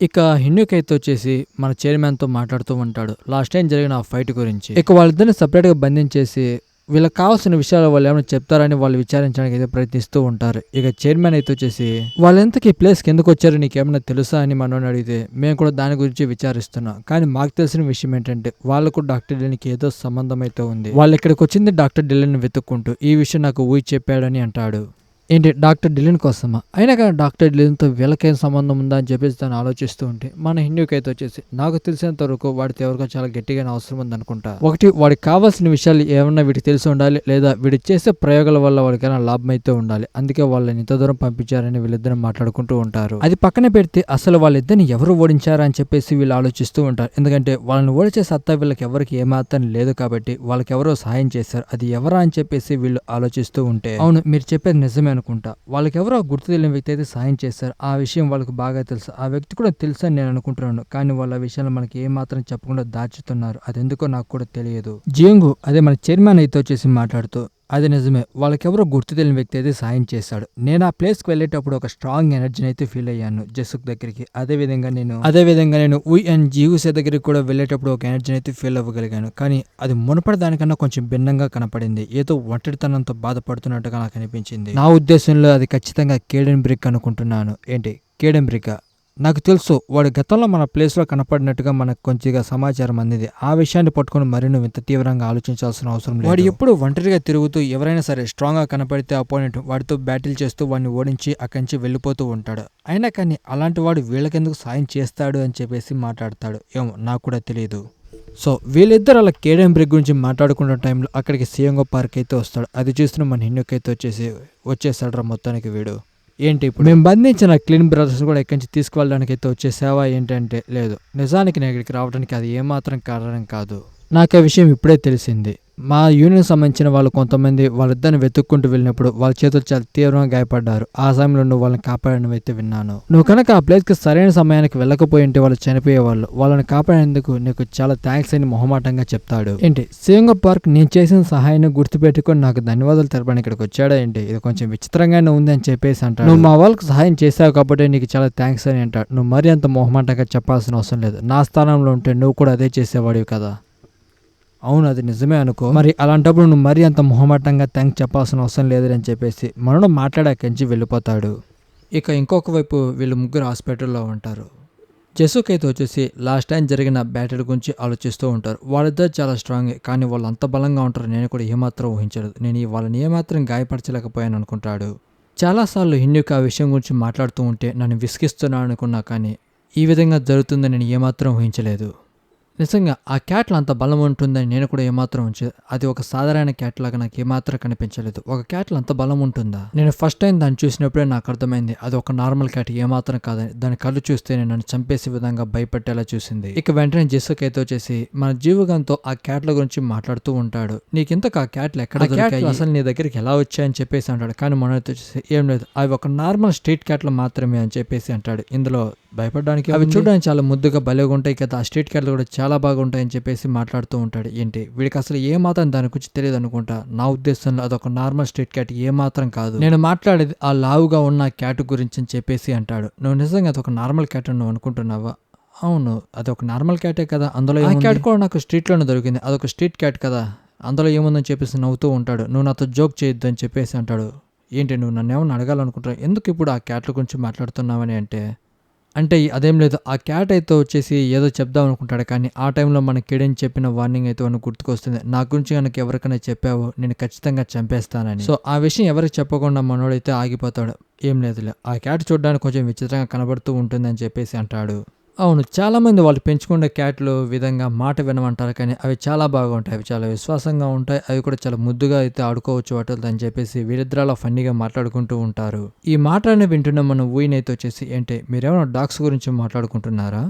ఇక హిన్యూకైతే వచ్చేసి మన చైర్మన్‌తో మాట్లాడుతూ ఉంటాడు. లాస్ట్ టైం జరిగిన ఆ ఫైట్ గురించి. ఇక వాళ్ళిద్దరిని సెపరేట్‌గా బంధించేసి వీళ్ళకి కావాల్సిన విషయాలు వాళ్ళేమైనా చెప్తారని వాళ్ళు విచారించడానికి అయితే ప్రయత్నిస్తూ ఉంటారు. ఇక చైర్మన్ అయితే వచ్చేసి వాళ్ళెంతకీ ఈ ప్లేస్‌కి ఎందుకొచ్చారో నీకేమన్నా తెలుసా అని మనోడిని అడిగితే మేము కూడా దాని గురించి విచారిస్తున్నాం. కానీ మాకు తెలిసిన విషయం ఏంటంటే వాళ్ళకు డాక్టర్ డిలన్‌కి ఏదో సంబంధం అయితే ఉంది. వాళ్ళిక్కడికొచ్చింది డాక్టర్ డిలన్‌ని వెతుక్కుంటూ. ఈ విషయం నాకు ఊహించి చెప్పాడని అంటాడు. ఏంటి డాక్టర్ డిలిన్ కోసమా? అయినా కానీ డాక్టర్ డిలిన్‌తో వీళ్ళకేం సంబంధం ఉందా అని చెప్పేసి తను ఆలోచిస్తూ ఉంటే మన హిందూకైతే వచ్చేసి నాకు తెలిసినంత వరకు వాడితో ఎవరికో చాలా గట్టిగానే అవసరం ఉందనుకుంటా. ఒకటి వాడికి కావాల్సిన విషయాలు ఏమన్నా వీడికి తెలిసి ఉండాలి, లేదా వీడి చేసే ప్రయోగాల వల్ల వాడికైనా లాభం అయితే ఉండాలి. అందుకే వాళ్ళని ఇంత దూరం పంపించారని వీళ్ళిద్దరు మాట్లాడుకుంటూ ఉంటారు. అది పక్కన పెడితే అసలు వాళ్ళిద్దరిని ఎవరు ఓడించారా అని చెప్పేసి వీళ్ళు ఆలోచిస్తూ ఉంటారు. ఎందుకంటే వాళ్ళని ఓడించే సత్తా వీళ్ళకి ఎవరికి ఏమాత్రం లేదు కాబట్టి వాళ్ళకి ఎవరో సహాయం చేశారు. అది ఎవరా అని చెప్పేసి వీళ్ళు ఆలోచిస్తూ ఉంటే అవును మీరు చెప్పేది నిజమే అనుకుంటా. వాళ్ళకెవరో గుర్తు తెలియని వ్యక్తి అయితే సాయం చేశారు. ఆ విషయం వాళ్ళకి బాగా తెలుసు. ఆ వ్యక్తి కూడా తెలుసు అని నేను అనుకుంటున్నాను. కానీ వాళ్ళ విషయాలు మనకి ఏమాత్రం చెప్పకుండా దాచుతున్నారు. అదెందుకో నాకు కూడా తెలియదు. జియంగు అదే మన చైర్మన్ అయితే వచ్చేసి మాట్లాడుతూ అది నిజమే. వాళ్ళకెవరో గుర్తు తెలియని వ్యక్తి అయితే సాయం చేశాడు. నేను ఆ ప్లేస్కి వెళ్ళేటప్పుడు ఒక స్ట్రాంగ్ ఎనర్జీని అయితే ఫీల్ అయ్యాను జెసుక్ దగ్గరికి. అదేవిధంగా నేను ఉయ్ అండ్ జీవుసే దగ్గరికి కూడా వెళ్ళేటప్పుడు ఒక ఎనర్జీని అయితే ఫీల్ అవ్వగలిగాను. కానీ అది మునపటి దానికన్నా కొంచెం భిన్నంగా కనపడింది. ఏదో ఒంటరితనంతో బాధపడుతున్నట్టుగా నాకు అనిపించింది. నా ఉద్దేశంలో అది ఖచ్చితంగా కేడెన్ బ్రిక్ అనుకుంటున్నాను. ఏంటి కేడెన్ బ్రిక్? నాకు తెలుసు వాడు గతంలో మన ప్లేస్లో కనపడినట్టుగా మనకు కొంచెంగా సమాచారం అందింది. ఆ విషయాన్ని పట్టుకుని మరి నువ్వు ఇంత తీవ్రంగా ఆలోచించాల్సిన అవసరం లేదు. వాడు ఎప్పుడు ఒంటరిగా తిరుగుతూ ఎవరైనా సరే స్ట్రాంగ్గా కనపడితే అపోనెంట్ వాడితో బ్యాటిల్ చేస్తూ వాడిని ఓడించి అక్కడి నుంచి వెళ్ళిపోతూ ఉంటాడు. అయినా కానీ అలాంటి వాడు వీళ్ళకెందుకు సాయం చేస్తాడు అని చెప్పేసి మాట్లాడతాడు. ఏమో నాకు కూడా తెలియదు. సో వీళ్ళిద్దరు అలా కేడెన్ బ్రిక్ గురించి మాట్లాడుకున్న టైంలో అక్కడికి సియంగో పార్క్ అయితే వస్తాడు. అది చూసిన మన హిన్నుకైతే వచ్చేసాడు రా మొత్తానికి వీడు. ఏంటి ఇప్పుడు మేము బంధించిన క్లీన్ బ్రదర్స్ కూడా ఇక్కడి నుంచి తీసుకువెళ్ళడానికి అయితే వచ్చే సేవ ఏంటంటే లేదు. నిజానికి నేను ఇక్కడికి రావడానికి అది ఏమాత్రం కారణం కాదు. నాకు ఆ విషయం ఇప్పుడే తెలిసింది. మా యూనియన్ సంబంధించిన వాళ్ళు కొంతమంది వాళ్ళిద్దరిని వెతుక్కుంటూ వెళ్ళినప్పుడు వాళ్ళ చేతులు చాలా తీవ్రంగా గాయపడ్డారు. ఆ సమయంలో నువ్వు వాళ్ళని కాపాడడం అయితే విన్నాను. నువ్వు కనుక ఆ ప్లేస్కి సరైన సమయానికి వెళ్ళకపోయి ఉంటే వాళ్ళు చనిపోయేవాళ్ళు. వాళ్ళని కాపాడేందుకు నీకు చాలా థ్యాంక్స్ అని మొహమాటంగా చెప్తాడు. ఏంటి సియంగో పార్క్ నేను చేసిన సహాయాన్ని గుర్తుపెట్టుకొని నాకు ధన్యవాదాలు తెలపడానికి ఇక్కడికి వచ్చాడా ఏంటి? ఇది కొంచెం విచిత్రంగానే ఉంది అని చెప్పేసి అంటాడు. నువ్వు మా వాళ్ళకి సహాయం చేసావు కాబట్టి నీకు చాలా థ్యాంక్స్ అని అంటాడు. నువ్వు మరీ అంత మొహమాటంగా చెప్పాల్సిన అవసరం లేదు. నా స్థానంలో ఉంటే నువ్వు కూడా అదే చేసేవాడివి కదా. అవును అది నిజమే అనుకో. మరి అలాంటప్పుడు నువ్వు మరీ అంత మొహమాటంగా థ్యాంక్స్ చెప్పాల్సిన అవసరం లేదని చెప్పేసి మనోడు మాట్లాడాకంచి వెళ్ళిపోతాడు. ఇక ఇంకొక వైపు వీళ్ళు ముగ్గురు హాస్పిటల్లో ఉంటారు. జెసుక్ అయితే వచ్చేసి లాస్ట్ టైం జరిగిన బ్యాటిల్ గురించి ఆలోచిస్తూ ఉంటారు. వాళ్ళిద్దరు చాలా స్ట్రాంగ్, కానీ వాళ్ళు అంత బలంగా ఉంటారు నేను కూడా ఏమాత్రం ఊహించలేదు. నేను వాళ్ళని ఏమాత్రం గాయపరచలేకపోయాను అనుకుంటాడు. చాలాసార్లు హిన్యూక్ ఆ విషయం గురించి మాట్లాడుతూ ఉంటే నన్ను విసిగిస్తున్నాను అనుకున్నా, కానీ ఈ విధంగా జరుగుతుందని నేను ఏమాత్రం ఊహించలేదు. నిజంగా ఆ క్యాట్లో అంత బలం ఉంటుందని నేను కూడా ఏమాత్రం అది ఒక సాధారణ క్యాట్ లాగా నాకు ఏమాత్రం కనిపించలేదు. ఒక క్యాట్లో అంత బలం ఉంటుందా? నేను ఫస్ట్ టైం దాన్ని చూసినప్పుడే నాకు అర్థమైంది అది ఒక నార్మల్ క్యాట్ ఏమాత్రం కాదని. దాని కళ్ళు చూస్తే నన్ను చంపేసే విధంగా భయపెట్టేలా చూసింది. ఇక వెంటనే జెసుక్ అయితే వచ్చేసి మన జీవుగంతో ఆ క్యాట్ల గురించి మాట్లాడుతూ ఉంటాడు. నీకింతకు ఆ క్యాట్లు ఎక్కడ దొరికాయి, అసలు నీ దగ్గరికి ఎలా వచ్చాయని చెప్పేసి అంటాడు. కానీ మనతో వచ్చేసి ఏం లేదు, అవి ఒక నార్మల్ స్ట్రీట్ క్యాట్లు మాత్రమే అని చెప్పేసి అంటాడు. ఇందులో భయపడడానికి అవి చూడడానికి చాలా ముద్దుగా భలేగా ఉంటాయి కదా, ఆ స్ట్రీట్ క్యాట్లు కూడా చాలా బాగుంటాయని చెప్పేసి మాట్లాడుతూ ఉంటాడు. ఏంటి వీడికి అసలు ఏమాత్రం దాని గురించి తెలియదు అనుకుంటా. నా ఉద్దేశంలో అదొక నార్మల్ స్ట్రీట్ క్యాట్ ఏమాత్రం కాదు. నేను మాట్లాడేది ఆ లావుగా ఉన్న క్యాట్ గురించి అని చెప్పేసి అంటాడు. నువ్వు నిజంగా అదొక నార్మల్ క్యాట్ అని నువ్వు అనుకుంటున్నావా? అవును అది ఒక నార్మల్ క్యాటే కదా, అందులో ఆ క్యాట్ కూడా నాకు స్ట్రీట్లోనే దొరికింది, అదొక స్ట్రీట్ క్యాట్ కదా, అందులో ఏముందని చెప్పేసి నవ్వుతూ ఉంటాడు. నువ్వు నాతో జోక్ చేయొద్దు అని చెప్పేసి అంటాడు. ఏంటి నువ్వు నన్ను ఏమన్నా అడగాలనుకుంటున్నావు, ఎందుకు ఇప్పుడు ఆ క్యాట్ల గురించి మాట్లాడుతున్నావని అంటే అదేం లేదు, ఆ క్యాట్ అయితే వచ్చేసి ఏదో చెప్దాం అనుకుంటాడు, కానీ ఆ టైంలో మన కిడెన్ చెప్పిన వార్నింగ్ అయితే మనకు గుర్తుకొస్తుంది. నా గురించి కనుక ఎవరికైనా చెప్పావో నేను ఖచ్చితంగా చంపేస్తానని. సో ఆ విషయం ఎవరికి చెప్పకుండా మనోడైతే ఆగిపోతాడు. ఏం లేదులే, ఆ క్యాట్ చూడడానికి కొంచెం విచిత్రంగా కనబడుతూ ఉంటుందని చెప్పేసి అంటాడు. అవును చాలామంది వాళ్ళు పెంచుకునే క్యాట్లు విధంగా మాట వినమంటారు, కానీ అవి చాలా బాగుంటాయి, అవి చాలా విశ్వాసంగా ఉంటాయి, అవి కూడా చాలా ముద్దుగా అయితే ఆడుకోవచ్చు వాటితో అని చెప్పేసి వీరిద్దరాల ఫన్నీగా మాట్లాడుకుంటూ ఉంటారు. ఈ మాటలని వింటున్న మన ఊయినైతే వచ్చేసి ఏంటి మీరేమైనా డాగ్స్ గురించి మాట్లాడుకుంటున్నారా?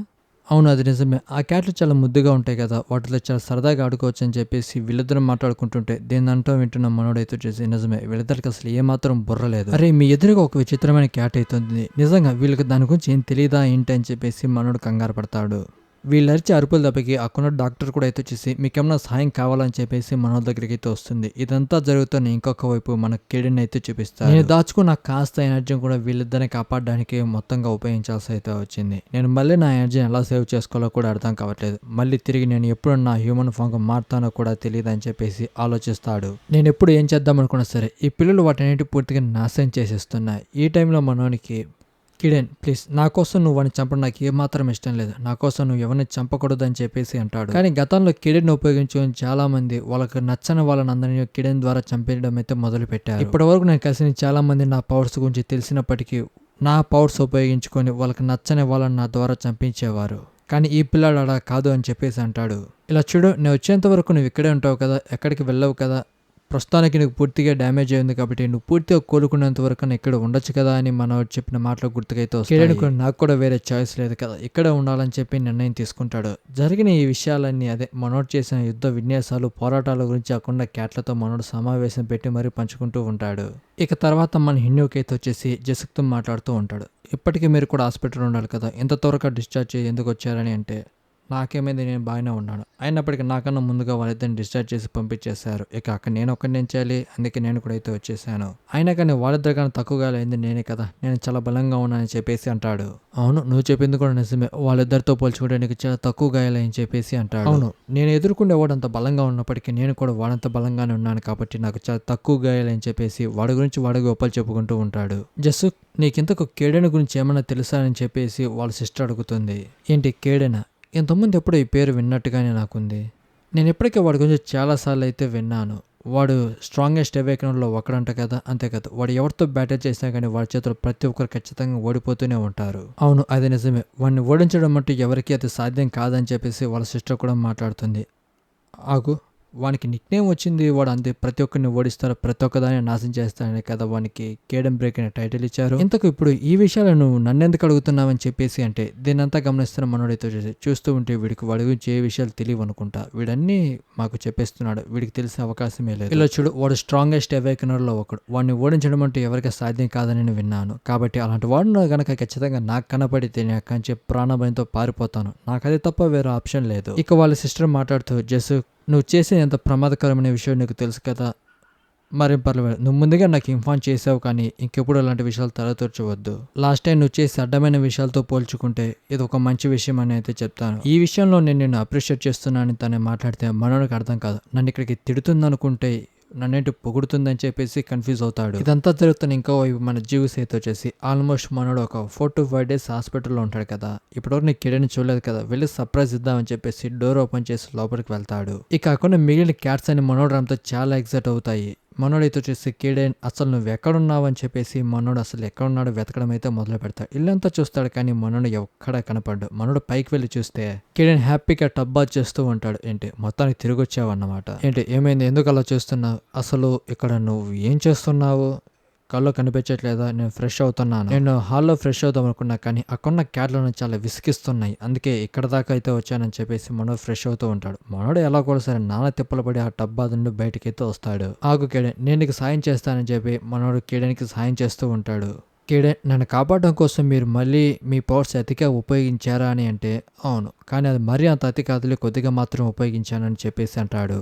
అవును అది నిజమే, ఆ క్యాట్లు చాలా ముద్దుగా ఉంటాయి కదా, వాటితో చాలా సరదాగా ఆడుకోవచ్చు అని చెప్పేసి వీళ్ళిద్దరం మాట్లాడుకుంటుంటే దేనంటో వింటున్న మనోడైతే వచ్చేసి నిజమే వీళ్ళిద్దరికి అసలు ఏమాత్రం బుర్రలేదు. అరే మీ ఎదురుగా ఒక విచిత్రమైన క్యాట్ అవుతుంది, నిజంగా వీళ్ళకి దాని గురించి ఏం తెలియదా ఏంటి అని చెప్పేసి మనోడు కంగారు పడతాడు. వీళ్ళరిచే అరుపుల దెబ్బకి అక్కడ డాక్టర్ కూడా అయితే వచ్చేసి మీకేమన్నా సహాయం కావాలని చెప్పేసి మనోళ్ళ దగ్గరికి అయితే వస్తుంది. ఇదంతా జరుగుతున్న ఇంకొక వైపు మన కిరణ్ అయితే చూపిస్తారు. నేను దాచుకున్న కాస్త ఎనర్జీ కూడా వీళ్ళిద్దరిని కాపాడడానికి మొత్తంగా ఉపయోగించాల్సి అయితే వచ్చింది. నేను మళ్ళీ నా ఎనర్జీని ఎలా సేవ్ చేసుకోవాలో కూడా అర్థం కావట్లేదు. మళ్ళీ తిరిగి నేను ఎప్పుడు నా హ్యూమన్ ఫామ్గా మారుతానో కూడా తెలియదు అని చెప్పేసి ఆలోచిస్తాడు. నేను ఎప్పుడు ఏం చేద్దాం అనుకున్నా సరే ఈ పిల్లలు వాటన్నిటి పూర్తిగా నాశనం చేసేస్తున్నాయి. ఈ టైంలో మనోనికి కిరణ్ ప్లీజ్ నా కోసం నువ్వు వాడిని చంపడం నాకు ఏమాత్రం ఇష్టం లేదు, నా కోసం నువ్వు ఎవరిని చంపకూడదు అని చెప్పేసి అంటాడు. కానీ గతంలో కిరణ్ ఉపయోగించుకొని చాలా మంది వాళ్ళకి నచ్చని వాళ్ళని అందరినీ కిరణ్ ద్వారా చంపేయడం అయితే మొదలు పెట్టారు. ఇప్పటి వరకు నేను కలిసిన చాలా మంది నా పవర్స్ గురించి తెలిసినప్పటికీ నా పవర్స్ ఉపయోగించుకొని వాళ్ళకి నచ్చని వాళ్ళని నా ద్వారా చంపించేవారు. కానీ ఈ పిల్లాడు అలా కాదు అని చెప్పేసి అంటాడు. ఇలా చూడు, నేను వచ్చేంత వరకు నువ్వు ఇక్కడే ఉంటావు కదా, ఎక్కడికి వెళ్ళవు కదా, ప్రస్తుతానికి నీకు పూర్తిగా డ్యామేజ్ అయింది కాబట్టి నువ్వు పూర్తిగా కోలుకునేంత వరకు ఇక్కడ ఉండొచ్చు కదా అని మనం చెప్పిన మాటలు గుర్తుకైతే వస్తాయి. నాకు కూడా వేరే చాయిస్ లేదు కదా, ఇక్కడే ఉండాలని చెప్పి నిర్ణయం తీసుకుంటాడు. జరిగిన ఈ విషయాలన్నీ అదే మనోడు చేసిన యుద్ధ విన్యాసాలు పోరాటాల గురించి కాకుండా క్యాట్లతో మనోడు సమావేశం పెట్టి మరీ పంచుకుంటూ ఉంటాడు. ఇక తర్వాత మన హిన్యూకైతే వచ్చేసి జెసిక్తో మాట్లాడుతూ ఉంటాడు. ఇప్పటికీ మీరు కూడా హాస్పిటల్ ఉండాలి కదా, ఎంత త్వరగా డిశ్చార్జ్ చేసి ఎందుకు వచ్చారని అంటే నాకేమైంది, నేను బాగానే ఉన్నాను, అయినప్పటికీ నాకన్నా ముందుగా వాళ్ళిద్దరిని డిశ్చార్జ్ చేసి పంపించేశారు. ఇక అక్కడ నేను ఒక్కడిని చేయాలి, అందుకే నేను కూడా అయితే వచ్చేసాను. అయినా కానీ వాళ్ళిద్దరు కానీ తక్కువగా అయింది నేనే కదా, నేను చాలా బలంగా ఉన్నానని చెప్పేసి అంటాడు. అవును, నువ్వు చెప్పింది కూడా నిజమే, వాళ్ళిద్దరితో పోల్చుకుంటే నీకు చాలా తక్కువ గాయాలని చెప్పేసి అంటాడు. అవును, నేను ఎదుర్కొండే వాడు అంత బలంగా ఉన్నప్పటికీ నేను కూడా వాడంత బలంగానే ఉన్నాను కాబట్టి నాకు చాలా తక్కువ గాయాలని చెప్పేసి వాడి గురించి వాడి గొప్పలు చెప్పుకుంటూ ఉంటాడు. జస్ట్ నీకింతకు కేడెన్ గురించి ఏమన్నా తెలుసా అని చెప్పేసి వాళ్ళ సిస్టర్ అడుగుతుంది. ఏంటి కేడెనా? ఇంతకుముందు ఎప్పుడు ఈ పేరు విన్నట్టుగానే నాకుంది. నేను ఇప్పటికే వాడి గురించి చాలాసార్లు అయితే విన్నాను. వాడు స్ట్రాంగెస్ట్ అవేకనర్లో ఒకడంట కదా, అంతే కదా, వాడు ఎవరితో బ్యాటిల్ చేసినా కానీ వాడి చేతులు ప్రతి ఒక్కరు ఖచ్చితంగా ఓడిపోతూనే ఉంటారు. అవును, అది నిజమే, వాడిని ఓడించడం అంటూ ఎవరికి అది సాధ్యం కాదని చెప్పేసి వాళ్ళ సిస్టర్ కూడా మాట్లాడుతుంది. ఆగు, వానికి నిక్ నేమ్ వచ్చింది, వాడు అంతే ప్రతి ఒక్కరిని ఓడిస్తారు, ప్రతి ఒక్కదాన్ని నాశనం చేస్తాడని కదా వానికి కేడెన్ బ్రేక్ అనే టైటిల్ ఇచ్చారు. ఇంతకు ఇప్పుడు ఈ విషయాలు నువ్వు నన్నెందుకు అడుగుతున్నావని చెప్పేసి అంటే దీనంతా గమనిస్తున్న మనోడితో చూస్తూ ఉంటే వీడికి వాడి గురించి ఏ విషయాలు తెలియవు అనుకుంటా, వీడన్నీ మాకు చెప్పేస్తున్నాడు, వీడికి తెలిసే అవకాశమే లేదు. ఇలా చూడు, వాడు స్ట్రాంగెస్ట్ అవేకనర్లో ఒకడు, వాడిని ఓడించడం అంటే ఎవరికి సాధ్యం కాదని నేను విన్నాను, కాబట్టి అలాంటి వాడు గనక ఖచ్చితంగా నాకు కనపడితే నేను కంచె ప్రాణభయంతో పారిపోతాను, నాకు అది తప్ప వేరే ఆప్షన్ లేదు. ఇక వాళ్ళ సిస్టర్ మాట్లాడుతూ జస్ నువ్వు చేసే ఎంత ప్రమాదకరమైన విషయం నీకు తెలుసు కదా, మరేం పర్లేదు, నువ్వు ముందుగా నాకు ఇన్ఫార్మ్ చేసావు కానీ ఇంకెప్పుడు అలాంటి విషయాలు తలతూర్చవద్దు. లాస్ట్ టైం నువ్వు చేసి అడ్డమైన విషయాలతో పోల్చుకుంటే ఇది ఒక మంచి విషయం అని అయితే చెప్తాను. ఈ విషయంలో నేను నిన్ను అప్రిషియేట్ చేస్తున్నానని తనే మాట్లాడితే మనోడికి అర్థం కాదు, నన్ను ఇక్కడికి తిడుతుందనుకుంటే నన్నేంటి పొగుడుతుందని చెప్పేసి కన్ఫ్యూజ్ అవుతాడు. ఇదంతా జరుగుతున్న ఇంకో మన జీవి సేతు వచ్చేసి ఆల్మోస్ట్ మనోడు ఒక 4 to 5 days హాస్పిటల్లో ఉంటాడు కదా, ఇప్పటివరకు నీకు కిరణ్ చూడలేదు కదా, వెళ్ళి సర్ప్రైజ్ ఇద్దామని చెప్పేసి డోర్ ఓపెన్ చేసి లోపలికి వెళ్తాడు. ఇక కాకుండా మిగిలిన క్యాట్స్ అని మనోడు అంతా చాలా ఎక్సైట్ అవుతాయి. మనోడైతే వచ్చేసి కిరణ్ అసలు నువ్వు ఎక్కడున్నావు అని చెప్పేసి మనోడు అసలు ఎక్కడున్నాడో వెతకడం అయితే మొదలు పెడతాడు. ఇల్లంతా చూస్తాడు కానీ మనోడు ఎక్కడ కనపడ్డు. మనోడు పైకి వెళ్ళి చూస్తే కిరణ్ హ్యాపీగా టబ్బా చేస్తూ ఉంటాడు. ఏంటి మొత్తానికి తిరిగి వచ్చావు అన్నమాట, ఏంటి ఏమైంది, ఎందుకు అలా చేస్తున్నావు, అసలు ఇక్కడ నువ్వు ఏం చేస్తున్నావు, కళ్ళు కనిపించట్లేదా, నేను ఫ్రెష్ అవుతున్నాను, నేను హాల్లో ఫ్రెష్ అవుతాం అనుకున్నా కానీ అక్కడున్న క్యాట్లను చాలా విసిగిస్తున్నాయి, అందుకే ఇక్కడ దాకా అయితే వచ్చానని చెప్పేసి మనోడు ఫ్రెష్ అవుతూ ఉంటాడు. మనోడు ఎలా కూడా సరే నాన్న తిప్పలు పడి ఆ టబ్బా నుండి బయటకి అయితే వస్తాడు. ఆగు కేడెన్, నేను నీకు సాయం చేస్తానని చెప్పి మనోడు కేడెన్కి సాయం చేస్తూ ఉంటాడు. కేడెన్, నన్ను కాపాడడం కోసం మీరు మళ్ళీ మీ పవర్స్ అతిగా ఉపయోగించారా అని అంటే అవును, కానీ అది మరీ అంత అతి కాదులే, కొద్దిగా మాత్రం ఉపయోగించానని చెప్పేసి అంటాడు.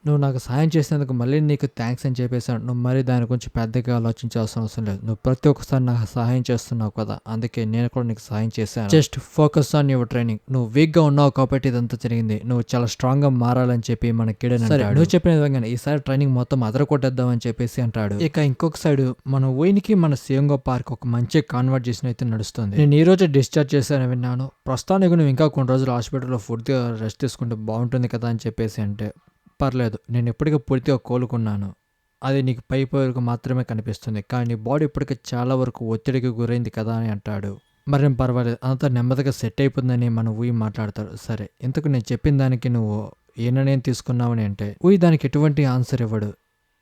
నువ్వు నాకు సాయం చేసినందుకు మళ్ళీ నీకు థ్యాంక్స్ అని చెప్పేసాను, నువ్వు మరీ దాని గురించి పెద్దగా ఆలోచించాల్సిన అవసరం లేదు, నువ్వు ప్రతి ఒక్కసారి నాకు సహాయం చేస్తున్నావు కదా, అందుకే నేను కూడా నీకు సహాయం చేశాను. Just focus on your training, నువ్వు వీక్గా ఉన్నావు కాబట్టి ఇదంతా జరిగింది, నువ్వు చాలా స్ట్రాంగ్గా మారాలని చెప్పి మన కిరణ్ అంటాడు. నువ్వు చెప్పిన విధంగా ఈసారి ట్రైనింగ్ మొత్తం అదరకొట్టేద్దామని చెప్పేసి అంటాడు. ఇక ఇంకొక సైడ్ మన ఊయినికి మన సియంగో పార్క్ ఒక మంచి కాన్వర్జేషన్ అయితే నడుస్తుంది. నేను ఈ రోజు డిశ్చార్జ్ చేశానని విన్నాను, ప్రస్తుతానికి నువ్వు ఇంకా కొన్ని రోజులు హాస్పిటల్లో ఫుడ్గా రెస్ట్ తీసుకుంటే బాగుంటుంది కదా అని చెప్పేసి అంటే పర్లేదు, నేను ఇప్పటికే పూర్తిగా కోలుకున్నాను, అది నీకు పై వరకు మాత్రమే కనిపిస్తుంది, కానీ నీ బాడీ ఇప్పటికే చాలా వరకు ఒత్తిడికి గురైంది కదా అని అంటాడు. మరేం పర్వాలేదు, అంతా నెమ్మదిగా సెట్ అయిపోతుందని మనం ఊయి మాట్లాడతారు. సరే, ఇంతకు నేను చెప్పిన దానికి నువ్వు ఏ నిర్ణయం తీసుకున్నావని అంటే ఊయి దానికి ఎటువంటి ఆన్సర్ ఇవ్వడు.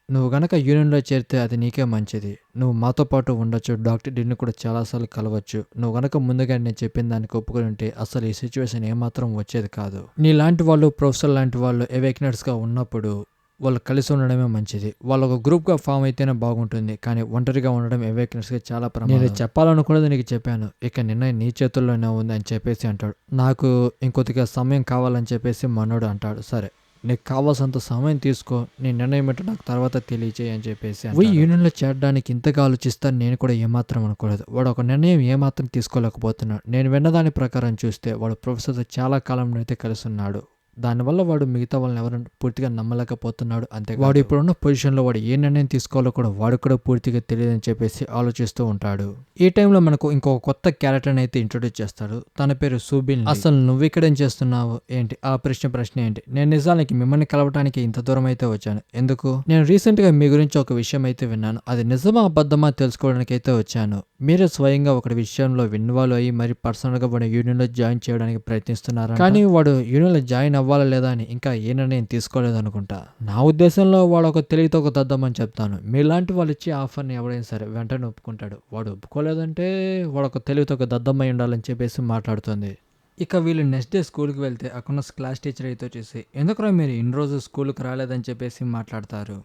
నువ్వు గనక యూనియన్లో చేరితే అది నీకే మంచిది, నువ్వు మాతో పాటు ఉండొచ్చు, డాక్టర్ డిన్ని కూడా చాలాసార్లు కలవచ్చు, నువ్వు గనక ముందుగా నేను చెప్పిన దానికి ఒప్పుకొని ఉంటే అసలు ఈ సిచ్యువేషన్ ఏమాత్రం వచ్చేది కాదు. నీ లాంటి వాళ్ళు ప్రొఫెసర్ లాంటి వాళ్ళు అవేకనర్స్గా ఉన్నప్పుడు వాళ్ళు కలిసి ఉండడమే మంచిది. వాళ్ళు ఒక గ్రూప్గా ఫామ్ అయితేనే బాగుంటుంది, కానీ ఒంటరిగా ఉండడం అవేక్నెస్గా చాలా ప్రమాదం. నేను చెప్పాలనుకున్నది నీకు చెప్పాను, ఇక నిర్ణయం నీ చేతుల్లోనే ఉంది అని చెప్పేసి అంటాడు. నాకు ఇంకొద్దిగా సమయం కావాలని చెప్పేసి మనోడు అంటాడు. సరే, నీకు కావాల్సినంత సమయం తీసుకో, నీ నిర్ణయం ఏంటో నాకు తర్వాత తెలియచేయి అని చెప్పేసి ఈ యూనియన్లో చేరడానికి ఇంతగా ఆలోచిస్తాను నేను కూడా ఏమాత్రం అనుకోలేదు. వాడు ఒక నిర్ణయం ఏమాత్రం తీసుకోలేకపోతున్నాడు. నేను విన్నదాని ప్రకారం చూస్తే వాడు ప్రొఫెసర్తో చాలా కాలం అయితే కలిసి ఉన్నాడు. దానివల్ల వాడు మిగతా వాళ్ళని ఎవరైనా పూర్తిగా నమ్మలేకపోతున్నాడు. అంతే వాడు ఇప్పుడున్న పొజిషన్లో వాడు ఏ నిర్ణయం తీసుకోవాలో కూడా వాడు కూడా పూర్తిగా తెలియదని చెప్పేసి ఆలోచిస్తూ ఉంటాడు. ఈ టైంలో మనకు ఇంకొక కొత్త క్యారెక్టర్ని అయితే ఇంట్రొడ్యూస్ చేస్తాడు. తన పేరు సుబిన్. అసలు నువ్వు ఇక్కడేం చేస్తున్నావు ఏంటి? ఆ ప్రశ్న ఏంటి? నేను నిజానికి మిమ్మల్ని కలవటానికి ఇంత దూరం అయితే వచ్చాను. ఎందుకు? నేను రీసెంట్గా మీ గురించి ఒక విషయం అయితే విన్నాను. అది నిజమా అబద్ధమా తెలుసుకోవడానికి అయితే వచ్చాను. మీరే స్వయంగా ఒకటి విషయంలో ఇన్వాల్వ్ అయ్యి మరి పర్సనల్గా వాడు యూనియన్లో జాయిన్ చేయడానికి ప్రయత్నిస్తున్నారు. కానీ వాడు యూనియన్లో జాయిన్ అవ్వాలా లేదా అని ఇంకా ఏ నిర్ణయం తీసుకోలేదు అనుకుంటా. నా ఉద్దేశంలో వాడు ఒక తెలివితో ఒక దద్దామని చెప్తాను. మీలాంటి వాళ్ళు ఇచ్చే ఆఫర్ని ఎవడైనా సరే వెంటనే ఒప్పుకుంటాడు. వాడు ఒప్పుకోలేదంటే వాడు ఒక తెలివితో ఒక దద్దమ్మై ఉండాలని చెప్పేసి మాట్లాడుతుంది. ఇక వీళ్ళు నెక్స్ట్ డే స్కూల్కి వెళ్తే అక్కడున్న క్లాస్ టీచర్ అయితే వచ్చేసి, ఎందుకురా మీరు ఇన్ని రోజు స్కూల్కి రాలేదని చెప్పేసి మాట్లాడతారు.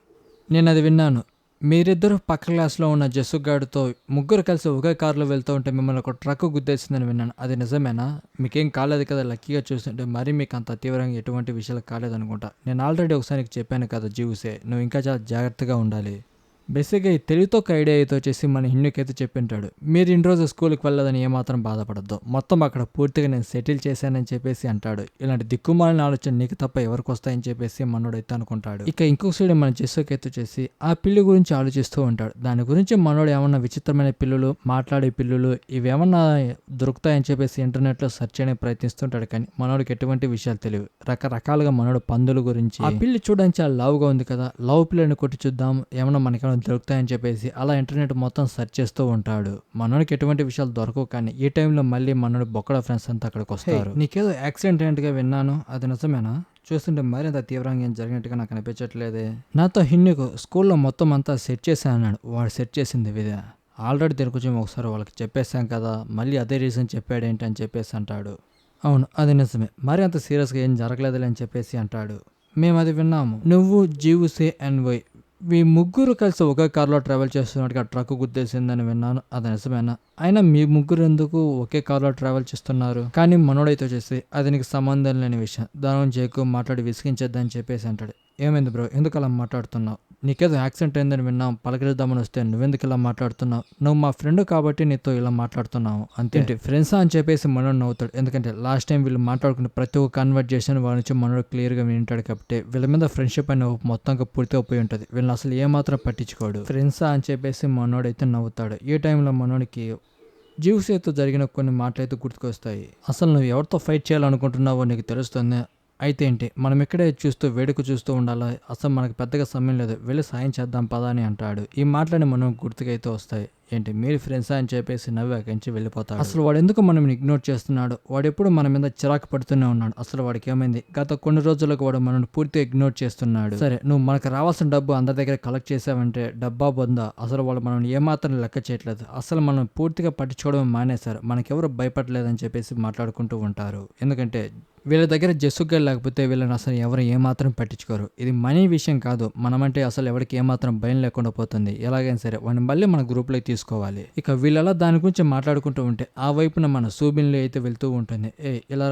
నేను అది విన్నాను. మీరిద్దరు పక్క క్లాస్లో ఉన్న జస్సుగాడితో ముగ్గురు కలిసి ఒకే కారులో వెళ్తూ ఉంటే మిమ్మల్ని ఒక ట్రక్ గుద్దేసిందని విన్నాను. అది నిజమేనా? మీకేం కాలేదు కదా? లక్కీగా చూస్తుంటే మరీ మీకు అంత తీవ్రంగా ఎటువంటి విషయాలు కాలేదనుకుంటా. నేను ఆల్రెడీ ఒకసారి చెప్పాను కదా జీవుసే, నువ్వు ఇంకా చాలా జాగ్రత్తగా ఉండాలి. బేసిక్గా ఈ తెలివితో ఒక ఐడియా అయితే వచ్చేసి మన హిన్నుకైతే చెప్పింటాడు. మీరు ఇన్ని రోజు స్కూల్కి వెళ్ళదని ఏమాత్రం బాధపడద్దు, మొత్తం అక్కడ పూర్తిగా నేను సెటిల్ చేశానని చెప్పేసి అంటాడు. ఇలాంటి దిక్కుమాలిన ఆలోచన నీకు తప్ప ఎవరికి వస్తాయని చెప్పేసి మనోడైతే అనుకుంటాడు. ఇక ఇంకొక సైడ్ మన జెస్సుకైతే వచ్చేసి ఆ పిల్లి గురించి ఆలోచిస్తూ ఉంటాడు. దాని గురించి మనోడు ఏమన్నా విచిత్రమైన పిల్లులు, మాట్లాడే పిల్లులు ఇవేమన్నా దొరుకుతాయని చెప్పేసి ఇంటర్నెట్లో సెర్చ్ చేయడానికి ప్రయత్నిస్తుంటాడు. కానీ మనోడికి ఎటువంటి విషయాలు తెలియవు. రకరకాలుగా మనోడు పందుల గురించి, ఆ పిల్లి చూడడానికి చాలా లవ్గా ఉంది కదా, లవ్ పిల్లని కొట్టి చూద్దాం ఏమన్నా మనకి దొరుకుతాయని చెప్పేసి అలా ఇంటర్నెట్ మొత్తం సెర్చ్ చేస్తూ ఉంటాడు. మనోడికి ఎటువంటి విషయాలు దొరకవు. కానీ ఈ టైంలో మళ్ళీ మనోడి బొక్కడ ఫ్రెండ్స్ అంతా అక్కడికి వస్తారు. నీకేదో యాక్సిడెంట్ అయినట్టుగా విన్నాను, అది నిజమేనా? చూస్తుంటే మరింత తీవ్రంగా ఏం జరిగినట్టుగా నాకు అనిపించట్లేదే. నాతో హిన్నుకు స్కూల్లో మొత్తం అంతా సెట్ చేశాను అన్నాడు. వాడు సెట్ చేసింది విధా ఆల్రెడీ దీని గురించి ఒకసారి వాళ్ళకి చెప్పేశాం కదా, మళ్ళీ అదే రీజన్ చెప్పాడేంటి అని చెప్పేసి అంటాడు. అవును, అది నిజమే, మరి అంత సీరియస్గా ఏం జరగలేదులే అని చెప్పేసి అంటాడు. మేము అది విన్నాము. నువ్వు జీవుసే అండ్ వై మీ ముగ్గురు కలిసి ఒకే కారులో ట్రావెల్ చేస్తున్నట్టుగా ట్రక్ గుద్దేసిందని విన్నాను, అది నిజమేనా? అయినా మీ ముగ్గురు ఎందుకు ఒకే కారులో ట్రావెల్ చేస్తున్నారు? కానీ మనోడైతే వచ్చేసి అది నీకు సంబంధం లేని విషయం, దాని గురించి ఎక్కువ మాట్లాడి విసిగించేద్దని చెప్పేసి అంటాడు. ఏమైంది బ్రో, ఎందుకు అలా మాట్లాడుతున్నావు? నీకేదో యాక్సిడెంట్ అయిందని విన్నాం, పలకరిద్దామని వస్తే నువ్వెందుకు ఇలా మాట్లాడుతున్నావు? నువ్వు మా ఫ్రెండ్ కాబట్టి నీతో ఇలా మాట్లాడుతున్నావు అంతేంటి? ఫ్రెండ్సా అని చెప్పేసి మనోడు నవ్వుతాడు. ఎందుకంటే లాస్ట్ టైం వీళ్ళు మాట్లాడుకున్న ప్రతి ఒక్క కన్వర్జేషన్ వాళ్ళ నుంచి మనోడు క్లియర్గా వింటాడు కాబట్టి వీళ్ళ మీద ఫ్రెండ్షిప్ అని మొత్తంగా పూర్తిగా పోయి ఉంటుంది. వీళ్ళని అసలు ఏమాత్రం పట్టించుకోడు. ఫ్రెండ్సా అని చెప్పేసి మనోడైతే నవ్వుతాడు. ఈ టైంలో మనోడికి జీవసేతో జరిగిన కొన్ని మాటలైతే గుర్తుకొస్తాయి. అసలు నువ్వు ఎవరితో ఫైట్ చేయాలనుకుంటున్నావో నీకు తెలుస్తుంది. అయితే ఏంటి, మనం ఇక్కడే చూస్తూ వేడుక చూస్తూ ఉండాలా? అసలు మనకు పెద్దగా సమయం లేదు, వెళ్ళి సాయం చేద్దాం పదా అని అంటాడు. ఈ మాటలని మనం గుర్తుకైతే వస్తాయి. ఏంటి మీరు ఫ్రెండ్సా అని చెప్పేసి నవ్వి అక్కడి వెళ్ళిపోతాడు. అసలు వాడు ఎందుకు మనం ఇగ్నోర్ చేస్తున్నాడు? వాడు ఎప్పుడు మన మీద చిరాకు పడుతూనే ఉన్నాడు. అసలు వాడికి ఏమైంది? గత కొన్ని రోజులకు వాడు మనల్ని పూర్తిగా ఇగ్నోర్ చేస్తున్నాడు. సరే, నువ్వు మనకు రావాల్సిన డబ్బు అందరి దగ్గర కలెక్ట్ చేసావంటే డబ్బా బొందా? అసలు వాళ్ళు మనం ఏమాత్రం లెక్క చేయట్లేదు. అసలు మనం పూర్తిగా పట్టించుకోవడం మానేశారు. మనకెవరు భయపడలేదని చెప్పేసి మాట్లాడుకుంటూ ఉంటారు. ఎందుకంటే వీళ్ళ దగ్గర జస్సుగా లేకపోతే వీళ్ళని అసలు ఎవరు ఏమాత్రం పట్టించుకోరు. ఇది మనీ విషయం కాదు, మనమంటే అసలు ఎవరికి ఏమాత్రం భయం లేకుండా పోతుంది. ఎలాగైనా సరే వాడిని మళ్ళీ మన గ్రూప్లోకి తీసుకోవాలి. ఇక వీళ్ళలా దాని గురించి మాట్లాడుకుంటూ ఉంటే ఆ వైపున మన సూబిన్లో అయితే వెళ్తూ ఉంటుంది. ఇలా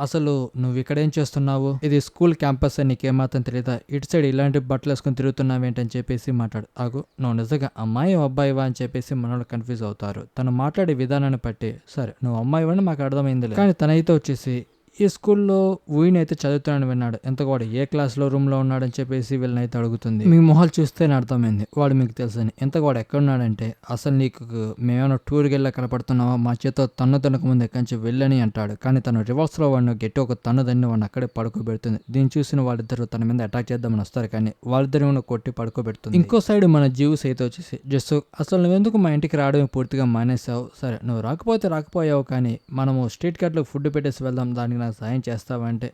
అసలు నువ్వు ఇక్కడేం చేస్తున్నావు? ఇది స్కూల్ క్యాంపస్ అని నీకేమాత్రం తెలియదా? ఇటు సైడ్ ఇలాంటి బట్టలు వేసుకుని తిరుగుతున్నావేంటని చెప్పేసి మాట్లాడు. ఆగు, నువ్వు నిజంగా అమ్మాయి అబ్బాయివా అని చెప్పేసి మనోళ్ళు కన్ఫ్యూజ్ అవుతారు. తను మాట్లాడే విధానాన్ని బట్టి సరే నువ్వు అమ్మాయివని మాకు అర్థమైంది. కానీ తనైతే వచ్చేసి ఈ స్కూల్లో ఊయిని అయితే చదువుతానని విన్నాడు. ఎంతకు వాడు ఏ క్లాస్లో రూమ్లో ఉన్నాడని చెప్పేసి వీళ్ళనైతే అడుగుతుంది. మీ మొహాలు చూస్తేనే అర్థమైంది వాడు మీకు తెలుసని. ఎంతకు వాడు ఎక్కడున్నాడంటే అసలు నీకు మేమేమైనా టూర్కి వెళ్ళా కనపడుతున్నావా? మా చేతో తన్ను తినక ముందు ఎక్కడి నుంచి వెళ్ళని అంటాడు. కానీ తను రివర్స్లో వాడిని గట్టి ఒక తన్నుదన్ని వాడిని అక్కడే పడుకోబెడుతుంది. దీన్ని చూసిన వాళ్ళిద్దరు తన మీద అటాక్ చేద్దామని వస్తారు, కానీ వాళ్ళిద్దరు కొట్టి పడుకోబెడుతుంది. ఇంకో సైడ్ మన జీవుస్ అయితే వచ్చేసి జస్ట్ అసలు నువ్వెందుకు మా ఇంటికి రావడం పూర్తిగా మానేసావు? సరే నువ్వు రాకపోతే రాకపోయావు, కానీ మనము స్ట్రీట్ కార్ట్లో ఫుడ్ పెట్టేసి వెళ్దాం, దానికి నాకు సాయం చేస్తావంటే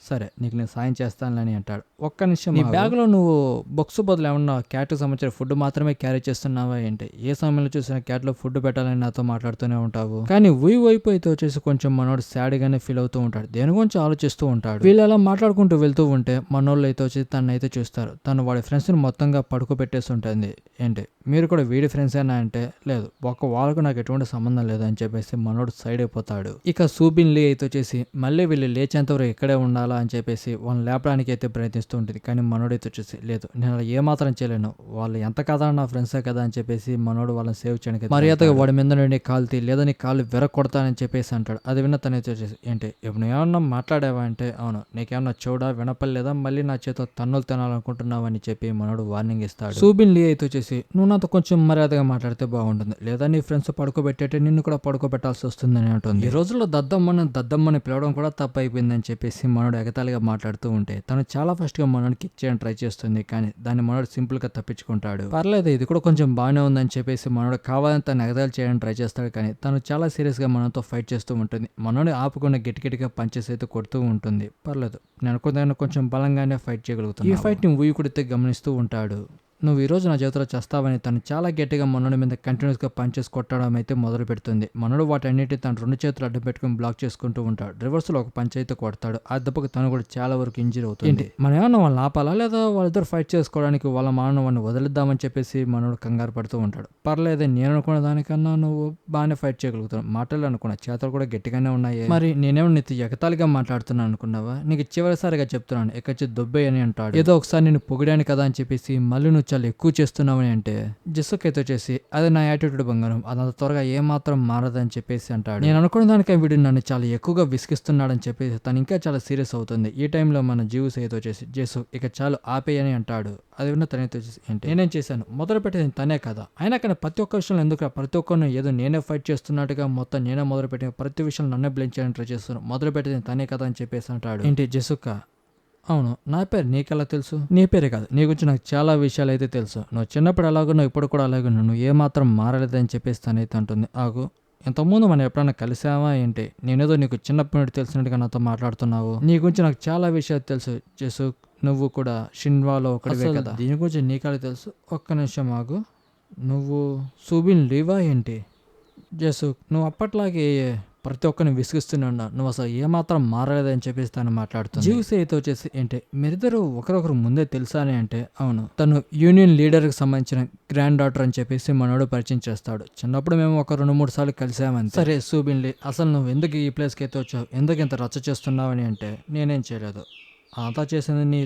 సరే నీకు నేను సాయం చేస్తానులని అంటాడు. ఒక్క నిమిషం నీ బ్యాగ్లో నువ్వు బుక్స్ బదులు ఏమన్నా క్యాట్కి సంబంధించిన ఫుడ్ మాత్రమే క్యారీ చేస్తున్నావా ఏంటి? ఏ సమయంలో చూసినా క్యాట్లో ఫుడ్ పెట్టాలని నాతో మాట్లాడుతూనే ఉంటావు. కానీ వైపు అయితే వచ్చేసి కొంచెం మనోడు సాడ్గానే ఫీల్ అవుతూ ఉంటాడు. దేని గురించి ఆలోచిస్తూ ఉంటాడు. వీళ్ళు అలా మాట్లాడుకుంటూ వెళ్తూ ఉంటే మనోళ్ళు అయితే వచ్చి తను అయితే చూస్తారు. తను వాడి ఫ్రెండ్స్ని మొత్తంగా పడుకోబెట్టేసి ఉంటుంది. ఏంటి మీరు కూడా వీడి ఫ్రెండ్సేనా అంటే లేదు వాళ్ళకు నాకు ఎటువంటి సంబంధం లేదు అని చెప్పేసి మనోడు సైడ్ అయిపోతాడు. ఇక సూబిన్ లీ అయితే వచ్చేసి మళ్ళీ వీళ్ళు లేచేంతవరకు ఇక్కడే ఉండాలా అని చెప్పేసి వాళ్ళని లేపడానికి అయితే ప్రయత్నిస్తూ ఉంటుంది. కానీ మనోడు అయితే వచ్చేసి లేదు నేను అలా ఏమాత్రం చేయలేను, వాళ్ళు ఎంత కదా నా ఫ్రెండ్సే కదా అని చెప్పేసి మనోడు వాళ్ళని సేవ్ చేయడానికి మర్యాదగా వాడి మీద నుండి కాలు లేదా నీ కాళ్ళు వెరకొడతానని చెప్పేసి అంటాడు. అది విన్న తనైతే వచ్చేసి ఏంటి ఇప్పుడు ఏమన్నా మాట్లాడావా అంటే అవును నీకేమన్నా చూడా వినపలేదా మళ్ళీ నా చేత తన్నులు తినాలనుకుంటున్నావు అని చెప్పి మనోడు వార్నింగ్ ఇస్తాడు. సూబిన్ లీ అయితే వచ్చేసి నువ్వు నాతో కొంచెం మర్యాదగా మాట్లాడితే బాగుంటుంది, లేదా నీ ఫ్రెండ్స్ పడుకోబెట్టేటే నిన్ను కూడా పడుకోబెట్టాల్సి వస్తుందని అంటుంది. ఈ రోజుల్లో దద్దమ్మని పిలవడం కూడా తప్పు అయిపోయిందని చెప్పేసి మనోడు ఎగతాళిగా మాట్లాడుతూ ఉంటే తను చాలా ఫస్ట్ గా మనోడికి కిక్ చేయడం ట్రై చేస్తుంది. కానీ దాన్ని మనోడు సింపుల్ గా తప్పించుకుంటాడు. పర్లేదు ఇది కూడా కొంచెం బాగానే ఉందని చెప్పేసి మనోడు కావాలని తను ఎగతాళి చేయడం ట్రై చేస్తాడు. కానీ తను చాలా సీరియస్ గా మనతో ఫైట్ చేస్తూ ఉంటుంది. మనోడు ఆపుకున్న గట్టిగా పంచెస్ అయితే కొడుతూ ఉంటుంది. పర్లేదు నేను అనుకున్న కొంచెం బలంగానే ఫైట్ చేయగలుగుతాను. ఈ ఫైట్ ని ఊయకుడితే గమనిస్తూ ఉంటాడు. నువ్వు ఈరోజు నా చేతిలో చేస్తావని తను చాలా గట్టిగా మనోడి మీద కంటిన్యూస్గా పంచెస్ కొట్టడం అయితే మొదలు పెడుతుంది. మనోడు వాటన్నిటి తను 2 చేతులు అడ్డు పెట్టుకుని బ్లాక్ చేసుకుంటూ ఉంటాడు. రివర్స్లో ఒక పంచ్ అయితే కొడతాడు. ఆ దెబ్బకు తను కూడా చాలా వరకు ఇంజరీ అవుతుంది. మనం ఏమన్నా వాళ్ళని ఆపాలా లేదా వాళ్ళిద్దరు ఫైట్ చేసుకోవడానికి వాళ్ళ మానవాన్ని వదిలిద్దామని చెప్పేసి మనోడు కంగారు పడుతూ ఉంటాడు. పర్లేదు నేను అనుకున్న దానికన్నా నువ్వు బాగానే ఫైట్ చేయగలుగుతావు, మాటలు అనుకున్నా చేతలు కూడా గట్టిగానే ఉన్నాయి, మరి నేనేమో నీతో ఎగతాళిగా మాట్లాడుతున్నాను అనుకున్నావా? నీకు చివరిసారిగా చెప్తున్నాను ఎక్కచ్చి దొబ్బే అని అంటాడు. ఏదో ఒకసారి నేను పొగిడాను కదా అని చెప్పేసి మళ్ళీ నువ్వు చాలా ఎక్కువ చేస్తున్నావని అంటే జెస్సుక్ అయితే వచ్చేసి అది నా యాటిట్యూడ్ బంగారం, అదంత త్వరగా ఏమాత్రం మారదని చెప్పేసి అంటాడు. నేను అనుకున్న దానికే వీడు నన్ను చాలా ఎక్కువగా విసిగిస్తున్నాడని చెప్పేసి తను ఇంకా చాలా సీరియస్ అవుతుంది. ఈ టైంలో మన జీవుస్ అయితే వచ్చేసి జెస్సుక్ ఇక చాలు ఆపేయని అంటాడు. అది విన్న తనైతే వచ్చేసి ఏంటి నేనేం చేశాను, మొదలు పెట్టేది తనే కదా, అయినా కానీ ప్రతి ఒక్క విషయంలో ఎందుకు ప్రతి ఒక్కరిని ఏదో నేనే ఫైట్ చేస్తున్నట్టుగా మొత్తం నేనే మొదలు పెట్టిన ప్రతి విషయం నన్నే బ్లేమ్ చేయడానికి ట్రై చేస్తున్నాను, మొదలు పెట్టేది తనే కదా అని చెప్పేసి అంటాడు. ఏంటి జెస్సుక్? అవును నా పేరు నీకెలా తెలుసు? నీ పేరే కాదు నీ గురించి నాకు చాలా విషయాలు అయితే తెలుసు, నువ్వు చిన్నప్పుడు ఎలాగున్నావు ఇప్పుడు కూడా అలాగే నువ్వు ఏమాత్రం మారలేదని చెప్పేసి తనైతే అంటుంది. ఆగు ఇంతకుముందు మనం ఎప్పుడైనా కలిసావా ఏంటి? నేనేదో నీకు చిన్నప్పటి నుండి తెలిసినట్టుగా నాతో మాట్లాడుతున్నావు, నీ గురించి నాకు చాలా విషయాలు తెలుసు జెస్సుక్, నువ్వు కూడా షిన్వాలో ఒకటివే కదా, దీని గురించి నీకెలా తెలుసు? ఒక్క నిమిషం ఆగు, నువ్వు సూబిన్ లీవా ఏంటి? జెస్సుక్ నువ్వు అప్పట్లాగే ప్రతి ఒక్కరిని విసిగిస్తున్నాడు, నువ్వు అసలు ఏమాత్రం మారలేదని చెప్పేసి తను మాట్లాడుతుంది. జీవ్స్ అయితే వచ్చేసి ఏంటి మీరిద్దరు ఒకరొకరు ముందే తెలుసానే అంటే అవును తను యూనియన్ లీడర్కి సంబంధించిన గ్రాండ్ డాటర్ అని చెప్పేసి మనోడు పరిచయం చేస్తాడు. చిన్నప్పుడు మేము ఒక 2-3 సార్లు కలిసామని. సరే సూబిన్ లీ అసలు నువ్వు ఎందుకు ఈ ప్లేస్కి అయితే వచ్చావు, ఎందుకు ఇంత రచ్చ చేస్తున్నావని అంటే నేనేం చేయలేదు, అంతా చేసింది నీ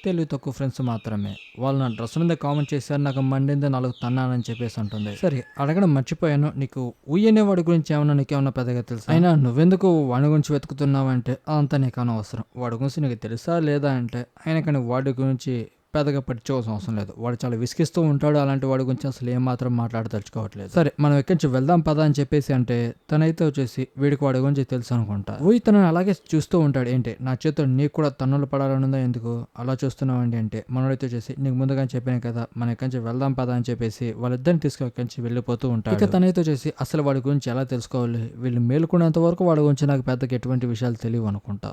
తెలివి తక్కువ ఫ్రెండ్స్ మాత్రమే, వాళ్ళు నా డ్రెస్ మీద కామెంట్ చేశారు, నాకు మండింది 4 తన్నానని చెప్పేసి అంటుంది. సరే అడగడం మర్చిపోయాను, నీకు ఉయ్యనే వాడి గురించి ఏమన్నా నీకేమన్నా పెద్దగా తెలుసు, అయినా నువ్వెందుకు వాడి గురించి వెతుకుతున్నావు అంటే అదంతా నీకు అనవసరం, వాడి గురించి నీకు తెలుసా లేదా అంటే అయినా కానీ వాడి గురించి పెద్దగా పట్టించుకోవాల్సిన అవసరం లేదు, వాడు చాలా విసిగిస్తూ ఉంటాడు, అలాంటి వాడి గురించి అసలు ఏమాత్రం మాట్లాడదలుచుకోవట్లేదు. సరే మనం ఎక్కడి నుంచి వెళ్దాం పదా అని చెప్పేసి అంటే తనైతే వచ్చేసి వీడికి వాడి గురించి తెలుసు అనుకుంటా. తనని అలాగే చూస్తూ ఉంటాడు. ఏంటి నా చేతిలో నీకు కూడా తన్నులు పడాలనుందా, ఎందుకు అలా చూస్తున్నావండి అంటే మనోడైతే వచ్చేసి నీకు ముందుగా చెప్పాను కదా మనం ఎక్కడి నుంచి వెళ్దాం పదా అని చెప్పేసి వాళ్ళిద్దరిని తీసుకు ఎక్కడి నుంచి వెళ్ళిపోతూ ఉంటాడు. ఇక తనైతే వచ్చేసి అసలు వాడి గురించి ఎలా తెలుసుకోవాలి, వీళ్ళు మేలుకునేంత వరకు వాడి గురించి నాకు పెద్దగా ఎటువంటి విషయాలు తెలియవు అనుకుంటా,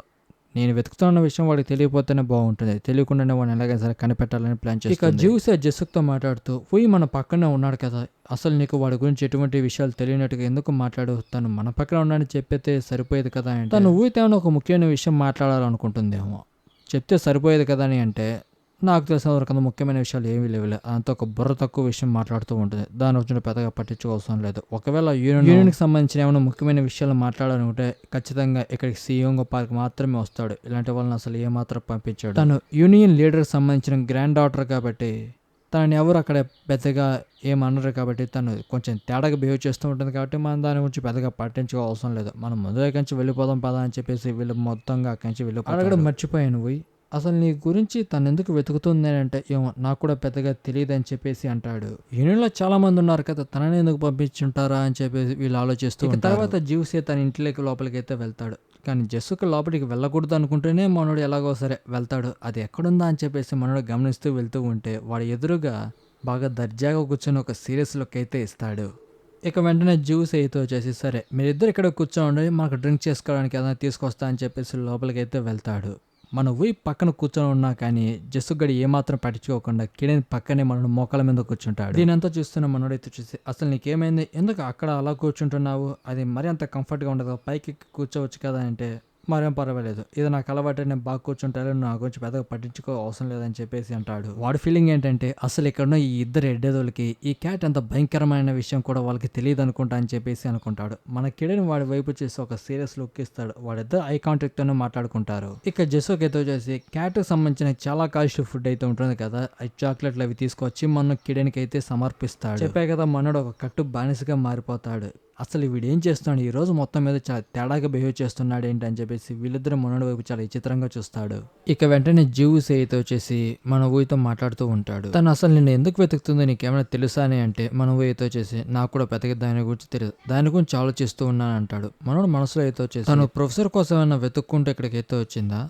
నేను వెతుకుతున్న విషయం వాడికి తెలియపోతేనే బాగుంటుంది, తెలియకుండానే వాడిని ఎలాగైనా సరే కనిపెట్టాలని ప్లాన్ చేసి ఇక జ్యూసే జెస్సుక్తో మాట్లాడుతూ మన పక్కనే ఉన్నాడు కదా, అసలు నీకు వాడి గురించి ఎటువంటి విషయాలు తెలియనట్టుగా ఎందుకు మాట్లాడు, తను మన పక్కన ఉన్నాడని చెప్పితే సరిపోయేది కదా అంటే తను ఊహితేమో ఒక ముఖ్యమైన విషయం మాట్లాడాలనుకుంటుందేమో, చెప్తే సరిపోయేది కదా అని అంటే నాకు తెలిసిన వరకు ముఖ్యమైన విషయాలు ఏమీ లేవులే, అంత ఒక బుర్ర తక్కువ విషయం మాట్లాడుతూ ఉంటుంది, దాని గురించి పెద్దగా పట్టించుకోవాల్సిన లేదు. ఒకవేళ యూనియన్కి సంబంధించిన ఏమైనా ముఖ్యమైన విషయాలు మాట్లాడాలనుకుంటే ఖచ్చితంగా ఇక్కడికి సీఎంఓ పార్క్ మాత్రమే వస్తాడు, ఇలాంటి వాళ్ళని అసలు ఏమాత్రం పంపించాడు. తను యూనియన్ లీడర్కి సంబంధించిన గ్రాండ్ డాటర్ కాబట్టి తనని ఎవరు అక్కడ పెద్దగా ఏమన్నారు కాబట్టి తను కొంచెం తేడాగా బిహేవ్ చేస్తూ ఉంటుంది కాబట్టి మనం దాని గురించి పెద్దగా పట్టించుకోవాల్సిన లేదు, మనం ముందు అక్కడి నుంచి వెళ్ళిపోదాం పదా అని చెప్పేసి వీళ్ళు మొత్తంగా అక్కడి నుంచి వెళ్ళిపోతాడు. అడగడం మర్చిపోయాను అసలు నీ గురించి తను ఎందుకు వెతుకుతుంది అంటే ఏమో నాకు కూడా పెద్దగా తెలియదు అని చెప్పేసి అంటాడు. యూనియన్లో చాలా మంది ఉన్నారు కదా తనని ఎందుకు పంపించుంటారా అని చెప్పేసి వీళ్ళు ఆలోచిస్తూ తర్వాత జీవ్సే తన ఇంట్లోకి లోపలికి అయితే వెళ్తాడు. కానీ జెస్సుక్ లోపలికి వెళ్ళకూడదు అనుకుంటేనే మనోడు ఎలాగో సరే వెళ్తాడు, అది ఎక్కడుందా అని చెప్పేసి మనోడు గమనిస్తూ వెళ్తూ ఉంటే వాడు ఎదురుగా బాగా దర్జాగా కూర్చొని ఒక సీరియస్ లుక్ అయితే ఇస్తాడు. ఇక వెంటనే జ్యూస్ అయితే వచ్చేసి సరే మీరిద్దరు ఇక్కడ కూర్చోండి మాకు డ్రింక్ చేసుకోవడానికి ఏదైనా తీసుకొస్తా అని చెప్పేసి లోపలికి అయితే వెళ్తాడు. మన ఊయి పక్కన కూర్చొని ఉన్నా కానీ జస్సుగడి ఏమాత్రం పట్టించుకోకుండా కిడెన్ పక్కనే మనోడు మోకాల మీద కూర్చుంటాడు. దీనంతా చూస్తున్న మనోడైతే చూసి అసలు నీకేమైంది, ఎందుకు అక్కడ అలా కూర్చుంటున్నావు, అది మరీ అంత కంఫర్ట్గా ఉండదు, పైకి కూర్చోవచ్చు కదా అంటే మరేం పర్వాలేదు, ఇది నాకు అలవాటు, నేను బాగా కూర్చుంటాను, నా గురించి పెద్దగా పట్టించుకో అవసరం లేదని చెప్పేసి అంటాడు. వాడి ఫీలింగ్ ఏంటంటే అసలు ఇక్కడున్న ఈ ఇద్దరు ఎడ్డేదోళ్ళకి ఈ క్యాట్ అంత భయంకరమైన విషయం కూడా వాళ్ళకి తెలియదు అనుకుంటా అని చెప్పేసి అనుకుంటాడు. మన కిడని వాడి వైపు చేసి ఒక సీరియస్ లుక్ ఇస్తాడు. వాడిద్దరు ఐ కాంటాక్ట్ తోనే మాట్లాడుకుంటారు. ఇక జెసోక్ అయితే వచ్చేసి క్యాట్ కి సంబంధించిన చాలా కాస్ట్లీ ఫుడ్ అయితే ఉంటుంది కదా, ఆ చాక్లెట్లు అవి తీసుకొచ్చి మన కిడనికి అయితే సమర్పిస్తాడు. చెప్పే కదా మనోడు ఒక కట్టు బానిసగా మారిపోతాడు. అసలు వీడు ఏం చేస్తున్నాడు, ఈ రోజు మొత్తం మీద చాలా తేడాగా బిహేవ్ చేస్తున్నాడు ఏంటి అని చెప్పేసి వీళ్ళిద్దరు మనోడి వైపు చాలా విచిత్రంగా చూస్తాడు. ఇక వెంటనే జీవుస్ అయితే వచ్చేసి మన ఊయితో మాట్లాడుతూ ఉంటాడు. తను అసలు నిన్ను ఎందుకు వెతుకుతుందో నీకేమైనా తెలుసా అని అంటే మన ఊయితో వచ్చేసి నాకు కూడా పెద్దగా దాని గురించి తెలియదు, దాని గురించి ఆలోచిస్తూ ఉన్నాను అంటాడు. మనోడు మనసులో అయితే వచ్చేసి తను ప్రొఫెసర్ కోసం ఏమైనా వెతుక్కుంటూ ఇక్కడికి అయితే వచ్చిందా,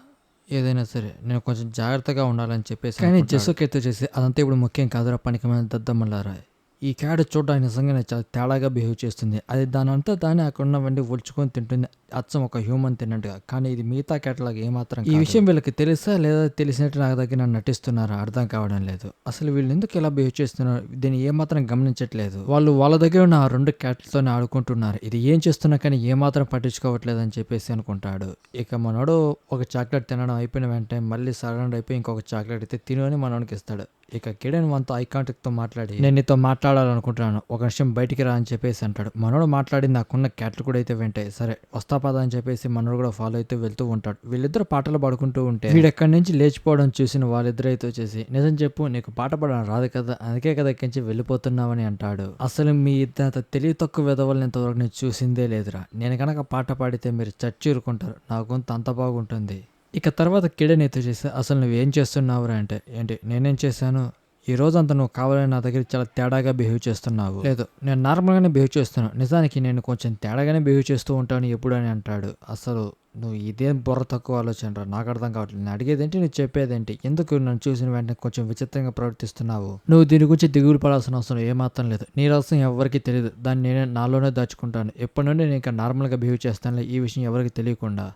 ఏదైనా సరే నేను కొంచెం జాగ్రత్తగా ఉండాలని చెప్పేసి. కానీ జెసోక్ అయితే వచ్చేసి అదంతా ఇప్పుడు ముఖ్యం కాదురా, పనికిమైన దద్దమ్మలారా, ఈ క్యాట్ చూడడానికి నిజంగానే చాలా తేడాగా బిహేవ్ చేస్తుంది, అది దానంతా దాన్ని అక్కడ ఉన్నవన్నీ ఒలుచుకొని తింటుంది, అచ్చం ఒక హ్యూమన్ తిన్నట్టుగా. కానీ ఇది మిగతా క్యాట్ లాగా ఏమాత్రం. ఈ విషయం వీళ్ళకి తెలుసా లేదా తెలిసినట్టు నాకు దగ్గర నన్ను నటిస్తున్నారా అర్థం కావడం లేదు. అసలు వీళ్ళు ఎందుకు ఇలా బిహేవ్ చేస్తున్నారు, దీన్ని ఏమాత్రం గమనించట్లేదు. వాళ్ళు వాళ్ళ దగ్గర ఉన్న ఆ 2 క్యాట్లతోనే ఆడుకుంటున్నారు, ఇది ఏం చేస్తున్నా కానీ ఏమాత్రం పట్టించుకోవట్లేదు అని చెప్పేసి అనుకుంటాడు. ఇక మనోడు ఒక చాక్లెట్ తినడం అయిపోయిన వెంటనే మళ్ళీ సరౌండ్ అయిపోయి ఇంకొక చాక్లెట్ అయితే తిను అని మనోడికి ఇస్తాడు. ఇక కిడెన్ మనతో ఐ కాంటాక్ట్ తో మాట్లాడి నేను నీతో మాట్లాడాలనుకుంటున్నాను, ఒక నిమిషం బయటికి రా అని చెప్పేసి అంటాడు. మనోడు మాట్లాడి నాకున్న క్యాట్లు కూడా అయితే వెంటాయి, సరే వస్తా పదా అని చెప్పేసి మనోడు కూడా ఫాలో అయితే వెళ్తూ ఉంటాడు. వీళ్ళిద్దరు పాటలు పాడుకుంటూ ఉంటే వీడు ఎక్కడి నుంచి లేచిపోవడం చూసిన వాళ్ళిద్దరు అయితే వచ్చేసి నిజం చెప్పు నీకు పాట పాడడం రాదు కదా, అందుకే కదా ఇక్కడి నుంచి వెళ్ళిపోతున్నావని అంటాడు. అసలు మీ ఇద్దరు తెలివి తక్కువ విధవల్ని ఇంతవరకు నేను చూసిందే లేదురా, నేను కనుక పాట పాడితే మీరు చచ్చూరుకుంటారు, నా గొంతు అంత బాగుంటుంది. ఇక తర్వాత కిడెన్ అయితే చేస్తే అసలు నువ్వేం చేస్తున్నావురా అంటే ఏంటి నేనేం చేశాను, ఈ రోజంతా నువ్వు కావాలని నా దగ్గర చాలా తేడాగా బిహేవ్ చేస్తున్నావు. లేదు నేను నార్మల్గానే బిహేవ్ చేస్తున్నాను, నిజానికి నేను కొంచెం తేడాగానే బిహేవ్ చేస్తూ ఉంటాను ఎప్పుడు అని అంటాడు. అసలు నువ్వు ఇదేం బుర్ర తక్కువ ఆలోచన రా, నాకు అర్థం కావట్లేదు, నేను అడిగేదేంటి నువ్వు చెప్పేదేంటి, ఎందుకు నన్ను చూసిన వెంటనే కొంచెం విచిత్రంగా ప్రవర్తిస్తున్నావు, నువ్వు దీని గురించి దిగులు పడాల్సిన అవసరం ఏమాత్రం లేదు, నీ రహస్యం ఎవరికి తెలియదు, దాన్ని నేనే నాలోనే దాచుకుంటాను, ఎప్పటి నుండి నేను ఇంకా నార్మల్గా బిహేవ్ చేస్తాను, ఈ విషయం ఎవరికి తెలియకుండా.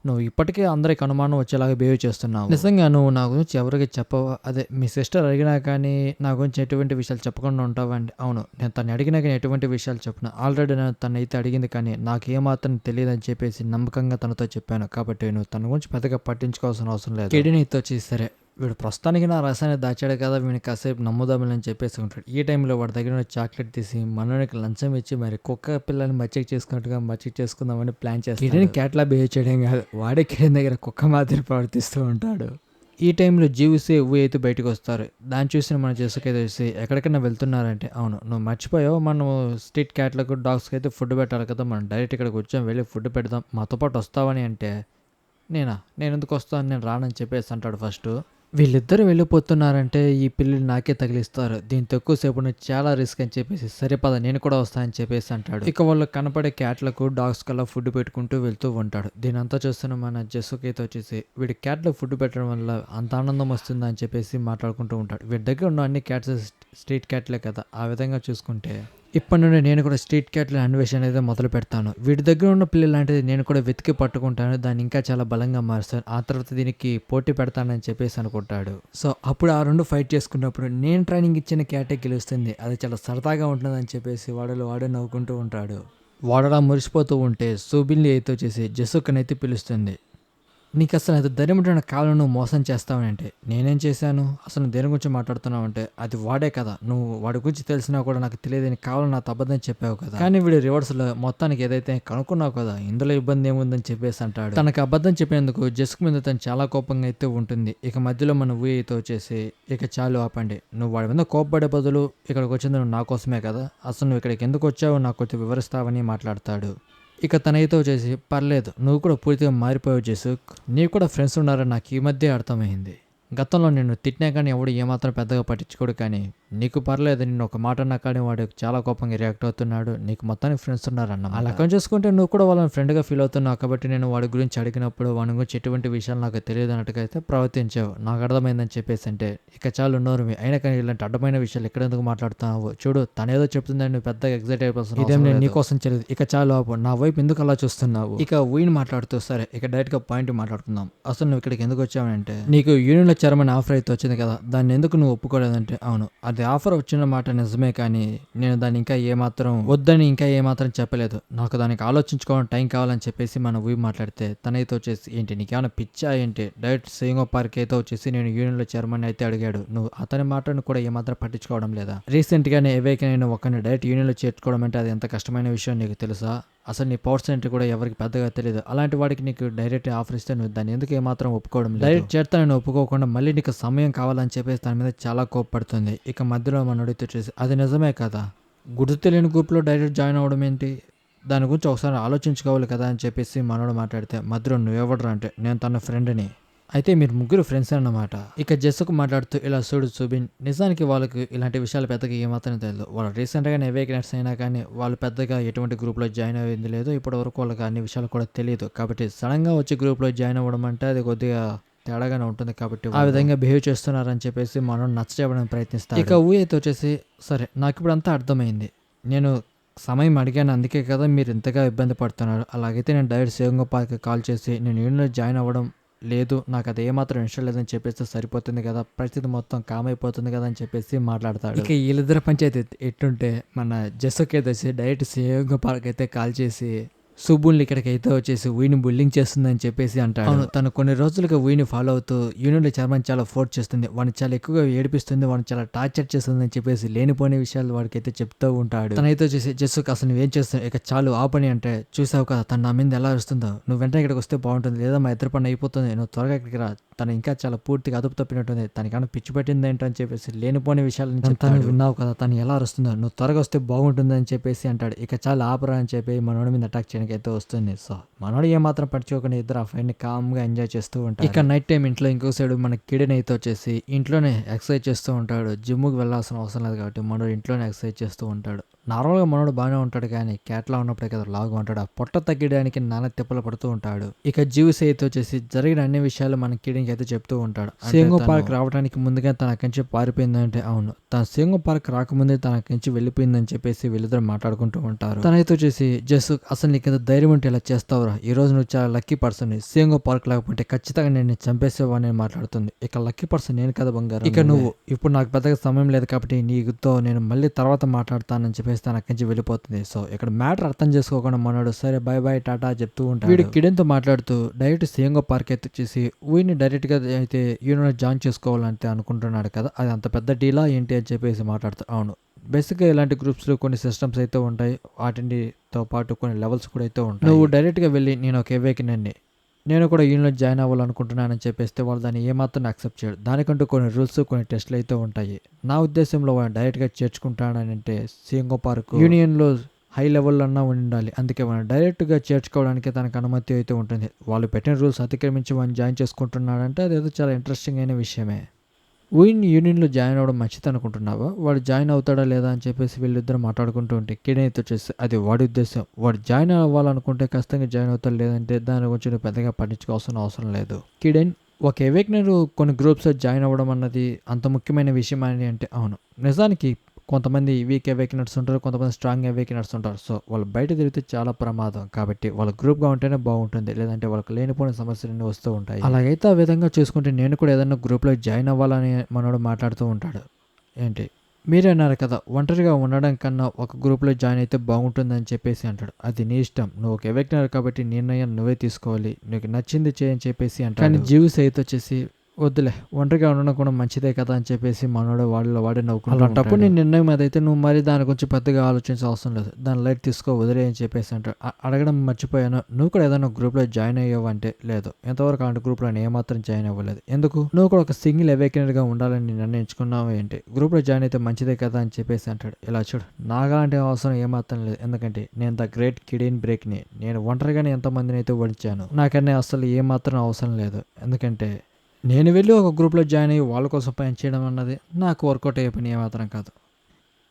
నువ్వు ఇప్పటికే అందరికి అనుమానం వచ్చేలాగా బిహేవ్ చేస్తున్నావు, నిజంగా నువ్వు నా గురించి ఎవరికి చెప్పవా, అదే మీ సిస్టర్ అడిగినా కానీ నా గురించి ఎటువంటి విషయాలు చెప్పకుండా ఉంటావండి. అవును నేను తను అడిగినా కానీ ఎటువంటి విషయాలు చెప్పిన, ఆల్రెడీ నేను తను అయితే అడిగింది కానీ నాకు ఏమాత్రం తెలియదు అని చెప్పేసి నమ్మకంగా తనతో చెప్పాను, కాబట్టి నువ్వు తన గురించి పెద్దగా పట్టించుకోవాల్సిన అవసరం లేదు. కిడినీతో వచ్చి సరే వీడు ప్రస్తుతానికి నా రసాన్ని దాచాడు కదా, వీడిని కాసేపు నమ్ముదామని చెప్పేసి ఉంటాడు. ఈ టైంలో వాడి దగ్గర ఉన్న చాక్లెట్ తీసి మనోనికి లంచం ఇచ్చి మరి కుక్క పిల్లని మచ్చిక చేసుకున్నట్టుగా మచ్చిక చేసుకుందామని ప్లాన్ చేస్తాడు. కిడెన్ క్యాట్లా బిహేవ్ చేయడం కాదు, వాడే కిడెన్ దగ్గర కుక్క మాదిరి ప్రవర్తిస్తూ ఉంటాడు. ఈ టైంలో జీవుసే ఊ అయితే బయటకు వస్తారు. దాన్ని చూసి మన జెస్సోకి తెలిసి ఎక్కడికైనా వెళ్తున్నారంటే అవును నువ్వు మర్చిపోయావు, మనం స్ట్రీట్ క్యాట్లకు డాగ్స్కి అయితే ఫుడ్ పెట్టాలి కదా, మనం డైరెక్ట్ ఇక్కడికి వచ్చాం, వెళ్ళి ఫుడ్ పెడదాం, మాతో పాటు వస్తావని అంటే నేను ఎందుకు వస్తాను, నేను రానని చెప్పేసి అంటాడు. ఫస్ట్ వీళ్ళిద్దరు వెళ్ళిపోతున్నారంటే ఈ పిల్లలు నాకే తగిలిస్తారు, దీంతో ఎక్కువసేపు చాలా రిస్క్ అని చెప్పేసి సరే పద నేను కూడా వస్తానని చెప్పేసి అంటాడు. ఇక వాళ్ళు కనపడే క్యాట్లకు డాగ్స్ కల్లా ఫుడ్ పెట్టుకుంటూ వెళ్తూ ఉంటాడు. దీని అంతా చూస్తున్న మన జెస్సోకి అయితే వచ్చేసి వీడి క్యాట్లకు ఫుడ్ పెట్టడం వల్ల అంత ఆనందం వస్తుందా అని చెప్పేసి మాట్లాడుకుంటూ ఉంటాడు. వీడి దగ్గర ఉన్న అన్ని క్యాట్స్ స్ట్రీట్ క్యాట్లే కదా, ఆ విధంగా చూసుకుంటే ఇప్పటి నుండి నేను కూడా స్ట్రీట్ క్యాట్ల అన్వేషణ అనేది మొదలు పెడతాను, వీటి దగ్గర ఉన్న పిల్లలు లాంటిది నేను కూడా వెతికి పట్టుకుంటాను, దాన్ని ఇంకా చాలా బలంగా మారుస్తాను, ఆ తర్వాత దీనికి పోటీ పెడతానని చెప్పేసి అనుకుంటాడు. సో అప్పుడు ఆ 2 ఫైట్ చేసుకున్నప్పుడు నేను ట్రైనింగ్ ఇచ్చిన క్యాటే గెలుస్తుంది, అది చాలా సరదాగా ఉంటుందని చెప్పేసి వాడే నవ్వుకుంటూ ఉంటాడు. వాడలా మురిసిపోతూ ఉంటే సూబిల్ని అయితే వచ్చేసి జెస్సోక్ని అయితే పిలుస్తుంది. నీకు అసలు అది ధైర్యం కావాలని నువ్వు మోసం చేస్తావని అంటే నేనేం చేశాను, అసలు దేని గురించి మాట్లాడుతున్నావు అంటే అది వాడే కదా, నువ్వు వాడి గురించి తెలిసినా కూడా నాకు తెలియదని కావాలని నాతో అబద్ధం చెప్పావు కదా, కానీ వీడు రివర్స్లో మొత్తానికి ఏదైతే కనుక్కున్నావు కదా ఇందులో ఇబ్బంది ఏముందని చెప్పేసి అంటాడు. తనకు అబద్ధం చెప్పినందుకు జెస్క్ మీద తను చాలా కోపంగా అయితే ఉంటుంది. ఇక మధ్యలో మన ఊ అయితే వచ్చేసి ఇక చాలు ఆపండి, నువ్వు వాడి మీద కోపపడే బదులు ఇక్కడికి వచ్చింది నువ్వు నా కోసమే కదా, అసలు నువ్వు ఇక్కడికి ఎందుకు వచ్చావో నాకు కొంచెం వివరిస్తావని మాట్లాడతాడు. ఇక తనైతే వచ్చేసి పర్లేదు నువ్వు కూడా పూర్తిగా మారిపోయావు జెస్సోక్, నీకు కూడా ఫ్రెండ్స్ ఉన్నారని నాకు ఈ మధ్య అర్థమైంది, గతంలో నేను తిట్టినా కానీ ఎవడు ఏమాత్రం పెద్దగా పట్టించుకోడు, కానీ నీకు పర్లేదు, నేను ఒక మాట అన్నా కానీ వాడు చాలా కోపంగా రియాక్ట్ అవుతున్నాడు, నీకు మొత్తానికి ఫ్రెండ్స్ ఉన్నారన్న. ఆ లెక్కన చూసుకుంటే నువ్వు కూడా వాళ్ళని ఫ్రెండ్గా ఫీల్ అవుతున్నావు కాబట్టి నేను వాడి గురించి అడిగినప్పుడు వాడి గురించి ఎటువంటి విషయాలు నాకు తెలియదు అన్నట్టుగా అయితే ప్రవర్తించావు, నాకు అర్థమైందని చెప్పేసి అంటే ఇక చాలు నోరు మీ. అయినా కానీ ఇలాంటి అడ్డమైన విషయాలు ఎక్కడెందుకు మాట్లాడుతున్నావు? చూడు తనేదో చెప్తుందని నువ్వు పెద్దగా ఎగ్జైట్ అయిపోతున్నావు, ఇదేం నేను నీకోసం తెలియదు, ఇక చాలు ఆపు, నా వైపు ఎందుకు అలా చూస్తున్నావు? ఇక వీణ్ మాట్లాడుతూ సరే ఇక డైరెక్ట్ గా పాయింట్ మాట్లాడుకుందాం. అసలు నువ్వు ఇక్కడికి ఎందుకు వచ్చావంటే నీకు యూనియన్లో చేరమని ఆఫర్ అయితే వచ్చింది కదా, దాన్ని ఎందుకు నువ్వు ఒప్పుకోలేదంటే అవును అది ఆఫర్ వచ్చిన మాట నిజమే, కానీ నేను దాన్ని ఇంకా ఏమాత్రం వద్దని ఇంకా ఏమాత్రం చెప్పలేదు, నాకు దానికి ఆలోచించుకోవడం టైం కావాలని చెప్పేసి మనం ఊవి మాట్లాడితే తనైతే వచ్చేసి ఏంటి నీకేమైనా పిచ్చా ఏంటి, డైరెక్ట్ సింగో పార్క్ అయితే వచ్చేసి నేను యూనియన్లో చేరమని అయితే అడిగాడు, నువ్వు అతని మాటను కూడా ఏమాత్రం పట్టించుకోవడం లేదా? రీసెంట్ గానే ఏవైతే నేను ఒకరిని డైరెక్ట్ యూనియన్లో చేర్చుకోవడం అంటే అది ఎంత కష్టమైన విషయం నీకు తెలుసా? అసలు నీ పవర్స్ ఏంటి కూడా ఎవరికి పెద్దగా తెలియదు, అలాంటి వాడికి నీకు డైరెక్ట్ ఆఫర్ ఇస్తే నువ్వు దాన్ని ఎందుకు ఏమాత్రం ఒప్పుకోవడం లేదు? డైరెక్ట్ చేస్తానని ఒప్పుకోకుండా మళ్ళీ నీకు సమయం కావాలని చెప్పేసి దాని మీద చాలా కోప్పడుతుంది. ఇక మధ్యలో మన అడిగితే వచ్చేసి అది నిజమే కదా, గుర్తు తెలియని గ్రూప్లో డైరెక్ట్ జాయిన్ అవ్వడం ఏంటి, దాని గురించి ఒకసారి ఆలోచించుకోవాలి కదా అని చెప్పేసి మనోడు మాట్లాడితే మధ్యలో నువ్వెవడరా అంటే నేను తన ఫ్రెండ్ని, అయితే మీరు ముగ్గురు ఫ్రెండ్స్ అన్నమాట. ఇక జస్సుకు మాట్లాడుతూ ఇలా చూడు సుబిన్, నిజానికి వాళ్ళకి ఇలాంటి విషయాలు పెద్దగా ఏమాత్రం తెలియదు, వాళ్ళు రీసెంట్గా అవేకనెట్స్ అయినా కానీ వాళ్ళు పెద్దగా ఎటువంటి గ్రూప్లో జాయిన్ అయ్యింది లేదు, ఇప్పటి వరకు వాళ్ళకి అన్ని విషయాలు కూడా తెలియదు, కాబట్టి సడన్గా వచ్చి గ్రూప్లో జాయిన్ అవ్వడం అంటే అది కొద్దిగా తేడాగానే ఉంటుంది, కాబట్టి ఆ విధంగా బిహేవ్ చేస్తున్నారని చెప్పేసి మనం నచ్చ చెప్పడానికి ప్రయత్నిస్తాం. ఇక ఊ అయితే వచ్చేసి సరే నాకు ఇప్పుడు అంతా అర్థమైంది, నేను సమయం అడిగాను అందుకే కదా మీరు ఇంతగా ఇబ్బంది పడుతున్నారు, అలాగైతే నేను డైరెక్ట్ సేవింగ్ పార్క్ కాల్ చేసి నేను యూనియన్లో జాయిన్ అవ్వడం లేదు, నాకు అది ఏమాత్రం ఇష్టం లేదని చెప్పేసి సరిపోతుంది కదా, పరిస్థితి మొత్తం కామ్ అయిపోతుంది కదా అని చెప్పేసి మాట్లాడతాడు. ఇక వీళ్ళిద్దరు పంచాయతీ ఎట్టుంటే మన జస్సుకి తెచ్చి డైరెక్ట్ సేవింగ్ పార్క్ అయితే కాల్ చేసి సుబ్బుల్ని ఇక్కడికి అయితే వచ్చేసి వీని బుల్లింగ్ చేస్తుందని చెప్పేసి అంటాడు. అవును తను కొన్ని రోజులుగా వీని ఫాలో అవుతూ యూనియన్లో చైర్మన్ చాలా ఫోర్స్ చేస్తుంది, వాడిని చాలా ఎక్కువగా ఏడిపిస్తుంది, వాడిని చాలా టార్చర్ చేస్తుంది అని చెప్పేసి లేనిపోయిన విషయాలు వాడికి అయితే చెప్తూ ఉంటాడు. తనైతే వచ్చేసి జస్సుకు అసలు నువ్వేం చేస్తావు, ఇక చాలు ఆపని అంటే చూసావు కదా తను నా మీద ఎలా వస్తుందో, నువ్వు వెంటనే ఇక్కడికి వస్తే బాగుంటుంది, లేదా మా ఇద్దరు పని అయిపోతుంది, నువ్వు త్వరగా ఇక్కడికి రా, తను ఇంకా చాలా పూర్తిగా అదుపు తప్పినట్టుంది, తనకన్నా పిచ్చి పట్టింది ఏంటో అని చెప్పేసి లేనిపోని విషయాలు తను విన్నావు కదా, తను ఎలా వస్తుందో, నువ్వు త్వరగా వస్తే బాగుంటుంది అని చెప్పేసి అంటాడు. ఇక చాలా ఆపరా అని చెప్పి మనోడి మీద అటాక్ చేయడానికి అయితే వస్తుంది. సో మనోడు ఏమాత్రం పట్టించుకోకుండా ఇద్దరు ఆ ఫైన్ ని కామ్ గా ఎంజాయ్ చేస్తూ ఉంటాడు. ఇక నైట్ టైం ఇంట్లో ఇంకో సైడ్ మన కిడెన్ అయితే వచ్చేసి ఇంట్లోనే ఎక్సర్సైజ్ చేస్తూ ఉంటాడు, జిమ్కి వెళ్ళాల్సిన అవసరం లేదు కాబట్టి మనోడు ఇంట్లోనే ఎక్సర్సైజ్ చేస్తూ ఉంటాడు. నార్మల్గా మనోడు బాగానే ఉంటాడు కానీ క్యాట్లా ఉన్నప్పుడే కదా లాగా ఉంటాడు, ఆ పొట్ట తగ్గడానికి నాన్న తిప్పలు పడుతూ ఉంటాడు. ఇక జీవిస్ అయితే వచ్చేసి జరిగిన అన్ని విషయాలు మన కిడెన్కి అయితే చెప్తూ ఉంటాడు. సింగో పార్క్ రావడానికి ముందుగా తన కంచి పారిపోయిందంటే అవును తన సింగో పార్క్ రాకముందే తన కంచి వెళ్ళిపోయిందని చెప్పేసి వీళ్ళిద్దరు మాట్లాడుకుంటూ ఉంటారు. తనైతే వచ్చేసి జస్ట్ అసలు నీకు ధైర్యం ఉంటే ఇలా చేస్తావురా, ఈ రోజు నువ్వు చాలా లక్కీ పర్సన్, సింగో పార్క్ లేకపోతే ఖచ్చితంగా నేను చంపేసేవాడిని మాట్లాడుతుంది. ఇక లక్కీ పర్సన్ నేను కదా బంగారు, ఇక నువ్వు ఇప్పుడు నాకు పెద్దగా సమయం లేదు కాబట్టి నీతో నేను మళ్ళీ తర్వాత మాట్లాడతానని చెప్పేసి తన కంచి వెళ్ళిపోతుంది. సో ఇక్కడ మ్యాటర్ అర్థం చేసుకోకుండా మనోడు సరే బై బై టాటా చెప్తూ ఉంటాడు. వీడు కిడెన్తో మాట్లాడుతూ డైరెక్ట్ సింగో పార్క్ అయితే వచ్చేసి వీడిని డైరెక్ట్ గా అయితే యూనియన్ జాయిన్ చేసుకోవాలంటే అనుకుంటున్నాడు కదా, అది అంత పెద్ద డీలా ఏంటి అని చెప్పేసి మాట్లాడుతూ అవును బేసిక్గా ఇలాంటి గ్రూప్స్లో కొన్ని సిస్టమ్స్ అయితే ఉంటాయి, వాటితో పాటు కొన్ని లెవెల్స్ కూడా అయితే ఉంటాయి. నువ్వు డైరెక్ట్గా వెళ్ళి నేను ఒక ఏవేకినండి నేను కూడా యూనియన్లో జాయిన్ అవ్వాలనుకుంటున్నానని చెప్పేస్తే వాళ్ళు దాన్ని ఏమాత్రం యాక్సెప్ట్ చేయడు, దానికంటూ కొన్ని రూల్స్ కొన్ని టెస్ట్లు అయితే ఉంటాయి. నా ఉద్దేశంలో వాళ్ళు డైరెక్ట్గా చేర్చుకుంటానని అంటే సింగో పార్క్ యూనియన్లో హై లెవెల్లో అన్నా ఉండాలి, అందుకే మనం డైరెక్ట్గా చేర్చుకోవడానికి తనకు అనుమతి అయితే ఉంటుంది. వాళ్ళు పెట్టిన రూల్స్ అతిక్రమించి వాళ్ళు జాయిన్ చేసుకుంటున్నాడంటే అదేదో చాలా ఇంట్రెస్టింగ్ అయిన విషయమే. వీడిని యూనియన్లో జాయిన్ అవ్వడం మంచిది అనుకుంటున్నావా, వాడు జాయిన్ అవుతాడా లేదా అని చెప్పేసి వీళ్ళిద్దరు మాట్లాడుకుంటూ ఉంటే కిడెన్ అయితే వచ్చేసి అది వాడి ఉద్దేశం, వాడు జాయిన్ అవ్వాలనుకుంటే ఖచ్చితంగా జాయిన్ అవుతాడు, లేదంటే దాని గురించి నువ్వు పెద్దగా పట్టించుకోవాల్సిన అవసరం లేదు. కిడెన్ ఒక ఎవేక్నర్ కొన్ని గ్రూప్స్లో జాయిన్ అవ్వడం అన్నది అంత ముఖ్యమైన విషయం అని అంటే అవును నిజానికి కొంతమంది వీక్ అవేకినర్స్ ఉంటారు, కొంతమంది స్ట్రాంగ్ అవేకినర్స్ ఉంటారు. సో వాళ్ళు బయట తిరిగితే చాలా ప్రమాదం, కాబట్టి వాళ్ళ గ్రూప్గా ఉంటేనే బాగుంటుంది, లేదంటే వాళ్ళకి లేనిపోయిన సమస్యలన్నీ వస్తూ ఉంటాయి. అలాగైతే ఆ విధంగా చూసుకుంటే నేను కూడా ఏదైనా గ్రూప్లో జాయిన్ అవ్వాలని మనోడు మాట్లాడుతూ ఉంటాడు. ఏంటి మీరే అన్నారు కదా ఒంటరిగా ఉండడం కన్నా ఒక గ్రూప్లో జాయిన్ అయితే బాగుంటుందని చెప్పేసి అంటాడు. అది నీ ఇష్టం, నువ్వు ఒక ఎవేక్నర్ కాబట్టి నిర్ణయం నువ్వే తీసుకోవాలి, నీకు నచ్చింది చేయని చెప్పేసి అంటాడు. కానీ జీవిస్ అయితే వచ్చేసి వద్దులే ఒంటరిగా ఉండడం కూడా మంచిదే కదా అని చెప్పేసి మనోడు వాడే నవ్వుకుంటాడు. అలాంటప్పుడు నీ నిర్ణయం అదైతే నువ్వు మరి దాని గురించి పెద్దగా ఆలోచించే అవసరం లేదు, దాని లైట్ తీసుకో వదిలే అని చెప్పేసి అంటాడు. అడగడం మర్చిపోయాను, నువ్వు కూడా ఏదైనా గ్రూప్లో జాయిన్ అయ్యావు అంటే లేదు, ఎంతవరకు అలాంటి గ్రూప్లో నేను ఏమాత్రం జాయిన్ అవ్వలేదు, ఎందుకు నువ్వు కూడా ఒక సింగిల్ అవేకినర్గా ఉండాలని నిర్ణయించుకున్నావు ఏంటి, గ్రూప్లో జాయిన్ అయితే మంచిదే కదా అని చెప్పేసి అంటాడు. ఇలా చూడు నాకు అలాంటి అవసరం ఏమాత్రం లేదు, ఎందుకంటే నేను ద గ్రేట్ కిడెన్ బ్రేక్ని, నేను ఒంటరిగానే ఎంతమందిని అయితే ఓడించాను, నాకన్నా అసలు ఏమాత్రం అవసరం లేదు, ఎందుకంటే నేను వెళ్ళి ఒక గ్రూప్లో జాయిన్ అయ్యి వాళ్ళ కోసం పని చేయడం అన్నది నాకు వర్కౌట్ అయ్యే పని ఏమాత్రం కాదు.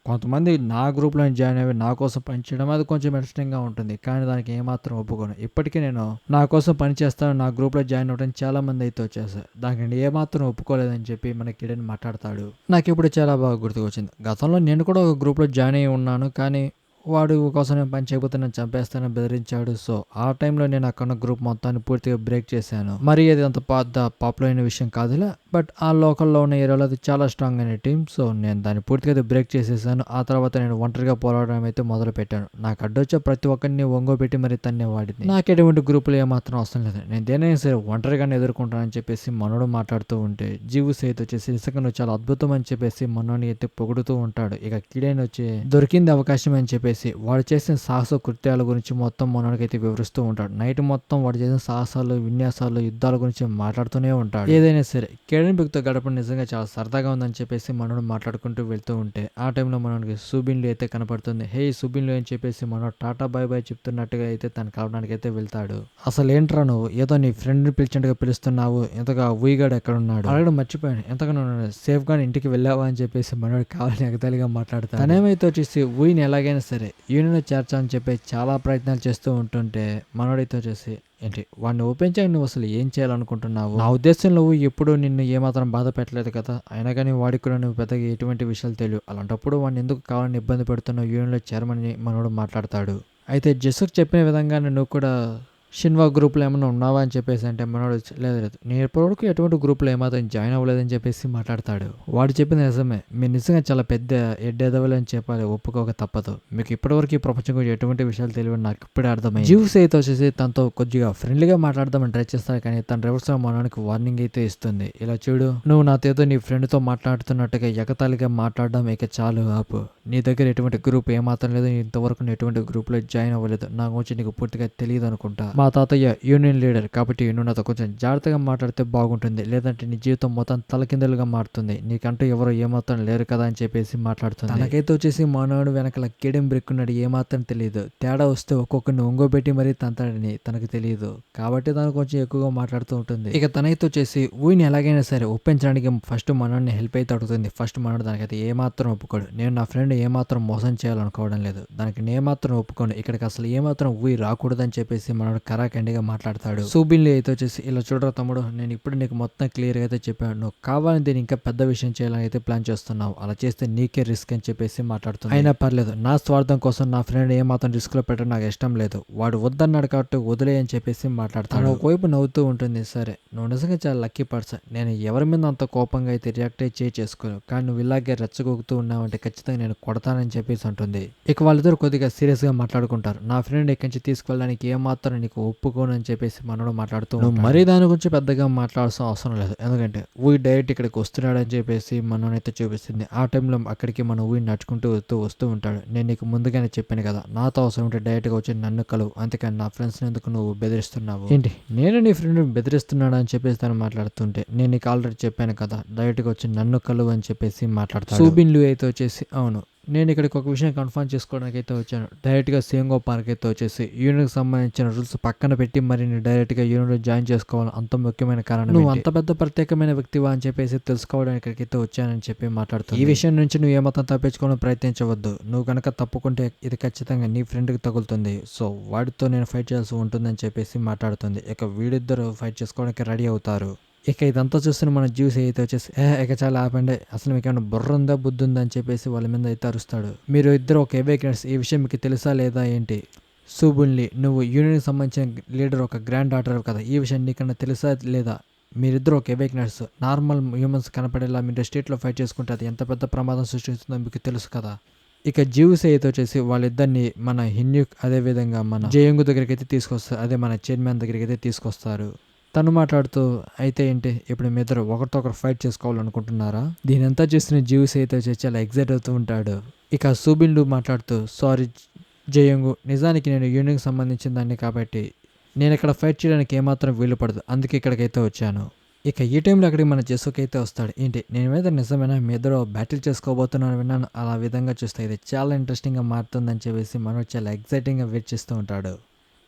కొంతమంది నా గ్రూప్లో జాయిన్ అయ్యి నా కోసం పని చేయడం అది కొంచెం ఇంట్రెస్టింగ్గా ఉంటుంది, కానీ దానికి ఏమాత్రం ఒప్పుకోను. ఇప్పటికీ నేను నా కోసం పని చేస్తాను, నా గ్రూప్లో జాయిన్ అవ్వడం చాలామంది అయితే వచ్చేసారు, దానికి నేను ఏమాత్రం ఒప్పుకోలేదని చెప్పి మన కిరణ్ మాట్లాడతాడు. నాకు ఇప్పుడు చాలా బాగా గుర్తుకొచ్చింది, గతంలో నేను కూడా ఒక గ్రూప్లో జాయిన్ అయ్యి ఉన్నాను, కానీ వాడు కోసం నేను పని చేయకపోతే నన్ను చంపేస్తానని బెదిరించాడు. సో ఆ టైంలో నేను అక్కడ గ్రూప్ మొత్తాన్ని పూర్తిగా బ్రేక్ చేశాను. మరి అది అంత పాపులర్ అయిన విషయం కాదులే, బట్ ఆ లోకల్లో ఉన్న ఏరియాలో అది చాలా స్ట్రాంగ్ అయిన టీం. సో నేను దాన్ని పూర్తిగా బ్రేక్ చేసేసాను. ఆ తర్వాత నేను ఒంటరిగా పోరాడడం అయితే మొదలు పెట్టాను. నాకు అడ్డొచ్చే ప్రతి ఒక్కరిని ఒంగోబెట్టి మరి తన్నేవాడిని. నాకు ఎటువంటి గ్రూపులు ఏమాత్రం అవసరం లేదు, నేను దేనైనా సరే ఒంటరిగానే ఎదుర్కొంటానని చెప్పేసి మనోడు మాట్లాడుతూ ఉంటే, జీవు సైత్ వచ్చేసి నిజంగా నువ్వు చాలా అద్భుతం అని చెప్పేసి మనోని అయితే పొగుడుతూ ఉంటాడు. ఇక కిడైన్ వచ్చి దొరికింది అవకాశం అని చెప్పేసి వాడు చేసిన సాహస కృత్యాల గురించి మొత్తం మనోడికైతే వివరిస్తూ ఉంటాడు. నైట్ మొత్తం వాడు చేసిన సాహసాలు, విన్యాసాలు, యుద్ధాల గురించి మాట్లాడుతూనే ఉంటాడు. ఏదైనా సరే కిరణ్ బిగ్తో గడపడం నిజంగా చాలా సరదాగా ఉందని చెప్పేసి మనోడు మాట్లాడుకుంటూ వెళ్తూ ఉంటే, ఆ టైంలో మనోడికి సుబిన్లు అయితే కనపడుతుంది. హే సుబిన్లు అని చెప్పేసి మనోడు టాటా బాయ్ బాయ్ చెప్తున్నట్టుగా అయితే తను కలవడానికి అయితే వెళ్తాడు. అసలు ఏంట్రా నువ్వు ఏదో నీ ఫ్రెండ్ పిలిచినట్టుగా పిలుస్తున్నావు, ఇంతగా ఊయిగాడు ఎక్కడ ఉన్నాడు అడగడం మర్చిపోయాను, ఎంతగా నువ్వు సేఫ్ గా ఇంటికి వెళ్ళావా అని చెప్పేసి మనోడు కావాలని ఎగతాళిగా మాట్లాడతాడు. తనేమైతే వచ్చేసి ఊయిని ఎలాగైనా సరే యూనియన్ చేర్చాలని చెప్పి చాలా ప్రయత్నాలు చేస్తూ ఉంటుంటే, మనోడైతే వచ్చేసి ఏంటి వాడిని ఒప్పించాక నువ్వు అసలు ఏం చేయాలనుకుంటున్నావు, నా ఉద్దేశం నువ్వు ఎప్పుడు నిన్ను ఏమాత్రం బాధ పెట్టలేదు కదా, అయినా కానీ వాడికి కూడా నువ్వు పెద్దగా ఎటువంటి విషయాలు తెలియవు, అలాంటప్పుడు వాడిని ఎందుకు కావాలని ఇబ్బంది పెడుతున్నావు, యూనియన్లో చేరమని మనోడు మాట్లాడతాడు. అయితే జెస్సుకు చెప్పిన విధంగా నువ్వు కూడా షిన్వా గ్రూప్లో ఏమైనా ఉన్నావా అని చెప్పేసి అంటే మనోడు లేదు లేదు నేను ఇప్పటివరకు ఎటువంటి గ్రూప్లో ఏమాత్రం జాయిన్ అవ్వలేదని చెప్పేసి మాట్లాడతాడు. వాడు చెప్పింది నిజమే, మీరు నిజంగా చాలా పెద్ద ఎడ్డెదవలు అని చెప్పాలి, ఒప్పుకోక తప్పదు, మీకు ఇప్పటివరకు ఈ ప్రపంచం గురించి ఎటువంటి విషయాలు తెలియని నాకు ఇప్పుడే అర్థమైంది. జీవ్స్ అయితే వచ్చేసి తనతో కొద్దిగా ఫ్రెండ్లీగా మాట్లాడదామని ట్రై చేస్తాడు, కానీ తన రివర్స్లో మనోడికి వార్నింగ్ అయితే ఇస్తుంది. ఇలా చూడు, నువ్వు నాతో నీ ఫ్రెండ్తో మాట్లాడుతున్నట్టుగా ఎగతాళిగా మాట్లాడడం ఇక చాలు ఆపు, నీ దగ్గర ఎటువంటి గ్రూప్ ఏమాత్రం లేదు, ఇంతవరకు నేను ఎటువంటి గ్రూప్లో జాయిన్ అవ్వలేదు, నా గురించి నీకు పూర్తిగా తెలియదు అనుకుంటా, మా తాతయ్య యూనియన్ లీడర్ కాబట్టి నువ్వు నాతో కొంచెం జాగ్రత్తగా మాట్లాడితే బాగుంటుంది, లేదంటే నీ జీవితం మొత్తం తలకిందలుగా మారుతుంది, నీకంటూ ఎవరో ఏమాత్రం లేరు కదా అని చెప్పేసి మాట్లాడుతుంది. తనకైతే వచ్చేసి మనోడు వెనకాల కిడెం బ్రెక్కున్నాడు ఏమాత్రం తెలియదు, తేడా వస్తే ఒక్కొక్కరిని ఒంగోబెట్టి మరీ తంతాడని తనకు తెలియదు, కాబట్టి తను కొంచెం ఎక్కువగా మాట్లాడుతూ ఉంటుంది. ఇక తనైతే వచ్చేసి ఊయిని ఎలాగైనా సరే ఒప్పించడానికి ఫస్ట్ మనోడిని హెల్ప్ అయితే అడుగుతుంది. ఫస్ట్ మనోడు దానికైతే ఏమాత్రం ఒప్పుకోడు, నేను నా ఫ్రెండ్ ఏమాత్రం మోసం చేయాలనుకోవడం లేదు, దానికి నేమాత్రం ఒప్పుకోను, ఇక్కడికి అసలు ఏమాత్రం ఊయి రాకూడదని చెప్పేసి మనోడు కరాఖండిగా మాట్లాడతాడు. సూబిన్లీ అయితే వచ్చేసి ఇలా చూడరా తమ్ముడు, నేను ఇప్పుడు నీకు మొత్తం క్లియర్గా అయితే చెప్పాను, నువ్వు కావాలని దీన్ని ఇంకా పెద్ద విషయం చేయాలని అయితే ప్లాన్ చేస్తున్నావు, అలా చేస్తే నీకే రిస్క్ అని చెప్పేసి మాట్లాడుతుంది. అయినా పర్లేదు, నా స్వార్థం కోసం నా ఫ్రెండ్ ఏమాత్రం రిస్క్ లో పెట్టడం నాకు ఇష్టం లేదు, వాడు వద్దన్నాడు కాబట్టి వదిలే అని చెప్పేసి మాట్లాడతాడు. ఒకవైపు నవ్వుతూ ఉంటుంది. సరే నువ్వు నిజంగా చాలా లక్కీ పర్సన్, నేను ఎవరి మీద అంత కోపంగా అయితే రియాక్ట్ అయ్యి చేసుకోను, కానీ నువ్వు ఇలాగే రెచ్చగొక్కుతూ ఉన్నావంటే ఖచ్చితంగా నేను కొడతానని చెప్పేసి అంటుంది. ఇక వాళ్ళిద్దరు కొద్దిగా సీరియస్ గా మాట్లాడుకుంటారు. నా ఫ్రెండ్ ఇక్కడి నుంచి తీసుకెళ్ళడానికి ఏమాత్రం నీకు ఒప్పుకోను అని చెప్పేసి మనోడు మాట్లాడుతూ మరీ దాని గురించి పెద్దగా మాట్లాడాల్సిన అవసరం లేదు, ఎందుకంటే ఊయి డైరెక్ట్ ఇక్కడికి వస్తున్నాడు అని చెప్పేసి మనోనైతే చూపిస్తుంది. ఆ టైంలో అక్కడికి మన ఊయి నడుచుకుంటూ వస్తూ ఉంటాడు. నేను నీకు ముందుగానే చెప్పాను కదా, నాతో అవసరం ఉంటే డైరెక్ట్ గా వచ్చి నన్ను కలువు, అంతేకాని నా ఫ్రెండ్స్ ఎందుకు నువ్వు బెదిరిస్తున్నావు, ఏంటి నేను నీ ఫ్రెండ్ బెదిరిస్తున్నాడు అని చెప్పేసి తను మాట్లాడుతుంటే, నేను నీకు ఆల్రెడీ చెప్పాను కదా డైరెక్ట్ గా వచ్చి నన్ను కలువు అని చెప్పేసి మాట్లాడతాడు. సూబిన్లు అయితే వచ్చేసి అవును నేను ఇక్కడికి ఒక విషయం కన్ఫర్మ్ చేసుకోవడానికి అయితే వచ్చాను, డైరెక్ట్గా సేంగో పార్క్ అయితే వచ్చేసి యూనియన్కి సంబంధించిన రూల్స్ పక్కన పెట్టి మరి నేను డైరెక్ట్గా యూనియన్లో జాయిన్ చేసుకోవాలి, అంత ముఖ్యమైన కారణం నువ్వు అంత పెద్ద ప్రత్యేకమైన వ్యక్తివా అని చెప్పేసి తెలుసుకోవడానికి ఇక్కడికైతే వచ్చానని చెప్పి మాట్లాడుతాను. ఈ విషయం నుంచి నువ్వు ఏమాత్రం తప్పించుకోవడం ప్రయత్నించవద్దు, నువ్వు కనుక తప్పుకుంటే ఇది ఖచ్చితంగా నీ ఫ్రెండ్కి తగులుతుంది, సో వాడితో నేను ఫైట్ చేయాల్సి ఉంటుందని చెప్పేసి మాట్లాడుతుంది. ఇక వీడిద్దరు ఫైట్ చేసుకోవడానికి రెడీ అవుతారు. ఇక ఇదంతా చూస్తున్న మన జ్యూస్ అయితే వచ్చేసి ఇక చాలా ఆపండి, అసలు మీకు ఏమైనా బుర్ర ఉందా బుద్ధి ఉందా అని చెప్పేసి వాళ్ళ మీద అయితే అరుస్తాడు. మీరు ఇద్దరు ఒక అవేకెనర్స్, ఈ విషయం మీకు తెలుసా లేదా ఏంటి, సూబున్లీ నువ్వు యూనియన్కి సంబంధించిన లీడర్ ఒక గ్రాండ్ డాటర్ కదా, ఈ విషయం నీకన్నా తెలుసా లేదా, మీరిద్దరు ఒక అవేకెనర్స్, నార్మల్ హ్యూమన్స్ కనపడేలా మీరు స్టేట్లో ఫైట్ చేసుకుంటే అది ఎంత పెద్ద ప్రమాదం సృష్టిస్తుందో మీకు తెలుసు కదా. ఇక జీవ్స్ అయితే వచ్చేసి వాళ్ళిద్దరిని మన హిన్యూక్ అదేవిధంగా మన జయంగు దగ్గరికి అయితే తీసుకొస్తారు, అదే మన చైర్మన్ దగ్గరికి అయితే తీసుకొస్తారు. తను మాట్లాడుతూ అయితే ఏంటి ఇప్పుడు మీ ఇద్దరు ఒకరితో ఒకరు ఫైట్ చేసుకోవాలనుకుంటున్నారా, దీనంతా చూసిన జీవ్స్ అయితే వచ్చి చాలా ఎగ్జైట్ అవుతూ ఉంటాడు. ఇక సూబిన్లు మాట్లాడుతూ సారీ జయంగు, నిజానికి నేను యూనియన్కి సంబంధించిన దాన్ని కాబట్టి నేను ఇక్కడ ఫైట్ చేయడానికి ఏమాత్రం వీలు పడదు, అందుకే ఇక్కడికైతే వచ్చాను. ఇక ఈ టైంలో అక్కడికి మన జెస్సుకి అయితే వస్తాడు. ఏంటి నేను మీద నిజమైనా మీ ఇద్దరు బ్యాటిల్ చేసుకోబోతున్నాను విన్నాను, అలా విధంగా చూస్తే ఇది చాలా ఇంట్రెస్టింగ్గా మారుతుందని చెప్పేసి మనోడు చాలా ఎగ్జైటింగ్గా వెయిట్ చేస్తూ ఉంటాడు.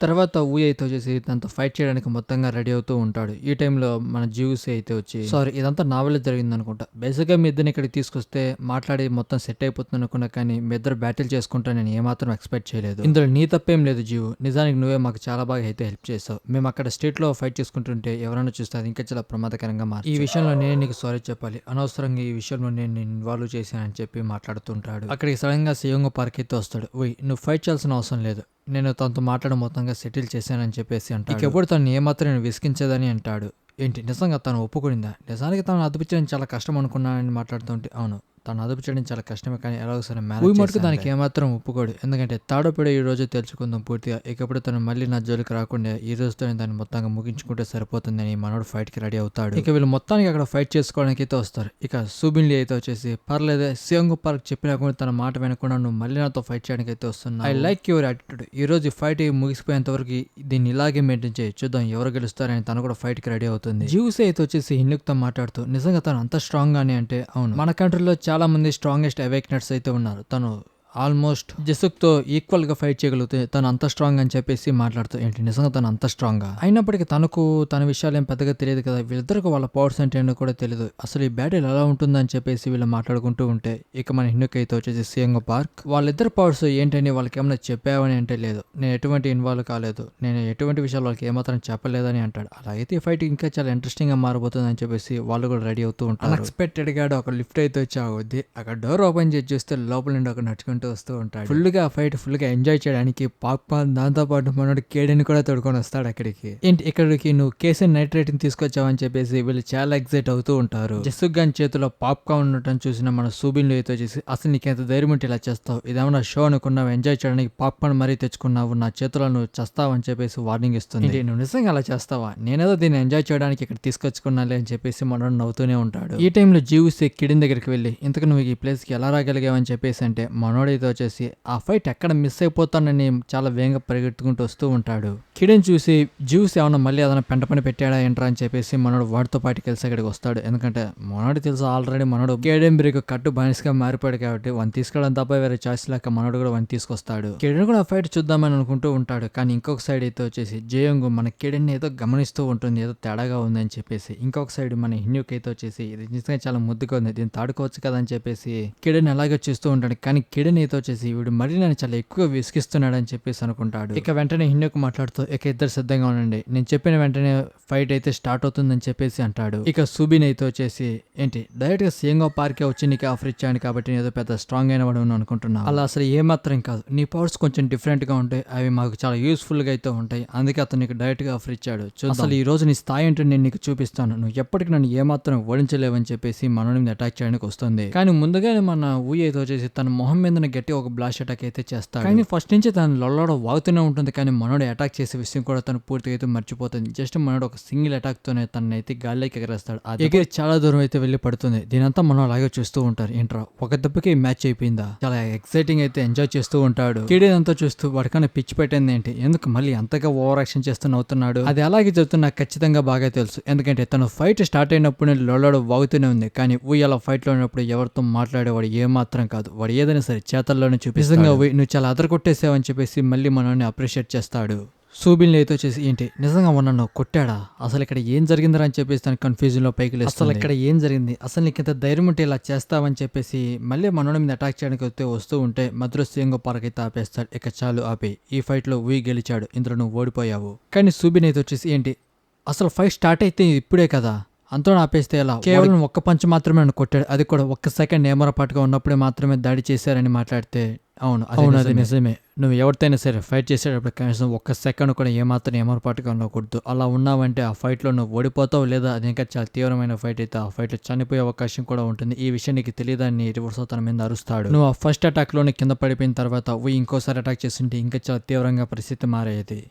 తర్వాత ఊయి అయితే వచ్చేసి తనతో ఫైట్ చేయడానికి మొత్తంగా రెడీ అవుతూ ఉంటాడు. ఈ టైంలో మన జీవుసి అయితే వచ్చి సారీ ఇదంతా నా వల్లే జరిగింది అనుకుంటా. బేసిక్గా మీ ఇద్దరిని ఇక్కడికి తీసుకొస్తే మాట్లాడి మొత్తం సెట్ అయిపోతుంది అనుకున్నా, కానీ మీ ఇద్దరు బ్యాటిల్ చేసుకుంటా నేను ఏమాత్రం ఎక్స్పెక్ట్ చేయలేదు. ఇందులో నీ తప్పేం లేదు జీవు, నిజానికి నువ్వే మాకు చాలా బాగా అయితే హెల్ప్ చేసావు. మేము అక్కడ స్ట్రీట్ లో ఫైట్ చేసుకుంటుంటే ఎవరైనా చూస్తే అది ఇంకా చాలా ప్రమాదకరంగా మారి ఈ విషయంలో నేను నీకు సారీ చెప్పాలి, అనవసరంగా ఈ విషయంలో నేను ఇన్వాల్వ్ చేశానని చెప్పి మాట్లాడుతుంటాడు. అక్కడికి సడన్ గా సియోంగ పార్క్ అయితే వస్తాడు. ఓయ్ నువ్వు ఫైట్ చేయాల్సిన అవసరం లేదు, నేను తనతో మాట్లాడి మొత్తంగా సెటిల్ చేశానని చెప్పేసి అంటాడు. ఇంకెప్పుడు తను ఏమాత్రం నేను విసిగించేదని అంటాడు. ఏంటి నిజంగా తను ఒప్పుకునిందా? నిజానికి తను అదుపు చేయడం చాలా కష్టం అనుకున్నానని మాట్లాడుతుంటే అవును తను అదుపు చేయడం చాలా కష్టమే, కానీ ఎలాగో సరే మేనేజ్ మటుకు దానికి ఏమాత్రం ఒప్పుకోడు. ఎందుకంటే తాడో పేడో ఈ రోజు తెలుసుకుందాం పూర్తిగా. ఇకప్పుడు తను మళ్ళీ నా జోలికి రాకుండా ఈ రోజుతో దాన్ని మొత్తంగా ముగించుకుంటే సరిపోతుందని మనోడు ఫైట్ కి రెడీ అవుతాడు. ఇక వీళ్ళు మొత్తానికి అక్కడ ఫైట్ చేసుకోవడానికి అయితే వస్తారు. ఇక సూబిన్లీ అయితే వచ్చేసి పర్లేదే సియోంగ్ పార్క్ చెప్పినా కూడా తన మాట వినకుండా నువ్వు మళ్ళీ నాతో ఫైట్ చేయడానికి అయితే వస్తున్నావు. I like your attitude. ఈ రోజు ఫైట్ ముగిసిపోయేంత వరకు దీన్ని ఇలాగే మెయింటైన్ చేయి, చూద్దాం ఎవరు గెలుస్తారని తను కూడా ఫైట్ కి రెడీ అవుతుంది. జీవుసే అయితే వచ్చేసి హిన్నుక్తో మాట్లాడుతూ నిజంగా తను అంత స్ట్రాంగ్ గానే అంటే అవును మన కంట్రీలో చాలా మంది స్ట్రాంగెస్ట్ అవేక్నర్స్ అయితే ఉన్నారు, తను ఆల్మోస్ట్ జెసుక్తో ఈక్వల్ గా ఫైట్ చేయగలుగుతాయి, తను అంత స్ట్రాంగ్ అని చెప్పేసి మాట్లాడుతూ ఏంటి నిజంగా తను అంత స్ట్రాంగ్ గా అయినప్పటికీ తనకు తన విషయాలు ఏం పెద్దగా తెలియదు కదా, వీళ్ళిద్దరికి వాళ్ళ పవర్స్ అంటే కూడా తెలియదు, అసలు ఈ బ్యాటిల్ ఎలా ఉంటుందని చెప్పేసి వీళ్ళు మాట్లాడుకుంటూ ఉంటే ఇక మన హిన్నుక్ అయితే వచ్చేసి సియోంగ్ పార్క్ వాళ్ళిద్దరు పవర్స్ ఏంటని వాళ్ళకి ఏమైనా చెప్పావని అంటే లేదు, నేను ఎటువంటి ఇన్వాల్వ్ కాలేదు, నేను ఎటువంటి విషయాలు వాళ్ళకి ఏమాత్రం చెప్పలేదని అంటాడు. అలాగైతే ఈ ఫైట్ ఇంకా చాలా ఇంట్రెస్టింగ్ గా మారబోతుంది అని చెప్పేసి వాళ్ళు కూడా రెడీ అవుతూ ఉంటారు. అన్ఎక్స్పెక్టెడ్ గా ఒక లిఫ్ట్ అయితే వచ్చి ఆగుద్ది. అక్కడ డోర్ ఓపెన్ చేసి చూస్తే లోపల నుండి ఒక నడుచుకుంటూ వస్తూ ఉంటాడు. ఫుల్ గా ఫైట్ ఫుల్ గా ఎంజాయ్ చేయడానికి పాప్కార్న్ దాంతో పాటు మనోడు కేడెని కూడా తోడుకొని వస్తాడు అక్కడికి. ఏంటి ఇక్కడికి నువ్వు కేసీఎన్ నైట్ రేటింగ్ తీసుకొచ్చావని చెప్పేసి వీళ్ళు చాలా ఎక్సైట్ అవుతూ ఉంటారు. జస్సుక్ గాని చేతిలో పాప్కార్న్ ఉండటం చూసిన మన సూబిన్లో అయితే వచ్చేసి అసలు నీకెంత ధైర్యం ఉంటే ఇలా చేస్తావు, ఇదేమన్నా షో అనుకున్నావు, ఎంజాయ్ చేయడానికి పాప్కార్న్ మరీ తెచ్చుకున్నావు, నా చేతిలో నువ్వు చేస్తావు అని చెప్పేసి వార్నింగ్ ఇస్తుంది. నువ్వు నిజంగా అలా చేస్తావా, నేనేదో దీన్ని ఎంజాయ్ చేయడానికి ఇక్కడ తీసుకొచ్చుకున్నాలే అని చెప్పేసి మనోడు నవ్వుతూనే ఉంటాడు. ఈ టైంలో జీవుసి కిడిన్ దగ్గరికి వెళ్ళి ఇంతకు నువ్వు ఈ ప్లేస్ కి ఎలా రాగలిగావని చెప్పేసి అంటే మనోడైతే వచ్చేసి ఆ ఫైట్ ఎక్కడ మిస్ అయిపోతానని చాలా వేగంగా పరిగెత్తుకుంటూ వస్తూ ఉంటాడు. కిడిన్ చూసి జ్యూస్ ఏమన్నా మళ్ళీ ఏదైనా పెంట పని పెట్టాడా ఏంట్రా అని చెప్పేసి మనోడు వాడితో పాటు కలిసి అక్కడికి వస్తాడు. ఎందుకంటే మనోడు తెలుసు ఆల్రెడీ మనోడు కేడెన్ బ్రేక్ కట్టు బానిసగా మారిపోయాడు కాబట్టి వన్ తీసుకోవడం తప్ప వేరే చాయిస్ లేక మనోడు కూడా వన్ తీసుకొస్తాడు. కిడిన్ కూడా ఫైట్ చూద్దామని అనుకుంటూ ఉంటాడు. కానీ ఇంకొక సైడ్ అయితే వచ్చేసి జేయోంగ్ మన కిడిన్ ఏదో గమనిస్తూ ఉంటుంది, ఏదో తేడాగా ఉందని చెప్పేసి. ఇంకొక సైడ్ మన హిన్యూక్ అయితే వచ్చేసి ఇది నిజంగా చాలా ముద్దుగా ఉంది, దీన్ని తాడుకోవచ్చు కదా అని చెప్పేసి కిడిన్ అలాగే చూస్తూ ఉంటాడు. కానీ కిడిన్ అయితే వచ్చేసి వీడు మరీ నన్ను చాలా ఎక్కువ విసిగిస్తున్నాడు అని చెప్పేసి అనుకుంటాడు. ఇక వెంటనే హిన్యూక్ మాట్లాడుతూ ఇక ఇద్దరు సిద్ధంగా ఉండండి, నేను చెప్పిన వెంటనే ఫైట్ అయితే స్టార్ట్ అవుతుందని చెప్పేసి అంటాడు. ఇక సుబిన్ అయితే వచ్చేసి ఏంటి డైరెక్ట్ గా సియోంగ్ పార్కే వచ్చి నీకు ఆఫర్ ఇచ్చాను కాబట్టి నేను ఏదో పెద్ద స్ట్రాంగ్ అయిన వాడు అనుకుంటున్నాను, అలా అసలు ఏమాత్రం కాదు, నీ పవర్స్ కొంచెం డిఫరెంట్ గా ఉంటాయి, అవి మాకు చాలా యూస్ఫుల్ గా అయితే ఉంటాయి, అందుకే అతను నీకు డైరెక్ట్ గా ఆఫర్ ఇచ్చాడు, అసలు ఈ రోజు నీ స్థాయి ఏంటో నేను నీకు చూపిస్తాను, నువ్వు ఎప్పటికీ నన్ను ఏమాత్రం ఓడించలేవని చెప్పేసి మనోని అటాక్ చేయడానికి వస్తుంది. కానీ ముందుగానే మన ఊయి అయితే వచ్చేసి తన మొహం మీద గట్టి ఒక బ్లాస్ట్ అటాక్ అయితే చేస్తాడు. కానీ ఫస్ట్ నుంచి తను లొల్లడం వాగుతూనే ఉంటుంది, కానీ మనోడు అటాక్ చేసే విషయం కూడా తను పూర్తిగా అయితే మర్చిపోతుంది. జస్ట్ మనోడు ఒక సింగిల్ అటాక్ తోనే తనని అయితే గాల్లోకి ఎగరేస్తాడు. అది ఎగిరి చాలా దూరం అయితే వెళ్ళి పడుతుంది. దీనంతా మనం అలాగే చూస్తూ ఉంటారు. ఏంట్రా ఒక దెబ్బకి మ్యాచ్ అయిపోయిందా, చాలా ఎక్సైటింగ్ అయితే ఎంజాయ్ చేస్తూ ఉంటాడు. కిడేదంతా చూస్తూ వాడికన్నా పిచ్చి పెట్టింది ఏంటి, ఎందుకు మళ్ళీ అంతగా ఓవర్ యాక్షన్ చేస్తూ నవ్వుతున్నాడు, అది అలాగే జరుగుతుంది నాకు ఖచ్చితంగా బాగా తెలుసు, ఎందుకంటే తను ఫైట్ స్టార్ట్ అయినప్పుడు లొల్లడు వాగుతూనే ఉంది, కానీ ఊయల ఫైట్ లో ఉన్నప్పుడు ఎవరితో మాట్లాడేవాడు ఏమాత్రం కాదు, వాడు ఏదైనా సరే చేతల్లోనే చూపిస్తాడు. నువ్వు చాలా అదరగొట్టేసావని చెప్పేసి మళ్ళీ మనల్ని అప్రిషియేట్ చేస్తాడు. సూబిన్ అయితే వచ్చేసి ఏంటి నిజంగా నన్ను కొట్టాడా, అసలు ఇక్కడ ఏం జరిగిందిరా అని చెప్పేసి తన కన్ఫ్యూజన్ లో పైకి లేదు, అసలు ఇక్కడ ఏం జరిగింది, అసలు నీకు ఇంత ధైర్యం ఉంటే ఇలా చేస్తావని చెప్పేసి మళ్ళీ మనోడి మీద అటాక్ చేయడానికి వస్తూ ఉంటే మద్రాస్ సియోంగ్ పార్క్ అయితే ఆపేస్తాడు. ఇక చాలు ఆపే, ఈ ఫైట్ లో ఊయి గెలిచాడు, ఇందులో నువ్వు ఓడిపోయావు. కానీ సూబిన్ అయితే వచ్చేసి ఏంటి అసలు ఫైట్ స్టార్ట్ అయితే ఇప్పుడే కదా, అంతో ఆపేస్తే ఎలా, కేవలం ఒక్క పంచ్ మాత్రమే నన్ను కొట్టాడు, అది కూడా ఒక్క సెకండ్ ఏమరపాటుగా ఉన్నప్పుడే మాత్రమే దాడి చేశారని మాట్లాడితే అవును అది నిజమే, నువ్వు ఎవరితోనైనా సరే ఫైట్ చేసేటప్పుడు కనీసం ఒక్క సెకండ్ కూడా ఏమాత్రం ఏమరపాటుగా ఉండకూడదు, అలా ఉన్నావంటే ఆ ఫైట్ లో నువ్వు ఓడిపోతావు, లేదా అది ఇంకా చాలా తీవ్రమైన ఫైట్ అయితే ఆ ఫైట్ లో చనిపోయే అవకాశం కూడా ఉంటుంది, ఈ విషయం నీకు తెలియదని రివర్స్ తన మీద అరుస్తాడు. నువ్వు ఆ ఫస్ట్ అటాక్ లోనే కింద పడిపోయిన తర్వాత ఇంకోసారి అటాక్ చేస్తుంటే ఇంకా చాలా తీవ్రంగా పరిస్థితి మారేది.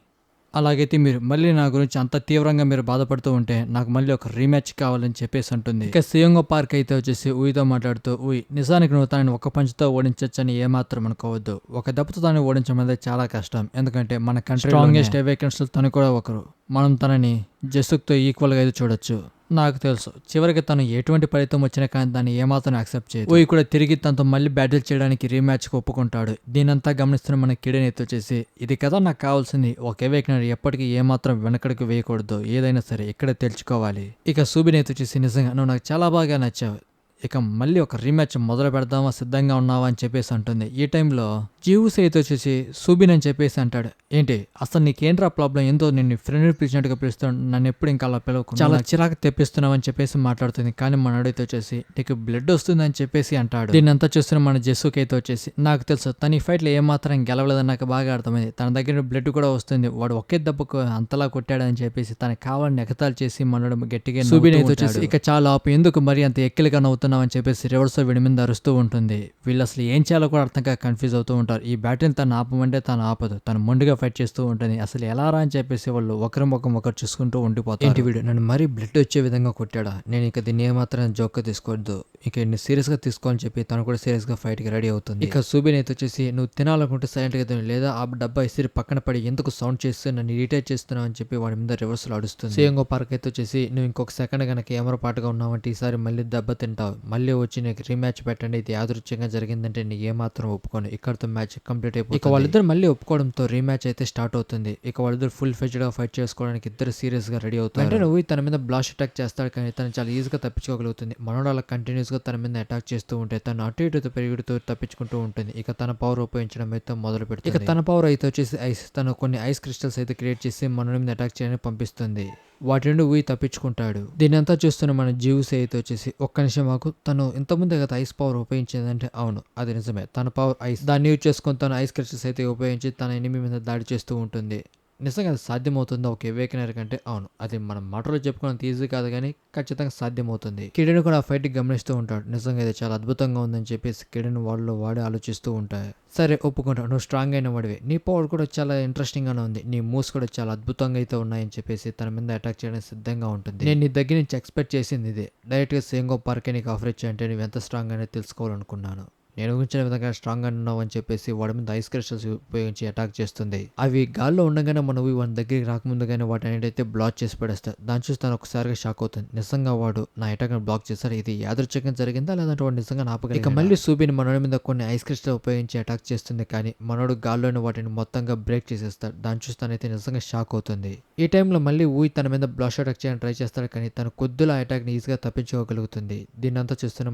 అలాగైతే మీరు మళ్ళీ నా గురించి అంత తీవ్రంగా మీరు బాధపడుతూ ఉంటే నాకు మళ్ళీ ఒక రీమ్యాచ్ కావాలని చెప్పేసి అంటుంది. ఇక సియోంగ్ పార్క్ అయితే వచ్చేసి ఊయితో మాట్లాడుతూ నిజానికి నువ్వు తనని ఒక పంచుతో ఓడించొచ్చని ఏమాత్రం అనుకోవద్దు, ఒక దెబ్బతో తనని ఓడించడం అనేది చాలా కష్టం, ఎందుకంటే మన కంట్రీ స్ట్రాంగెస్ట్ అవేకెన్స్ తను కూడా ఒకరు, మనం తనని జెసుక్తో ఈక్వల్ గా అయితే చూడొచ్చు, నాకు తెలుసు చివరికి తను ఎటువంటి ఫలితం వచ్చినా కానీ దాన్ని ఏమాత్రం యాక్సెప్ట్ చేయదు. ఓయి కూడా తిరిగి తనతో మళ్ళీ బ్యాటిల్ చేయడానికి రీమ్యాచ్ కు ఒప్పుకుంటాడు. దీనంతా గమనిస్తున్న మన కిడెన్ వచ్చేసి ఇది కదా నాకు కావాల్సింది, ఒకే వేకినాడు ఎప్పటికీ ఏమాత్రం వెనకడికి వేయకూడదు, ఏదైనా సరే ఇక్కడే తెలుసుకోవాలి. ఇక సూబిన్ వచ్చేసి నిజంగా నువ్వు నాకు చాలా బాగా నచ్చావు, ఇక మళ్ళీ ఒక రీమ్యాచ్ మొదలు పెడదామా, సిద్ధంగా ఉన్నావా అని చెప్పేసి అంటుంది. ఈ టైంలో జీవుస్ అయితే వచ్చేసి సూబిన్ అని చెప్పేసి అంటాడు, ఏంటి అసలు నీకేంట్రా ప్రాబ్లం, ఎంతో నేను ఫ్రెండ్ పిలిచినట్టుగా పిలుస్తాను, నన్ను ఎప్పుడు ఇంకా అలా పిలవకు, చాలా చిరాకు తెప్పిస్తున్నావు అని చెప్పేసి మాట్లాడుతుంది. కానీ మనోడైతే వచ్చేసి నీకు బ్లడ్ వస్తుంది అని చెప్పేసి అంటాడు. దీన్ని అంతా చూస్తున్న మన జెస్సుకి అయితే వచ్చేసి నాకు తెలుసు తన ఈ ఫైట్ లో ఏమాత్రం గెలవలేదని నాకు బాగా అర్థమైంది, తన దగ్గర బ్లడ్ కూడా వస్తుంది, వాడు ఒకే దెబ్బకు అంతలా కొట్టాడని చెప్పేసి తనకి కావాలని ఎగతాలు చేసి మనోడు గట్టిగా సూబిన్ అయితే వచ్చేసి ఇక చాలా ఆపు, ఎందుకు మరి అంత ఎక్కిలిగా నవ్వుతున్నావు అని చెప్పేసి రివర్స్ వీడి మీద అరుస్తూ ఉంటుంది. వీళ్ళు అసలు ఏం చేయాలో కూడా అర్థంగా కన్ఫ్యూజ్ అవుతూ ఉంటారు. ఈ బ్యాటిల్ తను ఆపమంటే తను ఆపదు, తను మొండిగా ఫైట్ చేస్తూ ఉంటుంది. అసలు ఎలా రా అని చెప్పేసి వాళ్ళు ఒకరి ముఖం ఒకరు చూసుకుంటూ ఉండిపోతారు. ఏంటి వీడు నన్ను మరీ బ్లడ్ వచ్చే విధంగా కొట్టాడా, నేను ఇక దీన్ని ఏమాత్రం జోక్గా తీసుకోవద్దు, ఇక ఇన్ని సీరియస్ గా తీసుకోవాలని చెప్పి తను కూడా సీరియస్ గా ఫైట్ కి రెడీ అవుతుంది. ఇక సూబిన్ అయితే వచ్చేసి నువ్వు తినాలనుకుంటే సైలెంట్ గా తిను, లేదా ఆ డబ్బా ఇసిరి పక్కన పడి ఎందుకు సౌండ్ చేస్తే నన్ను ఇరిటేట్ చేస్తున్నావు అని చెప్పి వాడి మీద రివర్స్ లో అడుస్తుంది. సేంగో పార్క్ అయితే వచ్చేసి నువ్వు ఇంకొక సెకండ్ కనుక ఏమర పాటుగా ఉన్నావంటే ఈసారి మళ్ళీ దెబ్బ తింటావు, మళ్ళీ వచ్చి నీకు రీమ్యాచ్ పెట్టండి, ఇది యాదృచ్ఛికంగా జరిగిందంటే నీ ఏమాత్రం ఒప్పుకోను, ఇక్కడతో మ్యాచ్ కంప్లీట్ అయిపోతుంది. ఇక వాళ్ళిద్దరు మళ్ళీ ఒప్పుకోవడంతో రీమ్యాచ్ అయితే స్టార్ట్ అవుతుంది. ఇక వాళ్ళిద్దరు ఫుల్ ఫెజ్డ్ గా ఫైట్ చేసుకోవడానికి ఇద్దరు సీరియస్ గా రెడీ అవుతారు. అంటే నువ్వు తన మీద బ్లాస్ట్ అటాక్ చేస్తాడు కానీ తను చాలా ఈజీగా తప్పించుకోగలుగుతుంది. మనోడు అలా కంటిన్యూస్ గా తన మీద అటాక్ చేస్తూ ఉంటే తను అటు ఇటు పెరుగుతూ తప్పించుకుంటూ ఉంటుంది. ఇక తన పవర్ ఉపయోగించడం అయితే మొదలు పెడుతుంది. ఇక తన పవర్ అయితే వచ్చేసి ఐస్, తను కొన్ని ఐస్ క్రిస్టల్స్ అయితే క్రియేట్ చేసి మనోడి మీద అటాక్ చేయడానికి పంపిస్తుంది. వాటి నుండి ఊయి తప్పించుకుంటాడు. దీని అంతా చూస్తున్న మన జీవుస్ అయితే వచ్చేసి ఒక్క నిమిషం మాకు, తను ఇంతకుముందే కదా ఐస్ పవర్ ఉపయోగించిందంటే అవును అది నిజమే, తన పవర్ ఐస్, దాన్ని యూజ్ చేసుకొని తను ఐస్ క్రిస్టల్స్ అయితే ఉపయోగించి తన ఎనిమి మీద దాడి చేస్తూ ఉంటుంది. నిజంగా అది సాధ్యమవుతుందో ఒక ఎవేకనర్ కంటే, అవును అది మనం మాటలో చెప్పుకున్నంత ఈజీ కాదు కానీ ఖచ్చితంగా సాధ్యమవుతుంది. కిడెన్ కూడా ఆ ఫైట్ గమనిస్తూ ఉంటాడు. నిజంగా ఇది చాలా అద్భుతంగా ఉందని చెప్పేసి కిడెన్ వాళ్ళు వాడి ఆలోచిస్తూ ఉంటాయి. సరే ఒప్పుకుంటావు, నువ్వు స్ట్రాంగ్ అయిన వాడివి, నీ పవర్ కూడా చాలా ఇంట్రెస్టింగ్ గానే ఉంది, నీ మూవ్స్ కూడా చాలా అద్భుతంగా అయితే ఉన్నాయని చెప్పేసి తన మీద అటాక్ చేయడానికి సిద్ధంగా ఉంటుంది. నేను నీ దగ్గర నుంచి ఎక్స్పెక్ట్ చేసింది ఇదే, డైరెక్ట్ గా సేంగో పార్కే నీకు ఆఫర్ ఇచ్చాయంటే నువ్వు ఎంత స్ట్రాంగ్ అనేది తెలుసుకోవాలనుకున్నాను, నేను ఊహించిన విధంగా స్ట్రాంగ్ గా ఉన్నావు అని చెప్పేసి వాడి మీద ఐస్ క్రిస్టల్స్ ఉపయోగించి అటాక్ చేస్తుంది. అవి గాల్లో ఉండగానే మనం వాడి దగ్గరికి రాకముందుగానే వాటి అనేది బ్లాక్ చేసి పడేస్తారు. దాన్ని చూసి తను ఒకసారిగా షాక్ అవుతుంది. నిజంగా వాడు నా అటాక్ బ్లాక్ చేశారు, ఇది యాదృచ్ఛికంగా జరిగిందా లేదంటే వాడు నిజంగా ఆపగలిగాడా? ఇక మళ్ళీ సూబిన్ మనోడి మీద కొన్ని ఐస్ క్రిస్టల్ ఉపయోగించి అటాక్ చేస్తుంది కానీ మనోడు గాల్లోని వాటిని మొత్తంగా బ్రేక్ చేసేస్తాడు. దాన్ని చూసి తనైతే నిజంగా షాక్ అవుతుంది. ఈ టైంలో మళ్ళీ ఊయి తన మీద బ్లాస్ట్ అటాక్ చేయడానికి ట్రై చేస్తాడు కానీ తను కొద్దిలో అటాక్ ని ఈజీగా తప్పించుకోగలుగుతుంది. దీన్నంతా చూస్తున్న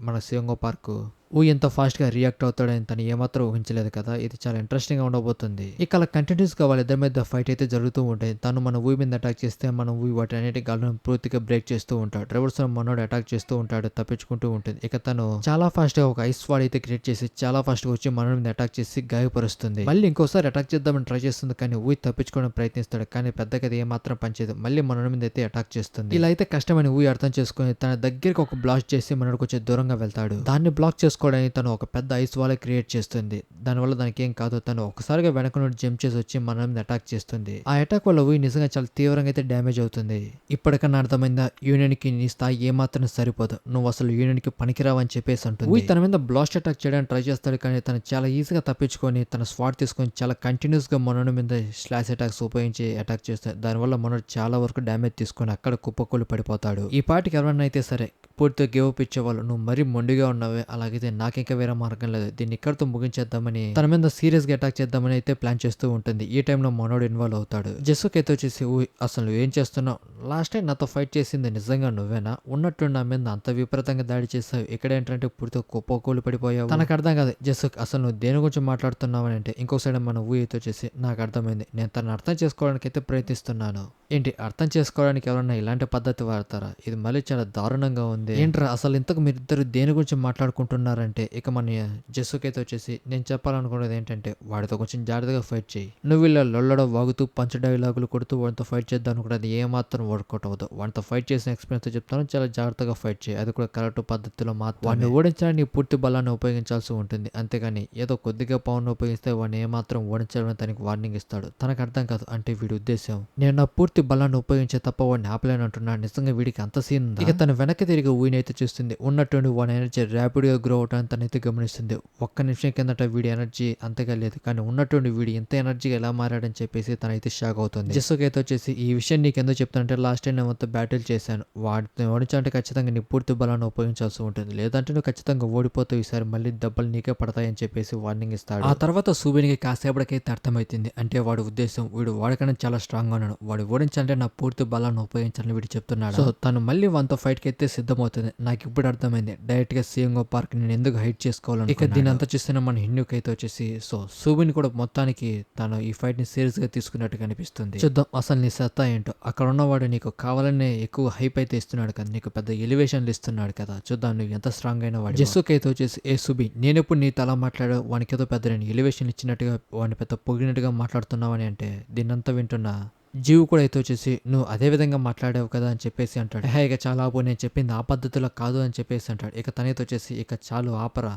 మన సేంగో పార్క్ ఎంత ఫాస్ట్ గా రియాక్ట్ అవుతాడని తను ఏమాత్రం ఊహించలేదు కదా, ఇది చాలా ఇంట్రెస్టింగ్ గా ఉండబోతుంది. ఇక అలా కంటిన్యూస్ గా వాళ్ళిద్దరి మీద ఫైట్ అయితే జరుగుతూ ఉంటుంది. తను మన ఊయి మీద అటాక్ చేస్తే మన ఊయి వాటి అన్నిటి గాలను పూర్తిగా బ్రేక్ చేస్తూ ఉంటాడు. రివర్స్ మనోడు అటాక్ చేస్తూ ఉంటాడు, తప్పించుకుంటూ ఉంటుంది. ఇక తను చాలా ఫాస్ట్ గా ఒక ఐస్ వాడ్ అయితే క్రియేట్ చేసి చాలా ఫాస్ట్ గా వచ్చి మనోడి మీద అటాక్ చేసి గాయపరుస్తుంది. మళ్ళీ ఇంకోసారి అటాక్ చేద్దామని ట్రై చేస్తుంది కానీ ఊయి తప్పించుకోవడం ప్రయత్నిస్తాడు కానీ పెద్దగా ఏమాత్రం పనిచేయదు. మళ్ళీ మనోడి మీద అయితే అటాక్ చేస్తుంది. ఇలా అయితే కష్టమని ఊయి అర్థం చేసుకుని తన దగ్గరికి ఒక బ్లాస్ట్ చేసి మనోడికి వచ్చి దూరంగా వెళ్తాడు. దాన్ని బ్లాక్ చేసుకోవడానికి తను ఒక పెద్ద ఐస్ వాల్ క్రియేట్ చేస్తుంది. దానివల్ల దానికి ఏం కాదు, తను ఒకసారిగా వెనక నుండి జంప్ చేసి వచ్చి మన మీద అటాక్ చేస్తుంది. ఆ అటాక్ వల్ల ఊయి నిజంగా చాలా తీవ్రంగా అయితే డ్యామేజ్ అవుతుంది. ఇప్పటికన్నా అర్థమైందా, యూనియన్ కి నీ స్థాయి ఏమాత్రం సరిపోదు, నువ్వు అసలు యూనియన్ కి పనికిరావని చెప్పేసి అంటుంది. ఊయి తన మీద బ్లాస్ట్ అటాక్ చేయడానికి ట్రై చేస్తాడు కానీ తను చాలా ఈజీగా తప్పించుకొని తన స్వాట్ తీసుకొని చాలా కంటిన్యూస్ గా మనోడి మీద స్లాష్ అటాక్స్ ఉపయోగించి అటాక్ చేస్తాడు. దానివల్ల మనోడు చాలా వరకు డ్యామేజ్ తీసుకొని అక్కడ కుప్పకూలి పడిపోతాడు. ఈ పాటికి ఎవరన్నా అయితే సరే పూర్తిగా గివ్ అప్ ఇచ్చేవాళ్ళు, నువ్వు మరీ మొండిగా ఉన్నావే, అలాగైతే నాకింకా వేరే మార్గం లేదు, దీన్ని ఇక్కడితో ముగించేద్దామని తన మీద సీరియస్ గా అటాక్ చేద్దామని అయితే ప్లాన్ చేస్తూ ఉంటుంది. ఈ టైంలో మనోడు ఇన్వాల్వ్ అవుతాడు. జెస్సుకి అయితే వచ్చేసి అసలు నువ్వేం చేస్తున్నావు, లాస్ట్ టైం నాతో ఫైట్ చేసింది నిజంగా నువ్వేనా, ఉన్నట్టు నా మీద అంత విపరీతంగా దాడి చేసావు, ఇక్కడ ఏంటంటే పూర్తిగా కుప్పకూలి పడిపోయావు. తనకు అర్థం కాదు జెస్సుకి అసలు నువ్వు దేని గురించి మాట్లాడుతున్నావు అంటే. ఇంకొక సైడ్ మన అయితే వచ్చేసి నాకు అర్థమైంది, నేను తను అర్థం చేసుకోవడానికి అయితే ప్రయత్నిస్తున్నాను. ఏంటి అర్థం చేసుకోవడానికి ఎవరన్నా ఇలాంటి పద్ధతి వాడతారా, ఇది మళ్ళీ చాలా దారుణంగా ఉంది. ఏంట్రా అసలు ఇంతకు మీరిద్దరు దేని గురించి మాట్లాడుకుంటున్నారంటే ఇక మన జెస్సుకి అయితే వచ్చేసి నేను చెప్పాలనుకున్నది ఏంటంటే వాడితో కొంచెం జాగ్రత్తగా ఫైట్ చేయి, నువ్వు ఇలా లొల్లడ వాగుతూ పంచ డైలాగులు కొడుతూ వాడితో ఫైట్ చేద్దాం అనుకున్నది ఏమాత్రం వర్కౌట్ అవ్వదు. వాడితో ఫైట్ చేసిన ఎక్స్పీరియన్స్ చెప్తాను, చాలా జాగ్రత్తగా ఫైట్ చేయి, అది కూడా కరెక్ట్ పద్ధతిలో మాత్రం. వాడిని ఓడించడానికి పూర్తి బలాన్ని ఉపయోగించాల్సి ఉంటుంది, అంతేగాని ఏదో కొద్దిగా పవన్ ఉపయోగిస్తే వాడిని ఏమాత్రం ఓడించాలని తనకి వార్నింగ్ ఇస్తాడు. తనకు అర్థం కాదు అంటే వీడి ఉద్దేశం నేను నా పూర్తి బలాన్ని ఉపయోగించే తప్ప వాడిని ఆపలేను అంటున్నాడు. నిజంగా వీడికి అంత సీన్ ఉంది. ఇక తను వెనక్కి తిరిగి ఊయిని అయితే చూస్తుంది. ఉన్నటువంటి వాడి ఎనర్జీ ర్యాపిడ్గా గ్రో అవటాన్ని తనైతే గమనిస్తుంది. ఒక్క నిమిషం కిందట వీడి ఎనర్జీ అంతగా లేదు, కానీ ఉన్నటువంటి వీడి ఎంత ఎనర్జీగా ఎలా మారాడని చెప్పేసి తనైతే షాక్ అవుతుంది. జెస్సుకి అయితే వచ్చేసి ఈ విషయం నీకెందుకు చెప్తానంటే లాస్ట్ టైం నేను మొత్తం బ్యాటిల్ చేశాను, వాడిని ఓడించాలంటే ఖచ్చితంగా నీ పూర్తి బలాన్ని ఉపయోగించాల్సి ఉంటుంది, లేదంటే నువ్వు ఖచ్చితంగా ఓడిపోతావు, ఈసారి మళ్ళీ దెబ్బలు నీకే పడతాయని చెప్పేసి వార్నింగ్ ఇస్తాడు. ఆ తర్వాత సూబినికి కాసేపటికైతే అర్థమవుతుంది, అంటే వాడి ఉద్దేశం వీడు వాడికన్నా చాలా స్ట్రాంగ్ గా ఉన్నాడు, వాడు ఓడించాలంటే నా పూర్తి బలాన్ని ఉపయోగించాలని వీడు చెప్తున్నాడు. సో తను మళ్ళీ వాంతో ఫైట్ కి అయితే సిద్ధమవుతుంది. నాకు ఇప్పుడు అర్థమైంది డైరెక్ట్ గా సియంగో పార్క్ నేను ఎందుకు హైట్ చేసుకోవాలని. ఇక దీని అంతా చూస్తున్న మన హిన్యూకి అయితే వచ్చేసి సో సూబిని కూడా మొత్తానికి తను ఈ ఫైట్ ని సీరియస్ గా తీసుకున్నట్టు కనిపిస్తుంది. చూద్దాం అసలు నీ సత్తా ఏంటో. అక్కడ ఉన్నవాడు నీకు కావాలనే ఎక్కువ హైప్ అయితే ఇస్తున్నాడు కదా, నీకు పెద్ద ఎలివేషన్లు ఇస్తున్నాడు కదా, చూద్దాం నువ్వు ఎంత స్ట్రాంగ్ అయిన వాడు. జెస్సుకి అయితే వచ్చేసి ఏ సుబి నేనెప్పుడు నీ తల మాట్లాడా వానికి ఏదో పెద్ద నేను ఎలివేషన్ ఇచ్చినట్టుగా వాడిని పెద్ద పొగినట్టుగా మాట్లాడుతున్నావని అంటే దీన్నంతా వింటున్నా జీవు కూడా అయితే వచ్చేసి నువ్వు అదే విధంగా మాట్లాడావు కదా అని చెప్పేసి అంటాడు. ఇక చాలా ఆపు, నేను చెప్పింది ఆ పద్ధతిలో కాదు అని చెప్పేసి అంటాడు. ఇక తనైతే వచ్చేసి ఇక చాలు ఆపరా,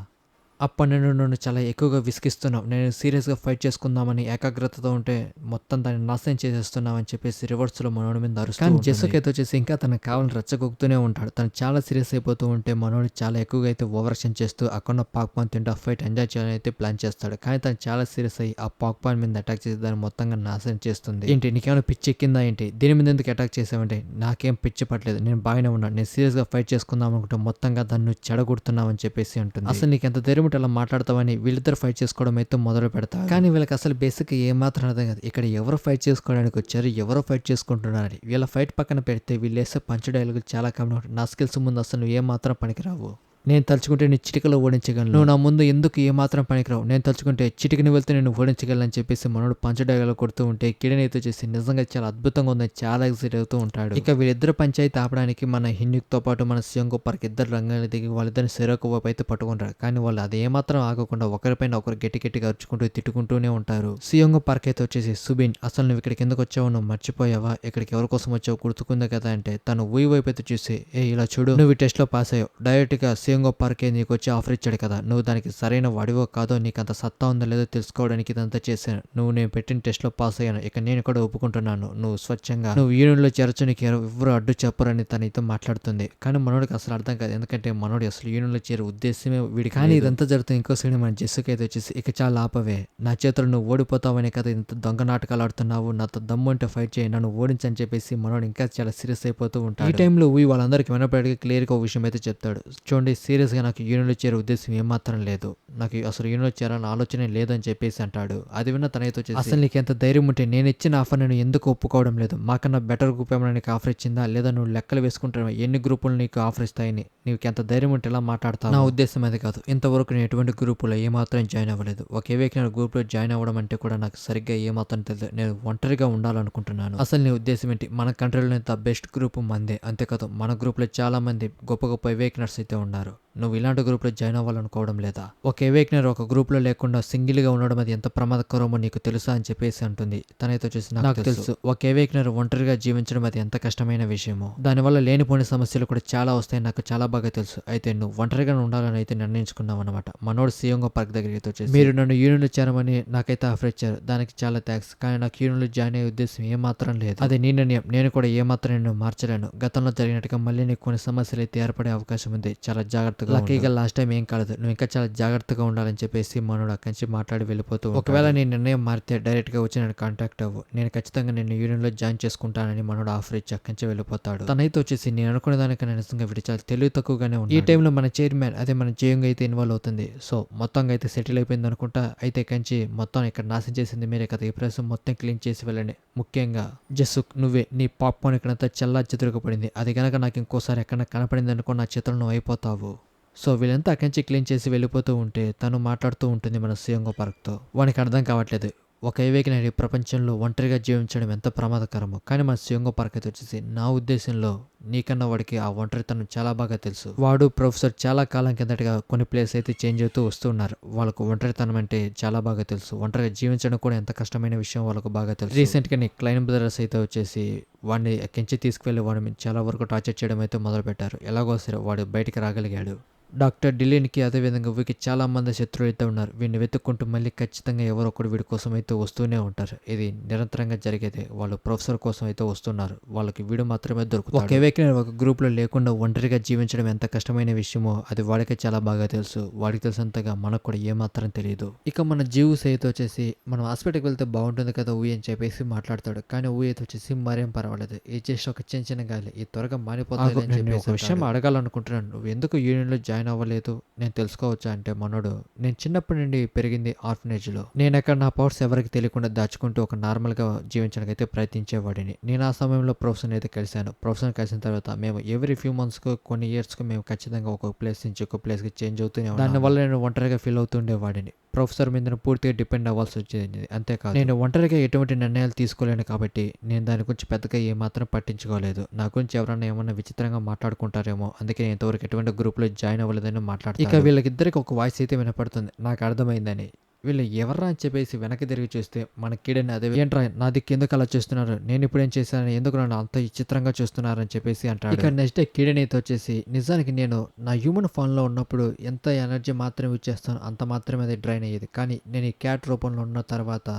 అప్పటి నుండి నన్ను చాలా ఎక్కువగా విసిగిస్తున్నావు, నేను సీరియస్గా ఫైట్ చేసుకుందామని ఏకాగ్రతతో ఉంటే మొత్తం దాన్ని నాశనం చేసేస్తున్నావు అని చెప్పేసి రివర్స్లో మనోడి మీద అరుస్తాడు. కానీ జెస్సుకి అయితే వచ్చేసి ఇంకా తనకు కావాలని రెచ్చగొక్కుతూనే ఉంటాడు. తను చాలా సీరియస్ అయిపోతూ ఉంటే మనోడు చాలా ఎక్కువగా అయితే ఓవర్షన్ చేస్తూ అక్కడ పాక్పాన్ తింటూ ఫైట్ ఎంజాయ్ చేయాలని అయితే ప్లాన్ చేస్తాడు. కానీ తను చాలా సీరియస్ అయ్యి ఆ పాక్పాన్ మీద అటాక్ చేసి దాన్ని మొత్తంగా నాశనం చేస్తుంది. ఏంటి నీకేమైనా పిచ్చి ఎక్కిందా ఏంటి, దీని మీద ఎందుకు అటాక్ చేసావంటే నాకేం పిచ్చి పట్టలేదు, నేను బాగానే ఉన్నాను, నేను సీరియస్గా ఫైట్ చేసుకుందాం అనుకుంటే మొత్తంగా దాన్ని చెడగొడుతున్నావు అని చెప్పేసి అంటుంది. అసలు నీకు ఎంత ధైర్యం అలా మాట్లాడతావని వీళ్ళిద్దరు ఫైట్ చేసుకోవడం అయితే మొదలు పెడతారు. కానీ వీళ్ళకి అసలు బేసిక్ ఏమాత్రం అర్థం కాదు, ఇక్కడ ఎవరు ఫైట్ చేసుకోవడానికి వచ్చారు, ఎవరో ఫైట్ చేసుకుంటున్నారని. వీళ్ళ ఫైట్ పక్కన పెడితే వీళ్ళు వేసే పంచ్ డైలాగులు చాలా కమ్యూనిటీ, నా స్కిల్స్ ముందు అసలు నువ్వు ఏమాత్రం పనికిరావు, నేను తలుచుకుంటే నీ చిటికలో ఓడించగలను, నువ్వు నా ముందు ఎందుకు ఏమాత్రం పనికిరావు, నేను తలుచుకుంటే చిటికని వెళ్తే నేను ఓడించగలను అని చెప్పేసి మనోడు పంచడగలు కొడుతూ ఉంటే కిరణ్ అయితే చేసి నిజంగా చాలా అద్భుతంగా ఉందని చాలా ఎక్సైట్ అవుతూ ఉంటాడు. ఇక వీళ్ళిద్దరు పంచాయతీ ఆపడానికి మన హిన్యుక్తో పాటు మన సియంగో పార్క్ ఇద్దరు రంగాలు దిగి వాళ్ళిద్దరిని సెరొక వైపు అయితే పట్టుకుంటారు. కానీ వాళ్ళు అది ఏమాత్రం ఆగకుండా ఒకరిపైన ఒకరు గట్టిగా అరుచుకుంటూ తిట్టుకుంటూనే ఉంటారు. సియంగో పార్క్ అయితే వచ్చేసి సుబిన్ అసలు నువ్వు ఇక్కడికి ఎందుకు వచ్చావు, నువ్వు మర్చిపోయావా, ఇక్కడికి ఎవరి కోసం వచ్చావు గుర్తుకుందా కదా అంటే తను ఊయి వైపు అయితే చూసి ఇలా చూడు, నువ్వు ఈ టెస్ట్ లో పాస్ అయ్యావు, డైరెక్ట్ గా సియంగో పార్కే నీకు వచ్చి ఆఫర్ ఇచ్చాడు కదా, నువ్వు దానికి సరైన వాడివో కాదో నీకు అంత సత్తా ఉందో లేదో తెలుసుకోవడానికి ఇదంతా చేశాను, నువ్వు నేను పెట్టిన టెస్ట్ లో పాస్ అయ్యాను, ఇక నేను కూడా ఒప్పుకుంటున్నాను, నువ్వు స్వచ్ఛంగా నువ్వు యూనియన్ లో చేరచ్చు, నీకు ఎవరు అడ్డు చెప్పరని తనతో మాట్లాడుతుంది. కానీ మనోడికి అసలు అర్థం కాదు, ఎందుకంటే మనోడి అసలు యూనియన్ లో చేరే ఉద్దేశమే వీడి. కానీ ఇదంతా జరుగుతుంది ఇంకో సైడ్ మన జెస్సుకి అయితే వచ్చేసి ఇక చాలా ఆపవే, నా చేతులు నువ్వు ఓడిపోతావనే కదా ఇంత దొంగ నాటకాలు ఆడుతున్నావు, నాతో దమ్ము అంటే ఫైట్ చేయి, నన్ను ఓడించని చెప్పేసి మనోడు ఇంకా చాలా సీరియస్ అయిపోతూ ఉంటాడు. ఈ టైంలో వాళ్ళందరికీ వినపడిగా క్లియర్ గా ఒక విషయం అయితే చెప్తాడు. చూడండి సీరియస్ గా నాకు యూనియన్లో చేరే ఉద్దేశం ఏమాత్రం లేదు, నాకు అసలు యూనియన్లో చేరాలని ఆలోచనే లేదని చెప్పేసి అంటాడు. అది విన్న తనైతే వచ్చేసి అసలు నీకు ఎంత ధైర్యం ఉంటే నేను ఇచ్చిన ఆఫర్ నేను ఎందుకు ఒప్పుకోవడం లేదు, మాకన్నా బెటర్ గ్రూప్ ఏమైనా నీకు ఆఫర్ ఇచ్చిందా, లేదా నువ్వు లెక్కలు వేసుకుంటావు ఎన్ని గ్రూపులు నీకు ఆఫర్ ఇస్తాయని, నీకు ఎంత ధైర్యం ఉంటే ఎలా మాట్లాడతావు. నా ఉద్దేశం అది కాదు, ఇంతవరకు నేను ఎటువంటి గ్రూపులో ఏమాత్రం జాయిన్ అవ్వలేదు, ఒకే వీక్ నేను గ్రూప్లో జాయిన్ అవ్వడం అంటే కూడా నాకు సరిగ్గా ఏమాత్రం తెలియదు, నేను ఒంటరిగా ఉండాలనుకుంటున్నాను. అసలు నీ ఉద్దేశం ఏంటి, మన కంట్రీలో ఇంత బెస్ట్ గ్రూప్ మందే, అంతేకాదు మన గ్రూప్లో చాలా మంది గొప్ప గొప్ప అవేకనర్స్ అయితే ఉన్నారు, నువ్వు ఇలాంటి గ్రూప్లో జాయిన్ అవ్వాలనుకోవడం లేదా, ఒక అవేకనర్ ఒక గ్రూప్లో లేకుండా సింగిల్గా ఉండడం అది ఎంత ప్రమాదకరమో నీకు తెలుసా అని చెప్పేసి అంటుంది. తనైతే వచ్చేసి నాకు తెలుసు, ఒక అవేకనర్ ఒంటరిగా జీవించడం అది ఎంత కష్టమైన విషయమో, దానివల్ల లేనిపోని సమస్యలు కూడా చాలా వస్తాయి నాకు చాలా బాగా తెలుసు, అయితే నువ్వు ఒంటరిగా ఉండాలని అయితే నిర్ణయించుకున్నావు అనమాట. మనోడు సియంగో పార్క్ దగ్గరికి వచ్చేసి మీరు నన్ను యూనియన్లో చేరమని నాకైతే ఆఫర్ ఇచ్చారు, దానికి చాలా థ్యాంక్స్, కానీ నాకు యూనియన్లో జాయిన్ అయ్యే ఉద్దేశం ఏమాత్రం లేదు, అది నీ నిర్ణయం, నేను కూడా ఏమాత్రం నేను మార్చలేను, గతంలో జరిగినట్టుగా మళ్ళీ నీకు కొన్ని సమస్యలు అయితే ఏర్పడే అవకాశం ఉంది, చాలా జాగ్రత్తగా లక్కీగా లాస్ట్ టైం ఏం కాలేదు, నువ్వు ఇంకా చాలా జాగ్రత్తగా ఉండాలని చెప్పేసి మనోడు అక్కడి నుంచి మాట్లాడి వెళ్ళిపోతూ ఒకవేళ నీ నిర్ణయం మారితే డైరెక్ట్ గా వచ్చి నేను కాంటాక్ట్ అవ్వు, నేను ఖచ్చితంగా నేను యూనియన్ లో జాయిన్ చేసుకుంటానని మనోడు ఆఫర్ ఇచ్చి అక్కడి నుంచి వెళ్ళిపోతాడు. తనైతే వచ్చేసి నేను అనుకునే దానికన్నా నిజంగా వీడి చాలా తెలివి తక్కువగానే ఉంది. ఈ టైంలో మన చైర్మన్ అదే మన జేయంగ్ అయితే ఇన్వాల్వ్ అవుతుంది. సో మొత్తంగా అయితే సెటిల్ అయిపోయింది అనుకుంటా, అయితే కంచి మొత్తం ఇక్కడ నాశనం చేసింది మీరే కదా, ఈ ప్రెస్ మొత్తం క్లీన్ చేసి వెళ్ళండి, ముఖ్యంగా జస్సుక్ నువ్వే, నీ పాప్కార్న్ ఇక్కడంతా చల్లా చెదురుకుపడింది, అది కనుక నాకు ఇంకోసారి ఎక్కడ కనపడింది అనుకో నా చేతులు నువ్వు అయిపోతావు. సో వీళ్ళంతా అక్కడి నుంచి క్లీన్ చేసి వెళ్ళిపోతూ ఉంటే తను మాట్లాడుతూ ఉంటుంది మన సియంగో పార్క్తో. వానికి అర్థం కావట్లేదు ఒక అవేకనర్ ఈ ప్రపంచంలో ఒంటరిగా జీవించడం ఎంత ప్రమాదకరమో, కానీ మన సియంగో పార్క్ అయితే వచ్చేసి నా ఉద్దేశంలో నీకన్నా వాడికి ఆ ఒంటరితనం చాలా బాగా తెలుసు, వాడు ప్రొఫెసర్ చాలా కాలం కిందటగా కొన్ని ప్లేస్ అయితే చేంజ్ అవుతూ వస్తున్నారు, వాళ్ళకు ఒంటరితనం అంటే చాలా బాగా తెలుసు, ఒంటరిగా జీవించడం కూడా ఎంత కష్టమైన విషయం వాళ్ళకు బాగా తెలుసు. రీసెంట్ గా క్లైన్ బ్రదర్స్ అయితే వచ్చేసి వాడిని ఎక్కించి తీసుకువెళ్ళి వాడిని చాలా వరకు టార్చర్ చేయడం అయితే మొదలు పెట్టారు, ఎలాగో సరే వాడు బయటికి రాగలిగాడు. డాక్టర్ డిలీన్కి అదేవిధంగా వీరికి చాలా మంది శత్రువులు అయితే ఉన్నారు. వీడిని వెతుక్కుంటూ మళ్ళీ ఖచ్చితంగా ఎవరో ఒకడు వీడి కోసం అయితే వస్తూనే ఉంటారు. ఇది నిరంతరంగా జరిగేదే. వాళ్ళు ప్రొఫెసర్ కోసం అయితే వస్తున్నారు. వాళ్ళకి వీడు మాత్రమే దొరుకుతాడు. ఒకే వ్యక్తి ఒక గ్రూప్లో లేకుండా ఒంటరిగా జీవించడం ఎంత కష్టమైన విషయమో అది వాడికే చాలా బాగా తెలుసు. వాడికి తెలిసినంతగా మనకు కూడా ఏమాత్రం తెలియదు. ఇక మన జీవుస్ అయితే వచ్చేసి మనం హాస్పిటల్కి వెళ్తే బాగుంటుంది కదా ఊయి అని చెప్పేసి మాట్లాడతాడు. కానీ ఊయి అయితే వచ్చేసి మరేం పర్వాలేదు. ఇది జస్ట్ ఒక చిన్న గాలి. ఇది త్వరగా మానిపోతుంది అని చెప్పేసి ఒక విషయం అడగాలనుకుంటున్నాను. నువ్వు ఎందుకు యూనియన్లో జాయిన్ అవ్వలేదు నేను తెలుసుకోవచ్చా అంటే మనోడు నేను చిన్నప్పటి నుండి పెరిగింది ఆర్ఫనేజ్లో. నేను అక్కడ నా పవర్స్ ఎవరికి తెలియకుండా దాచుకుంటూ ఒక నార్మల్గా జీవించడానికి అయితే ప్రయత్నించేవాడిని. నేను ఆ సమయంలో ప్రొఫెసర్ అయితే కలిశాను. ప్రొఫెసర్ కలిసిన తర్వాత మేము ఎవ్రీ ఫ్యూ మంత్స్కు కొన్ని ఇయర్స్కు మేము ఖచ్చితంగా ఒక ప్లేస్ నుంచి ఒక ప్లేస్కి చేంజ్ అవుతూనే ఉన్నాం. దానివల్ల నేను ఒంటరిగా ఫీల్ అవుతుండేవాడిని. ప్రొఫెసర్ మీద పూర్తిగా డిపెండ్ అవ్వాల్సి వచ్చేది. అంతేకాదు నేను ఒంటరిగా ఎటువంటి నిర్ణయాలు తీసుకోలేను కాబట్టి నేను దాని గురించి పెద్దగా ఏమాత్రం పట్టించుకోలేదు. నా గురించి ఎవరైనా ఏమన్నా విచిత్రంగా మాట్లాడుకుంటారేమో అందుకే నేను ఇంతవరకు ఎటువంటి గ్రూప్లో జాయిన్ అవ్వలేదని మాట్లాడతాను. ఇక వీళ్ళకిద్దరికి ఒక వాయిస్ అయితే వినపడుతుంది. నాకు అర్థమైందని. వీళ్ళు ఎవర్రా అని చెప్పేసి వెనక్కి తిరిగి చూస్తే మన కిడని అదే ఏంట్రా నా దిక్కు ఎందుకు అలా చూస్తున్నారు, నేను ఇప్పుడు ఏం చేశానని ఎందుకు నన్ను అంత విచిత్రంగా చూస్తున్నారని చెప్పేసి అంటాడు. ఇక నెక్స్ట్ డే కిడనీతో వచ్చేసి నిజానికి నేను నా హ్యూమన్ ఫామ్లో ఉన్నప్పుడు ఎంత ఎనర్జీ మాత్రమే యూజ్ చేస్తాను అంత మాత్రమే అది డ్రైన్ అయ్యేది. కానీ నేను ఈ క్యాట్ రూపంలో ఉన్న తర్వాత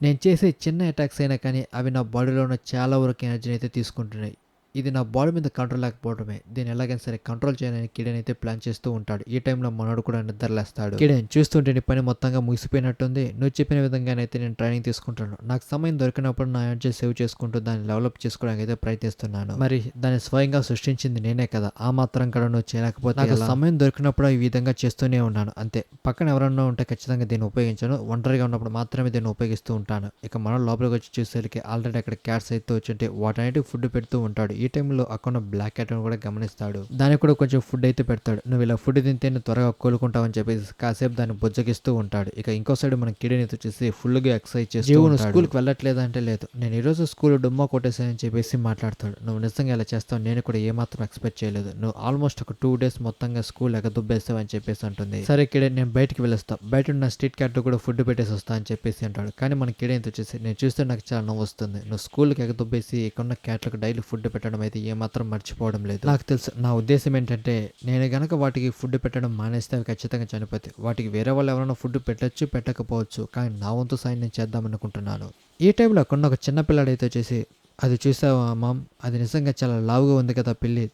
నేను చేసే చిన్న అటాక్స్ అయినా కానీ అవి నా బాడీలో ఉన్న చాలా వరకు ఎనర్జీని అయితే తీసుకుంటున్నాయి. ఇది నా బాడీ మీద కంట్రోల్ లేకపోవడమే. దీన్ని ఎలాగైనా సరే కంట్రోల్ చేయడానికి కిడెన్ అయితే ప్లాన్ చేస్తూ ఉంటాడు. ఈ టైంలో మనోడు కూడా నిద్రలేస్తాడు. కిడెన్ చూస్తుంటే నీ పని మొత్తంగా ముగిసిపోయినట్టుంది. నువ్వు చెప్పిన విధంగానైతే నేను ట్రైనింగ్ తీసుకుంటాను. నాకు సమయం దొరికినప్పుడు నా ఎనర్జీ సేవ్ చేసుకుంటూ దాన్ని డెవలప్ చేసుకోవడానికి అయితే ప్రయత్నిస్తున్నాను. మరి దాన్ని స్వయంగా సృష్టించింది నేనే కదా, ఆ మాత్రం కూడా నువ్వు చేయలేకపోతే నాకు సమయం దొరికినప్పుడు ఈ విధంగా చేస్తూనే ఉన్నాను అంతే. పక్కన ఎవరన్నా ఉంటే ఖచ్చితంగా దీన్ని ఉపయోగించాను. ఒంటరిగా ఉన్నప్పుడు మాత్రమే దీన్ని ఉపయోగిస్తూ ఉంటాను. ఇక మనం లోపలికి వచ్చి చూసేసరికి ఆల్రెడీ అక్కడ క్యాట్స్ అయితే వచ్చి వాటన్నిటికి ఫుడ్ పెడుతూ ఉంటాడు. ఈ టైంలో అక్కడ బ్లాక్ క్యాట్ కూడా గమనిస్తాడు. దానికి కూడా కొంచెం ఫుడ్ అయితే పెడతాడు. నువ్వు ఇలా ఫుడ్ తింటే త్వరగా కోలుకుంటావని చెప్పేసి కాసేపు దాన్ని బుజ్జగిస్తూ ఉంటాడు. ఇక ఇంకో సైడ్ మన కిడని వచ్చేసి ఫుల్గా ఎక్సర్సైజ్ చేస్తూ ఉంటాడు. స్కూల్కి వెళ్ళట్లేదా అంటే లేదు, నేను ఈరోజు స్కూల్ డుమ్మా కొట్టేసానని చెప్పేసి మాట్లాడతాడు. నువ్వు నిజంగా ఇలా చేస్తావు నేను కూడా ఏమాత్రం ఎక్స్పెక్ట్ చేయలేదు. నువ్వు ఆల్మోస్ట్ ఒక 2 days మొత్తంగా స్కూల్ ఎగదుబ్బేస్తావు అని చెప్పేసి అంటుంది. సరే కిడని నేను బయటికి వెళ్ళొస్తా, బయట ఉన్న స్ట్రీట్ క్యాట్ కూడా ఫుడ్ పెట్టేసి వస్తా అని చెప్పేసి అంటాడు. కానీ మన కిడని వచ్చేసి నేను చూస్తే నాకు చాలా నవ్వు వస్తుంది. నువ్వు స్కూల్కి ఎగదుబ్బేసి ఇక్కడ క్యాట్లకు డైలీ ఫుడ్ పెట్టడం అయితే ఏమాత్రం మర్చిపోవడం లేదు. నాకు తెలుసు. నా ఉద్దేశం ఏంటంటే నేను గనక వాటికి ఫుడ్ పెట్టడం మానేస్తే అవి ఖచ్చితంగా చనిపోతాయి. వాటికి వేరే వాళ్ళు ఎవరైనా ఫుడ్ పెట్టచ్చు పెట్టకపోవచ్చు, కానీ నా వంతు సాయం నేను చేద్దాం అనుకుంటున్నాను. ఈ టైంలో అక్కడ ఒక చిన్న పిల్లాడైతే వచ్చేసి అది చూసావా మామ్, అది నిజంగా చాలా లావుగా ఉంది కదా పిల్లి.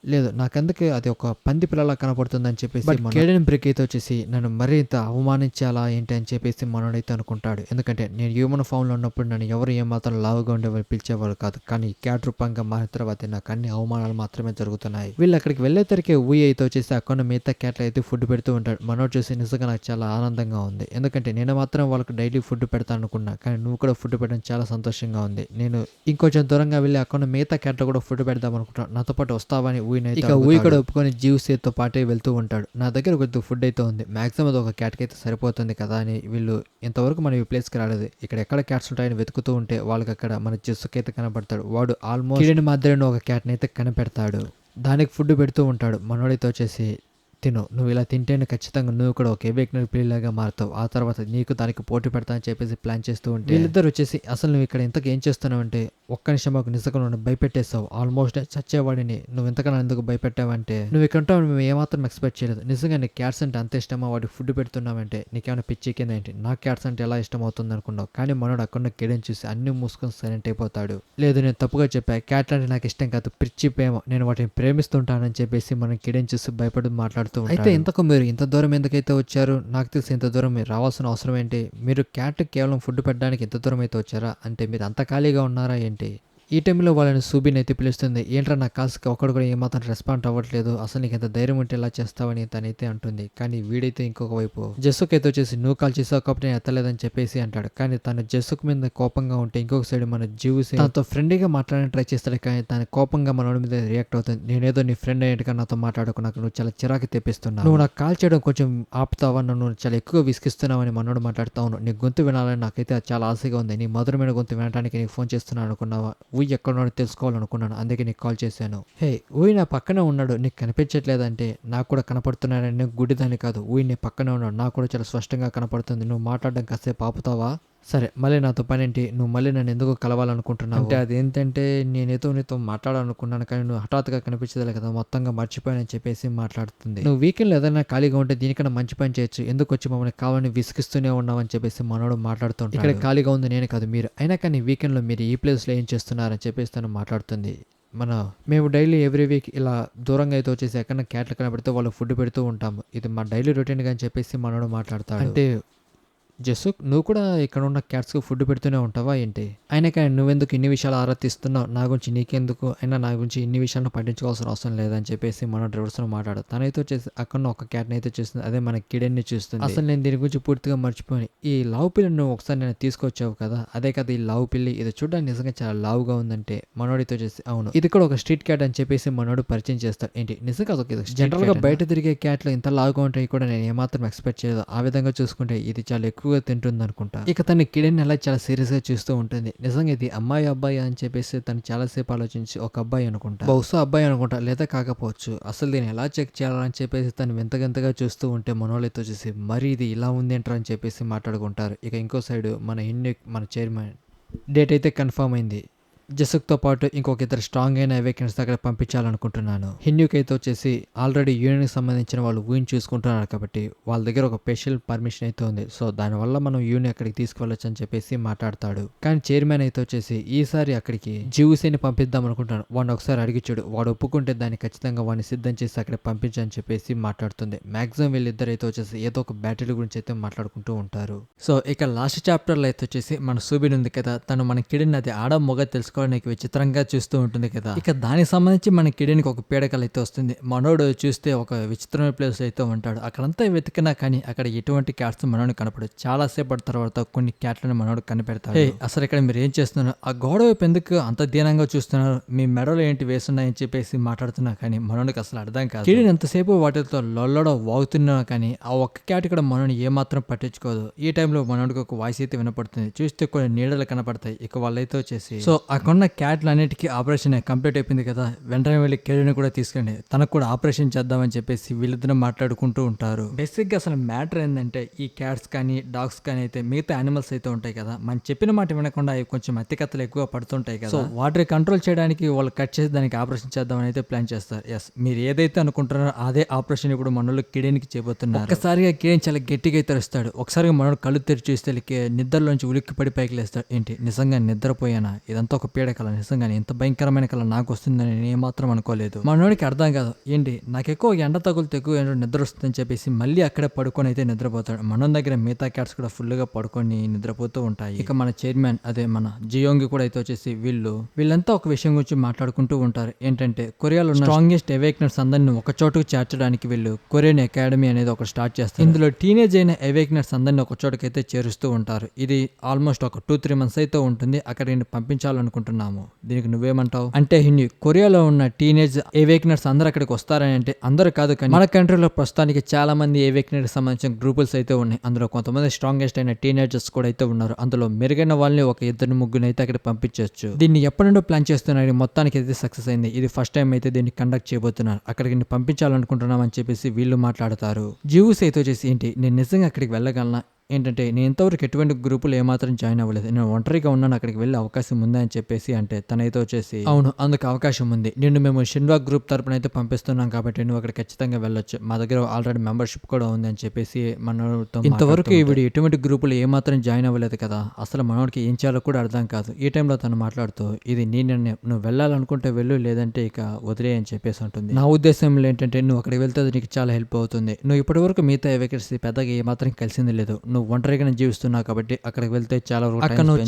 లేదు నాకందుకే అది ఒక పంది పిల్లలా కనపడుతుందని చెప్పేసి కేడెన్ బ్రేక్ అయితే వచ్చేసి నన్ను మరింత అవమానించాలా ఏంటి అని చెప్పేసి మనోడైతే అనుకుంటాడు. ఎందుకంటే నేను హ్యూమన్ ఫామ్లో ఉన్నప్పుడు నన్ను ఎవరు ఏమాత్రం లావుగా ఉండేవారు పిలిచేవారు కాదు, కానీ క్యాట్ రూపంగా మారిన తర్వాత నాకు అన్ని అవమానాలు మాత్రమే జరుగుతున్నాయి. వీళ్ళు అక్కడికి వెళ్ళేసరికి ఊయి అయితే వచ్చేసి అక్కడ మిగతా క్యాట్లు అయితే ఫుడ్ పెడుతూ ఉంటాడు. మనోడు చూసి నిజంగా నాకు చాలా ఆనందంగా ఉంది. ఎందుకంటే నేను మాత్రం వాళ్ళకి డైలీ ఫుడ్ పెడతాను అనుకున్నా, కానీ నువ్వు కూడా ఫుడ్ పెట్టడం చాలా సంతోషంగా ఉంది. నేను ఇంకొంచెం దూరంగా వెళ్ళి అక్కడ మిగతా క్యాట్లు కూడా ఫుడ్ పెడదాం అనుకుంటాను, నాతో పాటు వస్తావని ఇక ఊయి కూడా ఒప్పుకొని జీవ్స్తో పాటే వెళ్తూ ఉంటాడు. నా దగ్గర కొద్దిగా ఫుడ్ అయితే ఉంది, మాక్సిమం అది ఒక క్యాట్కి అయితే సరిపోతుంది కదా అని. వీళ్ళు ఇంతవరకు మనం ఈ ప్లేస్కి రాలేదు, ఇక్కడ ఎక్కడ క్యాట్స్ ఉంటాయని వెతుకుతూ ఉంటే వాళ్ళకి అక్కడ మన జెస్సుకి అయితే కనపడతాడు. వాడు ఆల్మోస్ట్ కిడెన్ మాదిరిలో ఒక క్యాట్ని అయితే కనిపెడతాడు. దానికి ఫుడ్ పెడుతూ ఉంటాడు. మనోడితో వచ్చేసి తిను, నువ్వు ఇలా తింటేనే ఖచ్చితంగా నువ్వు కూడా ఒక ఎవేక్నర్ పిల్లిలాగా మారుతావు, ఆ తర్వాత నీకు దానికి పోటీ పెడతా అని చెప్పేసి ప్లాన్ చేస్తూ ఉంటే వీళ్ళిద్దరు వచ్చేసి అసలు నువ్వు ఇక్కడ ఇంతకు ఏం చేస్తున్నావు అంటే ఒక్క నిమిషం మాకు నిజంగా నువ్వు భయపెట్టేస్తావు, ఆల్మోస్ట్ చచ్చేవాడిని, నువ్వు ఇంతకన్నా ఎందుకు భయపెట్టావంటే నువ్వు ఇక్కడ ఉంటావు మేము ఏమాత్రం ఎక్స్పెక్ట్ చేయలేదు. నిజంగా నీకు క్యాట్స్ అంటే అంత ఇష్టమా, వాడికి ఫుడ్ పెడుతున్నావంటే నీకేమైనా పిచ్చి కింద ఏంటి, నాకు క్యాట్స్ అంటే ఎలా ఇష్టం అవుతుంది అనుకున్నావు. కానీ మనోడు అక్కడ కిడని చూసి అన్ని మూసుకొని సైలెంట్ అయిపోతాడు. లేదు నేను తప్పుగా చెప్పా, క్యాట్ అంటే నాకు ఇష్టం కాదు, పిచ్చి ప్రేమ, నేను వాటిని ప్రేమిస్తుంటానని చెప్పేసి మనం కిడని చూసి భయపడి మాట్లాడుతూ అయితే ఇంతకు మీరు ఇంత దూరం ఎందుకైతే వచ్చారు, నాకు తెలిసి ఇంత దూరం మీరు రావాల్సిన అవసరం ఏంటి, మీరు క్యాట్ కేవలం ఫుడ్ పెట్టడానికి ఇంత దూరం అయితే వచ్చారా అంటే మీరు అంత ఖాళీగా ఉన్నారా ఏంటి. ఈ టైంలో వాళ్ళని సూబిని అయితే పిలుస్తుంది. ఏంట్రా నా కాల్స్కి ఒక్కడు కూడా ఏమాత్రం రెస్పాండ్ అవ్వట్లేదు, అసలు నీకు ఎంత ధైర్యం ఉంటే ఎలా చేస్తావని తనైతే అంటుంది. కానీ వీడైతే ఇంకొక వైపు జస్సుక్ అయితే వచ్చేసి నువ్వు కాల్ చేసావు కాబట్టి నేను ఎత్తలేదని చెప్పేసి అంటాడు. కానీ తను జస్సుక్ మీద కోపంగా ఉంటే ఇంకొక సైడ్ మన జీవ్స్ తనతో ఫ్రెండ్లీగా మాట్లాడడానికి ట్రై చేస్తాడు. కానీ తన కోపంగా మనోడి మీద రియాక్ట్ అవుతుంది. నేనేదో నీ ఫ్రెండ్ అయ్యేట్టుగా నాతో మాట్లాడుకున్నాక నువ్వు చాలా చిరాకు తెప్పిస్తున్నావు, నువ్వు నాకు కాల్ చేయడం కొంచెం ఆపుతావా, నన్ను చాలా ఎక్కువ విసిగిస్తున్నావని మనోడు మాట్లాడుతావు. నీ గొంతు వినాలని నాకైతే చాలా ఆశగా ఉంది, నీ మధురమైన గొంతు వినడానికి నీకు ఫోన్ చేస్తున్నాను అనుకున్నావా, ఊయి ఎక్కడున్నాడో తెలుసుకోవాలనుకున్నాను, అందుకే నీకు కాల్ చేశాను. హే ఊయి నా పక్కనే ఉన్నాడు, నీకు కనిపించట్లేదంటే నాకు కూడా కనపడుతున్నాడని గుడ్డిదాన్ని కాదు, ఊయి నీ పక్కనే ఉన్నాడు, నాకు కూడా చాలా స్పష్టంగా కనపడుతుంది, నువ్వు మాట్లాడడం కాసేపు ఆపుతావా. సరే మళ్ళీ నాతో పనేంటి? నువ్వు మళ్ళీ నన్ను ఎందుకు కలవాలనుకుంటున్నావు? అంటే అదేంటంటే నేనేదో నీతో మాట్లాడాలనుకున్నాను కానీ నువ్వు హఠాత్తుగా కనిపించదులే కదా మొత్తంగా మర్చిపోయానని చెప్పేసి మాట్లాడుతుంది. నువ్వు వీకెండ్‌లో ఏదైనా ఖాళీగా ఉంటే దీనికన్నా మంచి పని చేయొచ్చు. ఎందుకొచ్చి మమ్మల్ని కావాలని విసిగిస్తూనే ఉన్నావని చెప్పేసి మనోడు మాట్లాడుతుంటాడు. ఇక్కడ ఖాళీగా ఉంది నేను కాదు మీరు. అయినా కానీ వీకెండ్‌లో మీరు ఈ ప్లేస్‌లో ఏం చేస్తున్నారని చెప్పేసి తను మాట్లాడుతుంది. మేము డైలీ ఎవ్రీ వీక్ ఇలా దూరంగా అయితే వచ్చేసి ఎక్కడైనా క్యాట్లు కనబడితే వాళ్ళకి ఫుడ్ పెడుతూ ఉంటాము. ఇది మా డైలీ రొటీన్‌గా అని చెప్పేసి మనోడు మాట్లాడతాడు. అంటే జస్సు నువ్వు కూడా ఇక్కడ ఉన్న క్యాట్స్‌కి ఫుడ్ పెడుతూనే ఉంటావా ఏంటి? అయినా కానీ నువ్వెందుకు ఇన్ని విషయాలు ఆరా తీస్తున్నావు? నా గురించి నీకెందుకు? అయినా నా గురించి ఇన్ని విషయాలను పట్టించుకోవాల్సిన అవసరం లేదని చెప్పేసి మన డ్రైవర్స్‌తో మాట్లాడు. తనైతే వచ్చేసి అక్కడనే ఒక క్యాట్‌ని అయితే చూస్తుంది. అదే మన కిడెన్‌ని చూస్తుంది. అసలు నేను దీని గురించి పూర్తిగా మర్చిపోయాను. ఈ లావు పిల్లిని నువ్వు ఒకసారి నేను తీసుకొచ్చావు కదా! అదే కదా ఈ లావు పిల్లి. ఇది చూడడానికి నిజంగా చాలా లావుగా ఉందంటే మనోడితో వచ్చేసి అవును. ఇది కూడా ఒక స్ట్రీట్ క్యాట్ అని చెప్పేసి మనోడు పరిచయం చేస్తాడు. ఏంటి నిజంగా జనరల్‌గా బయట తిరిగే క్యాట్లు ఇంత లావుగా ఉంటాయి కూడా నేను ఏమాత్రం ఎక్స్‌పెక్ట్ చేయలేదు. ఆ విధంగా చూసుకుంటే ఇది చాలా ఎక్కువగా తింటుంది అనుకుంటా. ఇక తన కిడెన్ అలా చాలా సీరియస్ గా చూస్తూ ఉంటుంది. నిజంగా ఇది అమ్మాయి అబ్బాయి అని చెప్పేసి తను చాలాసేపు ఆలోచించి ఒక అబ్బాయి అనుకుంటా, బహుశా అబ్బాయి అనుకుంటా లేదా కాకపోవచ్చు. అసలు దీన్ని ఎలా చెక్ చేయాలని చెప్పేసి తను వింతగా చూస్తూ ఉంటే మనోళ్ళతో చూసి మరి ఇది ఇలా ఉంది ఏంట్రా అని చెప్పేసి మాట్లాడుకుంటారు. ఇక ఇంకో సైడ్ మన చైర్మన్ డేట్ అయితే కన్ఫర్మ్ అయింది. జసుక్తో పాటు ఇంకొక ఇద్దరు స్ట్రాంగ్ అయిన అవేకెన్స్ దగ్గర పంపించాలనుకుంటున్నాను. హిన్యూకి అయితే వచ్చేసి ఆల్రెడీ యూనియన్కి సంబంధించిన వాళ్ళు ఊహించి చూసుకుంటున్నారు కాబట్టి వాళ్ళ దగ్గర ఒక స్పెషల్ పర్మిషన్ అయితే ఉంది. సో దానివల్ల మనం యూని అక్కడికి తీసుకువెళ్ళొచ్చు అని చెప్పేసి మాట్లాడతాడు. కానీ చైర్మన్ అయితే వచ్చేసి ఈసారి అక్కడికి జీవుసేని పంపిద్దాం అనుకుంటాను. వాడిని ఒకసారి అడిగిచ్చాడు. వాడు ఒప్పుకుంటే దాన్ని ఖచ్చితంగా వాడిని సిద్ధం చేసి అక్కడ పంపించని చెప్పేసి మాట్లాడుతుంది. మాక్సిమం వీళ్ళిద్దరు అయితే వచ్చేసి ఏదో ఒక బ్యాటరీ గురించి అయితే మాట్లాడుకుంటూ ఉంటారు. సో ఇక లాస్ట్ చాప్టర్లో అయితే వచ్చేసి మన సూబిన్ ఉంది కదా, తను మన కిడిని అది ఆడ మొగ తెలుసుకోవడానికి విచిత్రంగా చూస్తూ ఉంటుంది కదా. ఇక దానికి సంబంధించి మన కిడినికి ఒక పీడకలు అయితే వస్తుంది. మనోడు చూస్తే ఒక విచిత్రమైన ప్లేస్ అయితే ఉంటాడు. అక్కడంతా వెతికినా కానీ అక్కడ ఎటువంటి క్యాట్స్ మనోడు కనపడదు. చాలా సేపటి తర్వాత కొన్ని క్యాట్లను మనోడు కనిపెడతాడు. అసలు ఇక్కడ మీరు ఏం చేస్తున్నారు? ఆ గోడ వైపు ఎందుకు అంత దీనంగా చూస్తున్నారు? మీ మెడలో ఏంటి వేస్తున్నాయని చెప్పేసి మాట్లాడుతున్నా కానీ మనోడికి అసలు అర్థం కాదు. కిడిని ఎంతసేపు వాటితో లొల్లడో వాగుతున్నా కానీ ఆ ఒక్క క్యాట్ ఇక్కడ మనోని ఏమాత్రం పట్టించుకోదు. ఈ టైంలో మనోడికి ఒక వాయిస్ అయితే వినపడుతుంది. చూస్తే కొన్ని నీడలు కనపడతాయి. ఇక వాళ్ళైతే వచ్చేసి సో అక్కడున్న క్యాట్లు అన్నిటికీ ఆపరేషన్ కంప్లీట్ అయిపోయింది కదా, వెంటనే వెళ్ళి కిడిని కూడా తీసుకెళ్ళండి, తనకు కూడా ఆపరేషన్ చేద్దామని చెప్పేసి వీళ్ళిద్దరూ మాట్లాడుకుంటూ ఉంటారు. బేసిక్ గా అసలు మ్యాటర్ ఏంటంటే ఈ క్యాట్స్ కానీ డాగ్స్ కానీ అయితే మిగతా యానిమల్స్ అయితే ఉంటాయి కదా, మనం చెప్పిన మాట వినకుండా అవి కొంచెం అతికత్తలు ఎక్కువ పడుతుంటాయి కదా. సో వాటిని కంట్రోల్ చేయడానికి వాళ్ళు కట్ చేసి దానికి ఆపరేషన్ చేద్దామని అయితే ప్లాన్ చేస్తారు. ఎస్, మీరు ఏదైతే అనుకుంటున్నారో అదే ఆపరేషన్ ఇప్పుడు మనోళ్ళు కిడెనికి చేయబోతున్నారు. ఒక్కసారిగా కిడెన్ చాలా గట్టిగా అయితే తెరుస్తాడు. ఒకసారిగా మనోడు కళ్ళు తెరిచి చూస్తే నిద్రలోంచి ఉలిక్కి పడి పైకి లేస్తాడు. ఏంటి నిజంగా నిద్రపోయానా? ఇదంతా ఒక పీడ కళ. నిజంగానే ఇంత భయంకరమైన కళ నాకు వస్తుందని నేను ఏమాత్రం అనుకోలేదు. మనోడికి అర్థం కాదు. ఏంటి నాకు ఎక్కువ ఎండ తగులుతో ఎక్కువ నిద్ర వస్తుందని చెప్పేసి మళ్ళీ అక్కడే పడుకొని అయితే నిద్రపోతాడు. మనం దగ్గర మిగతా క్యాట్స్ కూడా ఫుల్ గా పడుకొని నిద్రపోతూ ఉంటాయి. ఇక మన చైర్మన్ అదే మన జియోంగి కూడా అయితే వచ్చేసి వీళ్ళంతా ఒక విషయం గురించి మాట్లాడుకుంటూ ఉంటారు. ఏంటంటే కొరియాలో స్ట్రాంగెస్ట్ అవేక్నర్స్ అందరిని ఒక చోటుకు చేర్చడానికి వీళ్ళు కొరియన్ అకాడమీ అనేది ఒక స్టార్ట్ చేస్తారు. ఇందులో టీనేజ్ అయిన అవేక్నర్స్ అందరిని ఒక చోటుకైతే చేరుస్తూ ఉంటారు. ఇది ఆల్మోస్ట్ ఒక 2-3 months అయితే ఉంటుంది. అక్కడ నేను పంపించాలనుకుంటున్నాము. దీనికి నువ్వేమంటావు? అంటే కొరియాలో ఉన్న టీనేజ్ అవేక్నర్స్ అందరూ అక్కడికి వస్తారని అంటే అందరూ కాదు, కానీ మన కంట్రీలో ప్రస్తుతానికి చాలా మంది అవేక్నర్స్ సంబంధించిన గ్రూపుల్స్ అయితే ఉన్నాయి. అందులో కొంతమంది స్ట్రాంగెస్ట్ అయిన టీనేజర్స్ కూడా అయితే ఉన్నారు. అందులో మెరుగైన వాళ్ళని ఒక 2-3 అయితే అక్కడ పంపించవచ్చు. దీన్ని ఎప్పటి నుండో ప్లాన్ చేస్తున్నారు. మొత్తానికి అయితే సక్సెస్ అయింది. ఇది ఫస్ట్ టైం అయితే దీన్ని కండక్ట్ చేయబోతున్నారు. అక్కడికి పంపించాలనుకుంటున్నాం అని చెప్పేసి వీళ్ళు మాట్లాడతారు. జీవుస్ అయితే వచ్చేసి ఏంటి నేను నిజంగా అక్కడికి వెళ్ళగలనా? ఏంటంటే నేను ఇంతవరకు ఎటువంటి గ్రూపులు ఏమాత్రం జాయిన్ అవ్వలేదు. నేను ఒంటరిగా ఉన్నాను, అక్కడికి వెళ్ళే అవకాశం ఉందా అని చెప్పేసి అంటే తనైతే వచ్చేసి అవును అందుకు అవకాశం ఉంది. నిన్ను మేము షిన్వా గ్రూప్ తరపున అయితే పంపిస్తున్నాం కాబట్టి నువ్వు అక్కడ ఖచ్చితంగా వెళ్ళొచ్చు. మా దగ్గర ఆల్రెడీ మెంబర్షిప్ కూడా ఉంది అని చెప్పేసి మనోడితో ఇంతవరకు ఈవిడ ఎటువంటి గ్రూపులు ఏమాత్రం జాయిన్ అవ్వలేదు కదా, అసలు మనోడికి ఏం చేయాలో కూడా అర్థం కాదు. ఈ టైంలో తను మాట్లాడుతూ ఇది నీ నిర్ణయం, నువ్వు వెళ్ళాలనుకుంటే వెళ్ళు, లేదంటే ఇక వదిలే అని చెప్పేసి ఉంటుంది. నా ఉద్దేశంలో ఏంటంటే నువ్వు అక్కడికి వెళ్తే అది నీకు చాలా హెల్ప్ అవుతుంది. నువ్వు ఇప్పటి వరకు మిగతా అవేకర్స్ పెద్దగా ఏమాత్రం కలిసింది లేదు. నువ్వు ఒంటరిగానే జీవిస్తున్నావు కాబట్టి అక్కడికి వెళ్తే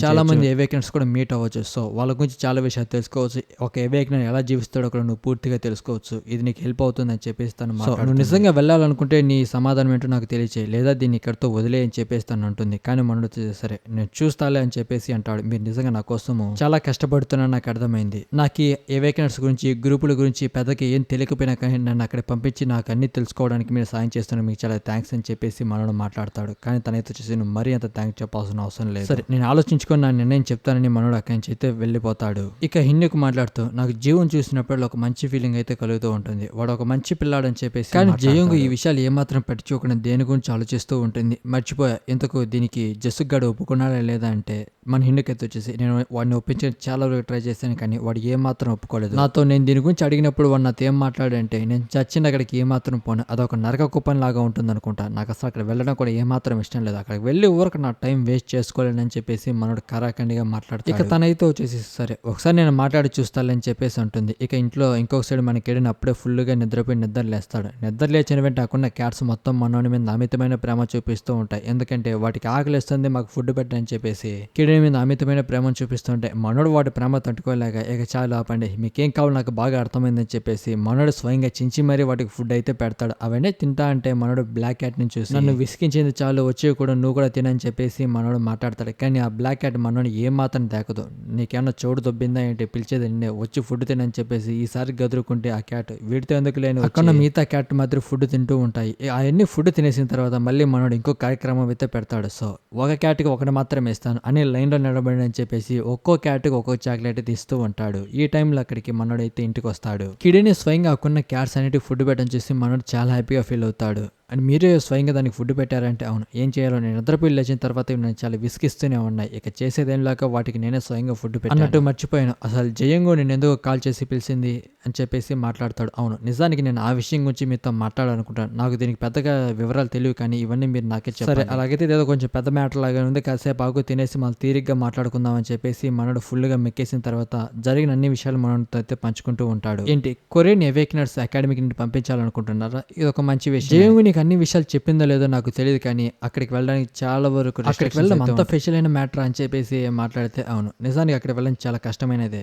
చాలా మంది అవేకనర్స్ కూడా మీట్ అవ్వచ్చు. సో వాళ్ళ గురించి చాలా విషయాలు తెలుసుకోవచ్చు. ఒక అవేకనర్ ఎలా జీవిస్తాడో అక్కడ నువ్వు పూర్తిగా తెలుసుకోవచ్చు. ఇది నీకు హెల్ప్ అవుతుంది అని చెప్పేసి తను నువ్వు నిజంగా వెళ్ళాలనుకుంటే నీ సమాధానం ఏంటో నాకు తెలియచేయి, లేదా దీన్ని ఇక్కడితో వదిలే అని చెప్పేసి తను అంటుంది. కానీ మనోడు సరే నేను చూస్తాలే అని చెప్పేసి అంటాడు. మీరు నిజంగా నా కోసము చాలా కష్టపడుతున్నా నాకు అర్థమైంది. నాకు ఈ అవేకనర్స్ గురించి గ్రూపుల గురించి పెద్దకి ఏం తెలియకపోయినా కానీ నన్ను అక్కడ పంపించి నాకు అన్ని తెలుసుకోవడానికి మీరు సాయం చేస్తున్నారు, మీకు చాలా థ్యాంక్స్ అని చెప్పేసి మనోడు మాట్లాడతాడు. కానీ తన తనైతే వచ్చేసి నువ్వు మరీ అంత థ్యాంక్స్ చెప్పాల్సిన అవసరం లేదు, సరే నేను ఆలోచించుకొని నా నిర్ణయం చెప్తానని మనోడు అక్కడి నుంచి అయితే వెళ్ళిపోతాడు. ఇక హిన్నుకు మాట్లాడుతూ నాకు జీవం చూసినప్పుడు ఒక మంచి ఫీలింగ్ అయితే కలుగుతూ ఉంటుంది, వాడు ఒక మంచి పిల్లాడని చెప్పేసి. కానీ జయంగు ఈ విషయాలు ఏమాత్రం పట్టించుకోకుండా దేని గురించి ఆలోచిస్తూ ఉంటుంది. మర్చిపోయా ఇంతకు దీనికి జస్సుగాడు ఒప్పుకున్నాడా లేదా అంటే మన హిన్నుకైతే వచ్చేసి నేను వాడిని ఒప్పించే చాలా వరకు ట్రై చేశాను కానీ వాడు ఏమాత్రం ఒప్పుకోలేదు. నాతో నేను దీని గురించి అడిగినప్పుడు వాడు నాతో ఏం మాట్లాడంటే నేను చచ్చిన అక్కడికి ఏమాత్రం పోను, అదొక నరక కుప్పని లాగా ఉంటుంది అనుకుంటా, నాకు అసలు అక్కడ వెళ్ళడం కూడా ఏమాత్రం ఇష్టం లేదు, అక్కడికి వెళ్ళి ఊరకు నా టైం వేస్ట్ చేసుకోలేనని చెప్పేసి మనోడు కరాఖండిగా మాట్లాడుతాడు. ఇక తనైతే వచ్చేసి సరే ఒకసారి నేను మాట్లాడి చూస్తానని చెప్పేసి ఉంటుంది. ఇక ఇంట్లో ఇంకొక సైడ్ మన కేడిని అప్పుడే ఫుల్గా నిద్రపోయి నిద్ర లేస్తాడు. నిద్ర లేచిన వెంట అక్కడ క్యాట్స్ మొత్తం మనోడి మీద అమితమైన ప్రేమ చూపిస్తూ ఉంటాయి, ఎందుకంటే వాటికి ఆకలిస్తుంది మాకు ఫుడ్ పెట్టని చెప్పేసి కేడి మీద అమితమైన ప్రేమను చూపిస్తూ ఉంటాయి. మనోడు వాటి ప్రేమ తట్టుకోలేక ఇక చాలు ఆపండి, మీకేం కావాలి నాకు బాగా అర్థమైందని చెప్పేసి మనోడు స్వయంగా చించి మరీ వాటికి ఫుడ్ అయితే పెడతాడు. అవన్నీ తింటా అంటే మనోడు బ్లాక్ క్యాట్ నుంచి చూసి నన్ను విసిగించింది చాలు వచ్చి కూడా నువ్వు కూడా తినని చెప్పేసి మనోడు మాట్లాడతాడు. కానీ ఆ బ్లాక్ క్యాట్ మనోడు ఏం మాత్రం దాకదు, నీకేమన్నా చోటు దొబ్బిందా ఏంటి పిలిచేది నిన్నే వచ్చి ఫుడ్ తినని చెప్పేసి ఈసారి గదురుకుంటే ఆ క్యాట్ వీడితో ఎందుకు లేని అక్కడ మిగతా క్యాట్ మాత్రం ఫుడ్ తింటూ ఉంటాయి. అవన్నీ ఫుడ్ తినేసిన తర్వాత మళ్ళీ మనోడు ఇంకో కార్యక్రమం అయితే పెడతాడు. సో ఒక క్యాట్కి ఒకటి మాత్రమే ఇస్తాను అని లైన్లో నిలబడి అని చెప్పేసి ఒక్కో క్యాట్కి ఒక్కో చాక్లెట్ తీస్తూ ఉంటాడు. ఈ టైంలో అక్కడికి మనోడు అయితే ఇంటికి వస్తాడు. కిడిని స్వయంగా అక్కున్న క్యాట్స్ అనేటివి ఫుడ్ పెట్టని చూసి మనోడు చాలా హ్యాపీగా ఫీల్ అవుతాడు. అండ్ మీరే స్వయంగా దానికి ఫుడ్ పెట్టారంటే అవును, ఏం చేయాలో నేను నిద్రపోయి లేచిన తర్వాత నేను చాలా విసిగిస్తూనే ఉన్నాయి, ఇక చేసేదేం లేక వాటికి నేనే స్వయంగా ఫుడ్ పెట్టాను అన్నట్టు మర్చిపోయాను, అసలు జయంగు నేను ఎందుకు కాల్ చేసి పిలిచింది అని చెప్పేసి మాట్లాడతాడు. అవును నిజానికి నేను ఆ విషయం గురించి మీతో మాట్లాడాలనుకుంటాను, నాకు దీనికి పెద్దగా వివరాలు తెలియదు కానీ ఇవన్నీ మీరు నాకే చెప్పారు. సరే అలాగైతే ఏదో కొంచెం పెద్ద మ్యాటర్ లాగా ఉంది, కాసేపు ఆగు తినేసి మళ్ళీ తీరిగ్గా మాట్లాడుకుందాం అని చెప్పేసి మనోడు ఫుల్గా మెక్కేసిన తర్వాత జరిగిన అన్ని విషయాలు మనోడితో అయితే పంచుకుంటూ ఉంటాడు. ఏంటి కొరియన్ అవేకనర్స్ అకాడమీకి నుండి పంపించాలనుకుంటున్నారా? ఇది ఒక మంచి విషయం. జయంగు అన్ని విషయాలు చెప్పిందో లేదో నాకు తెలియదు కానీ అక్కడికి వెళ్ళడానికి చాలా వరకు అక్కడికి వెళ్ళడం అంత స్పెషల్ అయిన మ్యాటర్ అని చెప్పేసి మాట్లాడితే అవును నిజానికి అక్కడికి వెళ్ళడం చాలా కష్టమైనదే,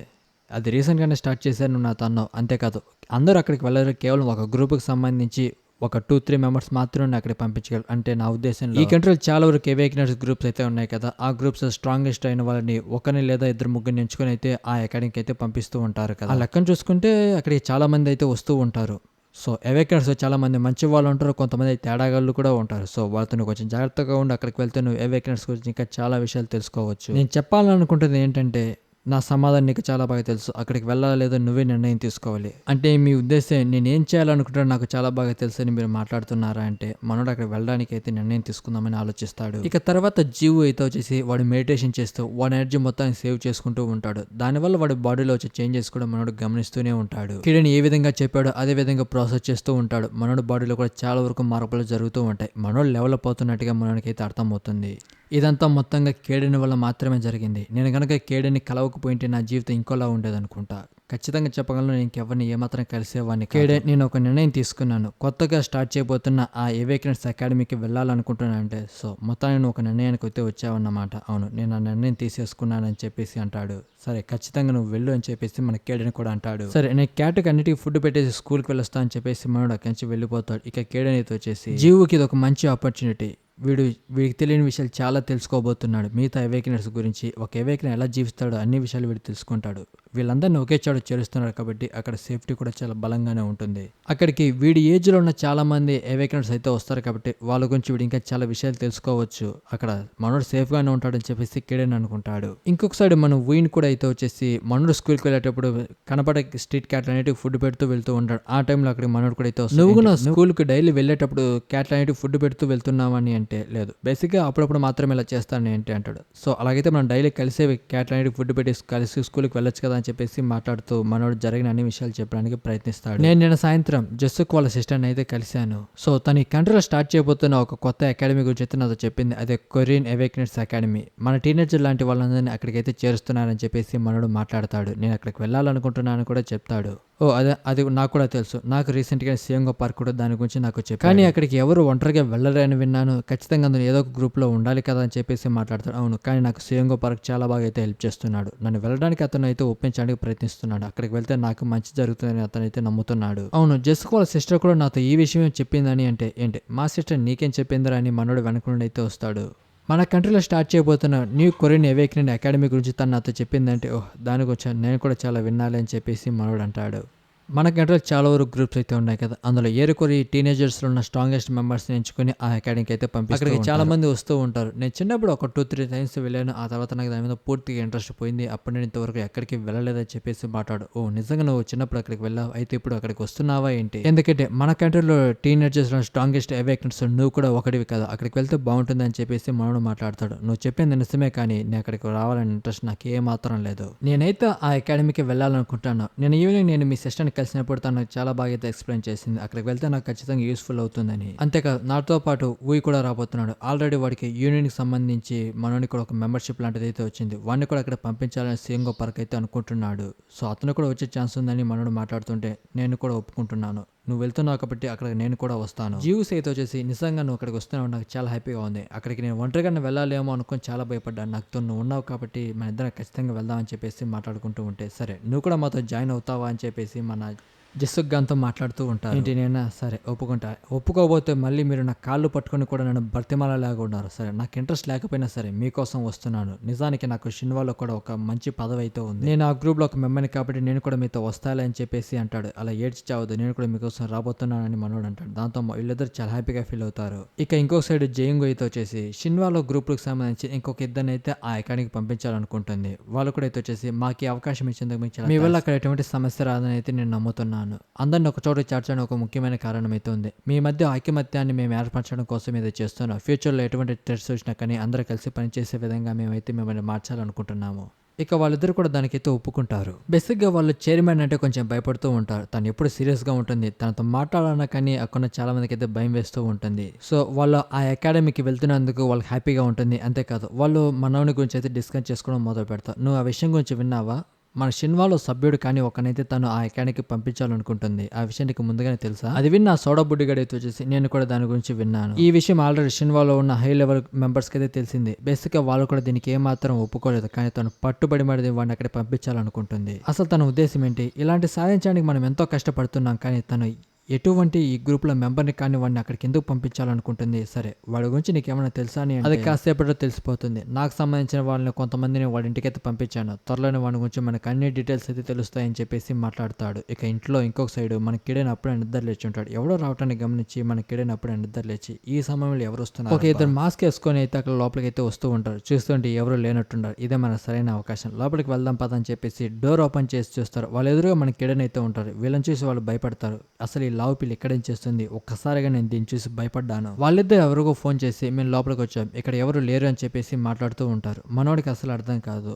అది రీసెంట్గానే స్టార్ట్ చేశాను నువ్వు నాతో అన్నావు, అంతేకాదు అందరూ అక్కడికి వెళ్ళరు, కేవలం ఒక గ్రూప్కి సంబంధించి ఒక 2-3 మెంబర్స్ మాత్రమే అక్కడికి పంపించగలరు. అంటే నా ఉద్దేశంలో ఈ కంట్రీలో చాలా వరకు అవేకనర్స్ గ్రూప్స్ అయితే ఉన్నాయి కదా, ఆ గ్రూప్స్ స్ట్రాంగెస్ట్ అయిన వాళ్ళని ఒకరిని లేదా ఇద్దరు ముగ్గురిని ఎంచుకొని అయితే ఆ అకాడమీకి అయితే పంపిస్తూ ఉంటారు కదా. ఆ లెక్కను చూసుకుంటే అక్కడికి చాలా మంది అయితే వస్తూ ఉంటారు. సో అవేకనర్స్ చాలా మంది మంచి వాళ్ళు ఉంటారు, కొంతమంది తేడాగాళ్ళు కూడా ఉంటారు. సో వాళ్ళతో కొంచెం జాగ్రత్తగా ఉండి అక్కడికి వెళ్తే నువ్వు అవేకనర్స్ గురించి ఇంకా చాలా విషయాలు తెలుసుకోవచ్చు. నేను చెప్పాలనుకుంటుంది ఏంటంటే నా సమాధానం నీకు చాలా బాగా తెలుసు, అక్కడికి వెళ్ళాలా లేదో నువ్వే నిర్ణయం తీసుకోవాలి. అంటే మీ ఉద్దేశం నేను ఏం చేయాలనుకుంటానో నాకు చాలా బాగా తెలుసు అని మీరు మాట్లాడుతున్నారా అంటే మనోడు అక్కడ వెళ్ళడానికి అయితే నిర్ణయం తీసుకుందామని ఆలోచిస్తాడు. ఇక తర్వాత జీవు అయితే వచ్చేసి వాడు మెడిటేషన్ చేస్తూ వాడి ఎనర్జీ మొత్తాన్ని సేవ్ చేసుకుంటూ ఉంటాడు. దానివల్ల వాడి బాడీలో వచ్చే చేంజెస్ కూడా మనోడు గమనిస్తూనే ఉంటాడు. కిరణ్ ఏ విధంగా చెప్పాడో అదే విధంగా ప్రాసెస్ చేస్తూ ఉంటాడు. మనోడు బాడీలో కూడా చాలా వరకు మార్పులు జరుగుతూ ఉంటాయి. మనోడు లెవెల్ అవుతున్నట్టుగా మనోడికి అయితే అర్థమవుతుంది. ఇదంతా మొత్తంగా కేడెని వల్ల మాత్రమే జరిగింది. నేను కనుక కేడెని కలవకపోయింటే నా జీవితం ఇంకోలా ఉండేది అనుకుంటా. ఖచ్చితంగా చెప్పగలను నేను ఇంకెవరిని ఏమాత్రం కలిసేవాడిని. కేడే నేను ఒక నిర్ణయం తీసుకున్నాను, కొత్తగా స్టార్ట్ చేయబోతున్న ఆ అవేకనర్స్ అకాడమీకి వెళ్ళాలనుకుంటున్నాను అంటే సో మొత్తాన్ని నువ్వు ఒక నిర్ణయానికి అయితే వచ్చావన్నమాట. అవును నేను ఆ నిర్ణయం తీసేసుకున్నానని చెప్పేసి అంటాడు. సరే ఖచ్చితంగా నువ్వు వెళ్ళు అని చెప్పేసి మన కేడెని కూడా అంటాడు. సరే నేను క్యాట్కి అన్నిటికీ ఫుడ్ పెట్టేసి స్కూల్కి వెళ్ళొస్తా అని చెప్పేసి మనోడు అక్కడి నుంచి వెళ్ళిపోతాడు. ఇక కేడెని అయితే వచ్చేసి జీవుకి ఇది ఒక మంచి ఆపర్చునిటీ, వీడికి తెలియని విషయాలు చాలా తెలుసుకోబోతున్నాడు. మిగతా అవేకనర్స్ గురించి ఒక అవేకనర్ ఎలా జీవిస్తాడో అన్ని విషయాలు వీడు తెలుసుకుంటాడు. వీళ్ళందరినీ ఒకే చోట చేరుస్తున్నారు కాబట్టి అక్కడ సేఫ్టీ కూడా చాలా బలంగానే ఉంటుంది. అక్కడికి వీడి ఏజ్లో ఉన్న చాలా మంది అవేకనర్స్ అయితే వస్తారు కాబట్టి వాళ్ళ గురించి వీడు ఇంకా చాలా విషయాలు తెలుసుకోవచ్చు. అక్కడ మనోడు సేఫ్గానే ఉంటాడని చెప్పేసి కేడెన్ అనుకుంటాడు. ఇంకొక సైడ్ మనం వీన్ కూడా అయితే వచ్చేసి మనోడు స్కూల్కి వెళ్ళేటప్పుడు కనపడే స్ట్రీట్ క్యాట్లు అనేటివి ఫుడ్ పెడుతూ వెళ్తూ ఉంటాడు. ఆ టైంలో అక్కడికి మనోడు కూడా అయితే వస్తాడు. నువ్వు కూడా స్కూల్కి డైలీ వెళ్ళేటప్పుడు క్యాట్లు అనేటివి ఫుడ్ పెడుతూ వెళ్తున్నావని అంటే లేదు, బేసిక్గా అప్పుడప్పుడు మాత్రమే ఇలా చేస్తాను ఏంటి అంటాడు. సో అలాగైతే మనం డైలీ కలిసే క్యాట్లు అనేటివి ఫుడ్ పెట్టి కలిసి స్కూల్కి వెళ్ళొచ్చు కదా అని చెప్పేసి మాట్లాడుతూ మనోడు జరిగిన అన్ని విషయాలు చెప్పడానికి ప్రయత్నిస్తాడు. నేను నిన్న సాయంత్రం జస్సుకు వాళ్ళ సిస్టర్ని అయితే కలిశాను. సో తన ఈ కంట్రీలో స్టార్ట్ చేయబోతున్న ఒక కొత్త అకాడమీ గురించి అయితే నాతో చెప్పింది, అదే కొరియన్ అవేకనర్స్ అకాడమీ. మన టీనేజర్ లాంటి వాళ్ళందరినీ అక్కడికైతే చేరుస్తున్నారని చెప్పేసి మనోడు మాట్లాడతాడు. నేను అక్కడికి వెళ్ళాలనుకుంటున్నాను కూడా చెప్తాడు. ఓ అది నాకు కూడా తెలుసు, నాకు రీసెంట్గా సియంగో పార్క్ కూడా దాని గురించి నాకు చెప్పాడు. కానీ అక్కడికి ఎవరు ఒంటరిగా వెళ్ళరని విన్నాను, ఖచ్చితంగా అందులో ఏదో ఒక గ్రూప్లో ఉండాలి కదా అని చెప్పేసి మాట్లాడతాడు. అవును కానీ నాకు సియంగో పార్క్ చాలా బాగా అయితే హెల్ప్ చేస్తున్నాడు, నన్ను వెళ్ళడానికి అతను అయితే ఒప్పించడానికి ప్రయత్నిస్తున్నాడు, అక్కడికి వెళ్తే నాకు మంచి జరుగుతుందని అతను అయితే నమ్ముతున్నాడు. అవును జస్కు వాళ్ళ సిస్టర్ కూడా నాతో ఈ విషయం చెప్పిందని అంటే ఏంటి మా సిస్టర్ నీకేం చెప్పిందిరా అని మనోడు వెనక నుండి అయితే వస్తాడు. మన కంట్రీలో స్టార్ట్ చేయబోతున్న న్యూ కొరియన్ అవేకనింగ్ అకాడమీ గురించి తను నాతో చెప్పిందంటే ఓహ్ దానికి వచ్చాను నేను కూడా చాలా వినాలి అని చెప్పేసి మనోడు అంటాడు. మన కంట్రీలో చాలా వరకు గ్రూప్స్ అయితే ఉన్నాయి కదా. అందులో ఏరుకోరి టీనేజర్స్‌లో ఉన్న స్ట్రాంగెస్ట్ మెంబర్స్‌ని ఎంచుకొని ఆ అకాడమీకి అయితే పంపిస్తూ అక్కడికి చాలా మంది వస్తూ ఉంటారు. నేను చిన్నప్పుడు ఒక 2, 3 టైమ్స్ వెళ్ళాను. ఆ తర్వాత నాకు దాని మీద పూర్తిగా ఇంట్రెస్ట్ పోయింది. అప్పటి నుండి ఇంతవరకు ఎక్కడికి వెళ్ళలేదని చెప్పేసి మాట్లాడు. ఓహ్! నిజంగా నువ్వు చిన్నప్పుడు అక్కడికి వెళ్ళావు. అయితే ఇప్పుడు అక్కడికి వస్తున్నావా ఏంటి? ఎందుకంటే మన కంట్రీలో టీనేజర్స్‌లో స్ట్రాంగెస్ట్ అవేకన్స్ నువ్వు కూడా ఒకడివి కదా. అక్కడికి వెళ్తే బాగుంటుందని చెప్పేసి మనోడు మాట్లాడతాడు. నువ్వు చెప్పింది నిజమే కానీ నేను అక్కడికి రావాలని ఇంట్రెస్ట్ నాకు ఏమాత్రం లేదు. నేనైతే ఆ అకాడమీకి వెళ్ళాలనుకుంటాను. నేను ఈవినింగ్ నేను మీ సిస్టర్‌ని కలిసినప్పుడు తను నాకు చాలా బాగా అయితే ఎక్స్‌ప్లెయిన్ చేసింది. అక్కడికి వెళ్తే నాకు ఖచ్చితంగా యూజ్‌ఫుల్ అవుతుందని. అంతేకాదు నాతో పాటు ఊయి కూడా రాబోతున్నాడు. ఆల్రెడీ వాడికి యూనియన్‌కి సంబంధించి మనోనికి కూడా ఒక మెంబర్‌షిప్ లాంటిది అయితే వచ్చింది. వాడిని కూడా అక్కడ పంపించాలని సీఎంఓ పర్క్ అయితే అనుకుంటున్నాడు. సో అతను కూడా వచ్చే ఛాన్స్ ఉందని మనోడు మాట్లాడుతుంటే నేను కూడా ఒప్పుకుంటున్నాను. నువ్వు వెళ్తున్నావు కాబట్టి అక్కడికి నేను కూడా వస్తాను. జీవ్స్ అయితే వచ్చేసి నిజంగా నువ్వు అక్కడికి వస్తున్నావు నాకు చాలా హ్యాపీగా ఉంది. అక్కడికి నేను ఒంటరిగానే వెళ్ళాలేమో అనుకొని చాలా భయపడ్డాను. నాకుతో నువ్వు ఉన్నావు కాబట్టి మన ఇద్దరం ఖచ్చితంగా వెళ్దాం అని చెప్పేసి మాట్లాడుకుంటూ ఉంటే సరే నువ్వు కూడా మాతో జాయిన్ అవుతావా అని చెప్పేసి మన జస్సుగ్గాన్తో మాట్లాడుతూ ఉంటారు. ఏంటి నేనా సరే ఒప్పుకుంటా. ఒప్పుకోకపోతే మళ్ళీ మీరు నా కాళ్ళు పట్టుకొని కూడా నన్ను బతిమాలలాగా ఉన్నారు. సరే నాకు ఇంట్రెస్ట్ లేకపోయినా సరే మీకోసం వస్తున్నాను. నిజానికి నాకు షిన్వాలో కూడా ఒక మంచి పదవి అయితే ఉంది. నేను ఆ గ్రూప్లో ఒక మెంబర్ని కాబట్టి నేను కూడా మీతో వస్తాలే అని చెప్పేసి అంటాడు. అలా ఏడ్చి చావద్దు నేను కూడా మీకోసం రాబోతున్నానని మనోడు అంటాడు. దాంతో వీళ్ళిద్దరు చాలా హ్యాపీగా ఫీల్ అవుతారు. ఇక ఇంకో సైడ్ జయంగు అయితే వచ్చేసి షిన్వాలో గ్రూప్లకు సంబంధించి ఇంకొక ఇద్దరిని అయితే ఆ అకాడమీకి పంపించాలనుకుంటుంది. వాళ్ళు కూడా అయితే వచ్చేసి మాకు ఈ అవకాశం ఇచ్చేందుకు మీకు చాలా మీ వల్ల అక్కడ ఎటువంటి సమస్య రాదని అయితే నేను నమ్ముతున్నాను. అందరిని ఒక చోట చేర్చడానికి ఒక ముఖ్యమైన కారణం అయితే ఉంది. మీ మధ్య ఐకమత్యాన్ని మేము ఏర్పరచడం కోసం ఇది చేస్తున్నాం. ఫ్యూచర్లో ఎటువంటి థ్రెట్స్ వచ్చినా కానీ అందరూ కలిసి పనిచేసే విధంగా మేమైతే మిమ్మల్ని మార్చాలనుకుంటున్నాము. ఇక వాళ్ళిద్దరు కూడా దానికైతే ఒప్పుకుంటారు. బేసిక్గా వాళ్ళు చైర్మన్ అంటే కొంచెం భయపడుతూ ఉంటారు. తను ఎప్పుడు సీరియస్గా ఉంటుంది. తనతో మాట్లాడాలన్నా కానీ అక్కడ చాలా మందికి అయితే భయం వేస్తూ ఉంటుంది. సో వాళ్ళు ఆ అకాడమీకి వెళ్తున్నందుకు వాళ్ళకి హ్యాపీగా ఉంటుంది. అంతేకాదు వాళ్ళు మనోని గురించి అయితే డిస్కస్ చేసుకోవడం మొదలు పెడతారు. నువ్వు ఆ విషయం గురించి విన్నావా? మన షిన్వాలో సభ్యుడు కానీ ఒకనైతే తను ఆ అకాడమీకి పంపించాలనుకుంటుంది. ఆ విషయం నీకు ముందుగానే తెలుసా? అది విన్న సోడా బుడ్డిగడ అయితే వచ్చేసి నేను కూడా దాని గురించి విన్నాను. ఈ విషయం ఆల్రెడీ షిన్వాలో ఉన్న హై లెవెల్ మెంబర్స్కి అయితే తెలిసింది. బేసిక్గా వాళ్ళు కూడా దీనికి ఏమాత్రం ఒప్పుకోలేదు. కానీ తను పట్టుబడి మరి వాడిని అక్కడ పంపించాలనుకుంటుంది. అసలు తన ఉద్దేశం ఏంటి? ఇలాంటి సాధించడానికి మనం ఎంతో కష్టపడుతున్నాం కానీ తను ఎటువంటి ఈ గ్రూప్లో మెంబర్ని కానీ వాడిని అక్కడికి ఎందుకు పంపించాలనుకుంటుంది. సరే వాడి గురించి నీకేమైనా తెలుసా అని అది కాసేపట్లో తెలిసిపోతుంది. నాకు సంబంధించిన వాళ్ళని కొంతమందిని వాడి ఇంటికైతే పంపించాను. త్వరలోనే వాడి గురించి మనకు అన్ని డీటెయిల్స్ అయితే తెలుస్తాయని చెప్పేసి మాట్లాడతాడు. ఇక ఇంట్లో ఇంకొక సైడ్ మన కిడైన అప్పుడే నిద్ర లేచి ఉంటాడు. ఎవడో రావటాన్ని గమనించి మన కిడైన అప్పుడే నిద్ర లేచి ఈ సమయంలో ఎవరు వస్తున్నారు ఒక ఇద్దరు మాస్క్ వేసుకొని అయితే అక్కడ లోపలికి అయితే వస్తూ ఉంటారు. చూస్తుంటే ఎవరు లేనట్టుంటారు. ఇదే మన సరైన అవకాశం, లోపలికి వెళ్దాం పదని చెప్పేసి డోర్ ఓపెన్ చేసి చూస్తారు. వాళ్ళు ఎదురుగా మన కిడైన అయితే ఉంటారు. వీళ్ళని చూసి వాళ్ళు భయపడతారు. అసలు ఈ లావు పిల్లి ఎక్కడేం చేస్తుంది? ఒక్కసారిగా నేను దీన్ని చూసి భయపడ్డాను. వాళ్ళిద్దరు ఎవరికో ఫోన్ చేసి మేము లోపలికి వచ్చాం, ఇక్కడ ఎవరు లేరు అని చెప్పేసి మాట్లాడుతూ ఉంటారు. మనోడికి అసలు అర్థం కాదు.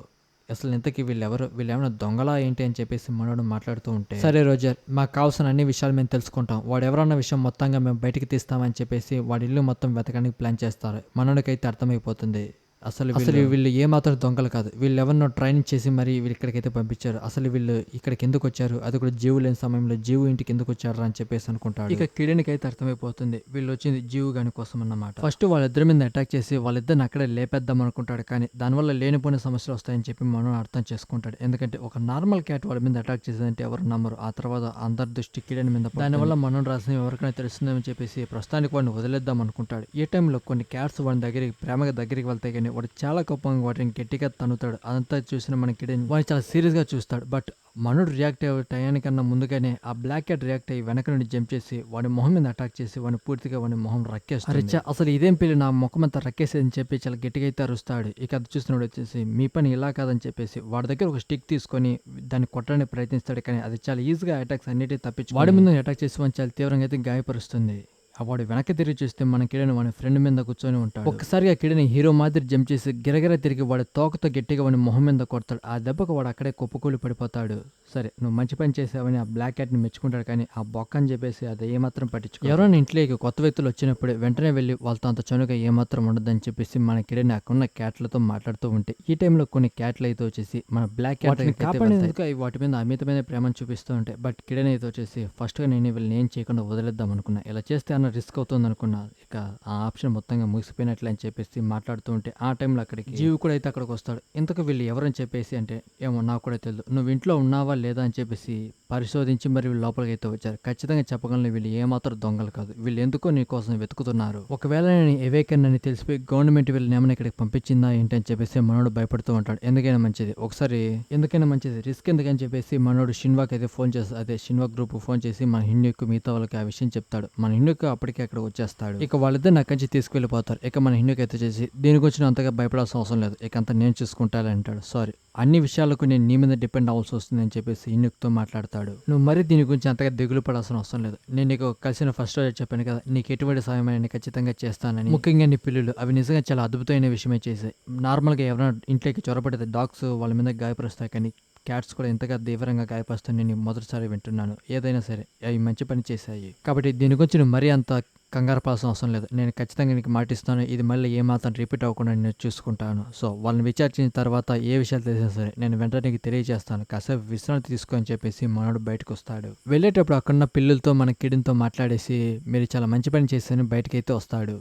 అసలు ఇంతకీ వీళ్ళేమైనా దొంగలా ఏంటి అని చెప్పేసి మనోడు మాట్లాడుతూ ఉంటే సరే రోజర్ మాకు కావాల్సిన అన్ని విషయాలు మేము తెలుసుకుంటాం. వాడు ఎవరన్న విషయం మొత్తంగా మేము బయటికి తీస్తామని చెప్పేసి వాడి ఇల్లు మొత్తం వెతకడానికి ప్లాన్ చేస్తారు. మనోడికైతే అర్థమైపోతుంది అసలు వీళ్ళు ఏమాత్రం దొంగలు కాదు. వీళ్ళు ఎవరినో ట్రైనింగ్ చేసి మరి వీళ్ళు ఇక్కడికైతే పంపించారు. అసలు వీళ్ళు ఇక్కడికి ఎందుకు వచ్చారు? అది కూడా జీవు లేని సమయంలో జీవు ఇంటికి ఎందుకు వచ్చారు అని చెప్పేసి అనుకుంటాడు. ఇక కిరణ్కి అయితే అర్థమైపోతుంది వీళ్ళు వచ్చింది జీవు గాని కోసం అన్నమాట. ఫస్ట్ వాళ్ళిద్దరి మీద అటాక్ చేసి వాళ్ళిద్దరిని అక్కడే లేపేద్దాం అనుకుంటాడు. కానీ దానివల్ల లేనిపోయిన సమస్యలు వస్తాయని చెప్పి మనం అర్థం చేసుకుంటాడు. ఎందుకంటే ఒక నార్మల్ క్యాట్ వాళ్ళ మీద అటాక్ చేసేదంటే ఎవరు నమ్మరు. ఆ తర్వాత అందరి దృష్టి కిరణ్ మీద దానివల్ల మనం రాసిన ఎవరికైనా తెలుస్తుందని చెప్పేసి ప్రస్తుతానికి వాడిని వదిలేద్దాం అనుకుంటాడు. ఈ టైంలో కొన్ని క్యాట్స్ వాడి దగ్గరికి ప్రేమగా దగ్గరికి వెళ్తాయి కానీ వాడు చాలా కోపంగా వాటిని గట్టిగా తన్నుతాడు. అదంతా చూసిన మనకి వాడిని చాలా సీరియస్ గా చూస్తాడు. బట్ మనుడు రియాక్ట్ అయ్యే టయానికన్నా ముందుగానే ఆ బ్లాక్ క్యాట్ రియాక్ట్ అయ్యి వెనక నుండి జంప్ చేసి వాడి మొహం మీద అటాక్ చేసి వాడిని పూర్తిగా వాడి మొహం రక్కేస్తాడు. అసలు ఇదేం పిల్లి నా ముఖం అంతా రక్కేసేదని చెప్పి చాలా గట్టిగా అయితే అరుస్తాడు. ఇక అది చూస్తున్నాడు వచ్చేసి మీ పని ఇలా కాదని చెప్పేసి వాడి దగ్గర ఒక స్టిక్ తీసుకొని దాన్ని కొట్టడానికి ప్రయత్నిస్తాడు. కానీ అది చాలా ఈజీగా అటాక్స్ అన్నిటి తప్పించి వాడి మీద అటాక్ చేసి వాడిని చాలా తీవ్రంగా అయితే గాయపరుస్తుంది. వాడు వెనక్కి తిరిగి చూస్తే మన కిరణ్ వాడి ఫ్రెండ్ మీద కూర్చొని ఉంటాడు. ఒక్కసారిగా కిరణ్ హీరో మాదిరి జంప్ చేసి గిరగిర తిరిగి వాడి తోకతో గట్టిగా వాడి మొహం మీద కొడతాడు. ఆ దెబ్బకు వాడు అక్కడే కుప్పకూలి పడిపోతాడు. సరే నువ్వు మంచి పని చేసావని ఆ బ్లాక్ క్యాట్ ని మెచ్చుకుంటాడు. కానీ ఆ బొక్క అని చెప్పేసి అది ఏమాత్రం పట్టించుకో. ఎవరైనా ఇంట్లోకి కొత్త వ్యక్తులు వచ్చినప్పుడు వెంటనే వెళ్ళి వాళ్ళతో అంత చనువుగా ఏమాత్రం ఉండదని చెప్పేసి మన కిరణ్ అక్కడున్న క్యాట్లతో మాట్లాడుతూ ఉంటే ఈ టైంలో కొన్ని క్యాట్లు అయితే వచ్చేసి మన బ్లాక్ క్యాట్ కాపాడేందుకు అవి వాటి మీద అమితమైన ప్రేమను చూపిస్తూ ఉంటాయి. బట్ కిరణ్ అయితే వచ్చేసి ఫస్ట్ గా నేను వీళ్ళని ఏం చేయకుండా వదిలేద్దాం అనుకున్నా. ఇలా చేస్తే అన్న ఏమైనా రిస్క్ అవుతుంది అనుకున్నా. ఇక ఆ ఆప్షన్ మొత్తంగా ముగిసిపోయినట్లే అని చెప్పేసి మాట్లాడుతూ ఉంటే ఆ టైంలో అక్కడికి జీవి కూడా అయితే అక్కడికి వస్తాడు. ఇంతకు వీళ్ళు ఎవరని చెప్పేసి అంటే ఏమో నాకు కూడా తెలియదు, నువ్వు ఇంట్లో ఉన్నావా లేదా అని చెప్పేసి పరిశోధించి మరి వీళ్ళు లోపలికి అయితే వచ్చారు. ఖచ్చితంగా చెప్పగలను వీళ్ళు ఏమాత్రం దొంగలు కాదు, వీళ్ళు ఎందుకో నీ కోసం వెతుకుతున్నారు. ఒకవేళ నేను ఎవేకన్ అని తెలిసిపోయి గవర్నమెంట్ వీళ్ళని ఏమైనా ఇక్కడికి పంపించిందా ఏంటి అని చెప్పేసి మనోడు భయపడుతూ ఉంటాడు. ఎందుకైనా మంచిది ఒకసారి, ఎందుకైనా మంచిది రిస్క్ ఎందుకని చెప్పేసి మనోడు షిన్వాకి అయితే ఫోన్ చేస్తాడు. అదే షిన్వా గ్రూప్ ఫోన్ చేసి మన హిన్యుకు మిగతా వాళ్ళకి ఆ విషయం చెప్తాడు. మన హిన్యుకు అప్పటికే అక్కడ వచ్చేస్తాడు. ఇక వాళ్ళిద్దరు నాకు నుంచి తీసుకెళ్లిపోతారు. ఇక మన హిన్యుకి అయితే చేసి దీని గురించి అంతగా భయపడాల్సిన అవసరం లేదు, ఇక అంతా నేను చూసుకుంటాను అంటాడు. సారీ, అన్ని విషయాలకు నేను నీ మీద డిపెండ్ అవ్వాల్సి వస్తుంది అని చెప్పేసి హిన్యుక్తో మాట్లాడతాడు. నువ్వు మరీ దీని గురించి అంతగా దిగులు పడాల్సిన అవసరం లేదు, నేను నీకు కలిసిన ఫస్ట్ రోజు చెప్పాను కదా నీకు ఎటువంటి సాయమైన ఖచ్చితంగా చేస్తానని. ముఖ్యంగా నీ పిల్లులు అవి నిజంగా చాలా అద్భుతమైన విషయమే చేశాయి. నార్మల్గా ఎవరైనా ఇంట్లోకి చొరబడితే డాగ్స్ వాళ్ళ మీద గాయపరుస్తాయి, కానీ క్యాట్స్ కూడా ఎంతగా తీవ్రంగా గాయపరుస్తాయి నేను మొదటిసారి వింటున్నాను. ఏదైనా సరే అవి మంచి పని చేశాయి, కాబట్టి దీని గురించి నువ్వు మరీ అంత కంగారు పడాల్సిన అవసరం లేదు, నేను ఖచ్చితంగా నీకు మాటిస్తాను, ఇది మళ్ళీ ఏమాత్రం రిపీట్ అవ్వకుండా నేను చూసుకుంటాను. సో వాళ్ళని విచారించిన తర్వాత ఏ విషయాలు తెలిసినా సరే నేను వెంటనే నీకు తెలియజేస్తాను, కాసేపు విశ్రాంతి తీసుకో అని చెప్పేసి మనోడు బయటకు వస్తాడు. వెళ్ళేటప్పుడు అక్కడున్న పిల్లలతో మన కిడితో మాట్లాడేసి మీరు చాలా మంచి పని చేశారని బయటకైతే వస్తాడు.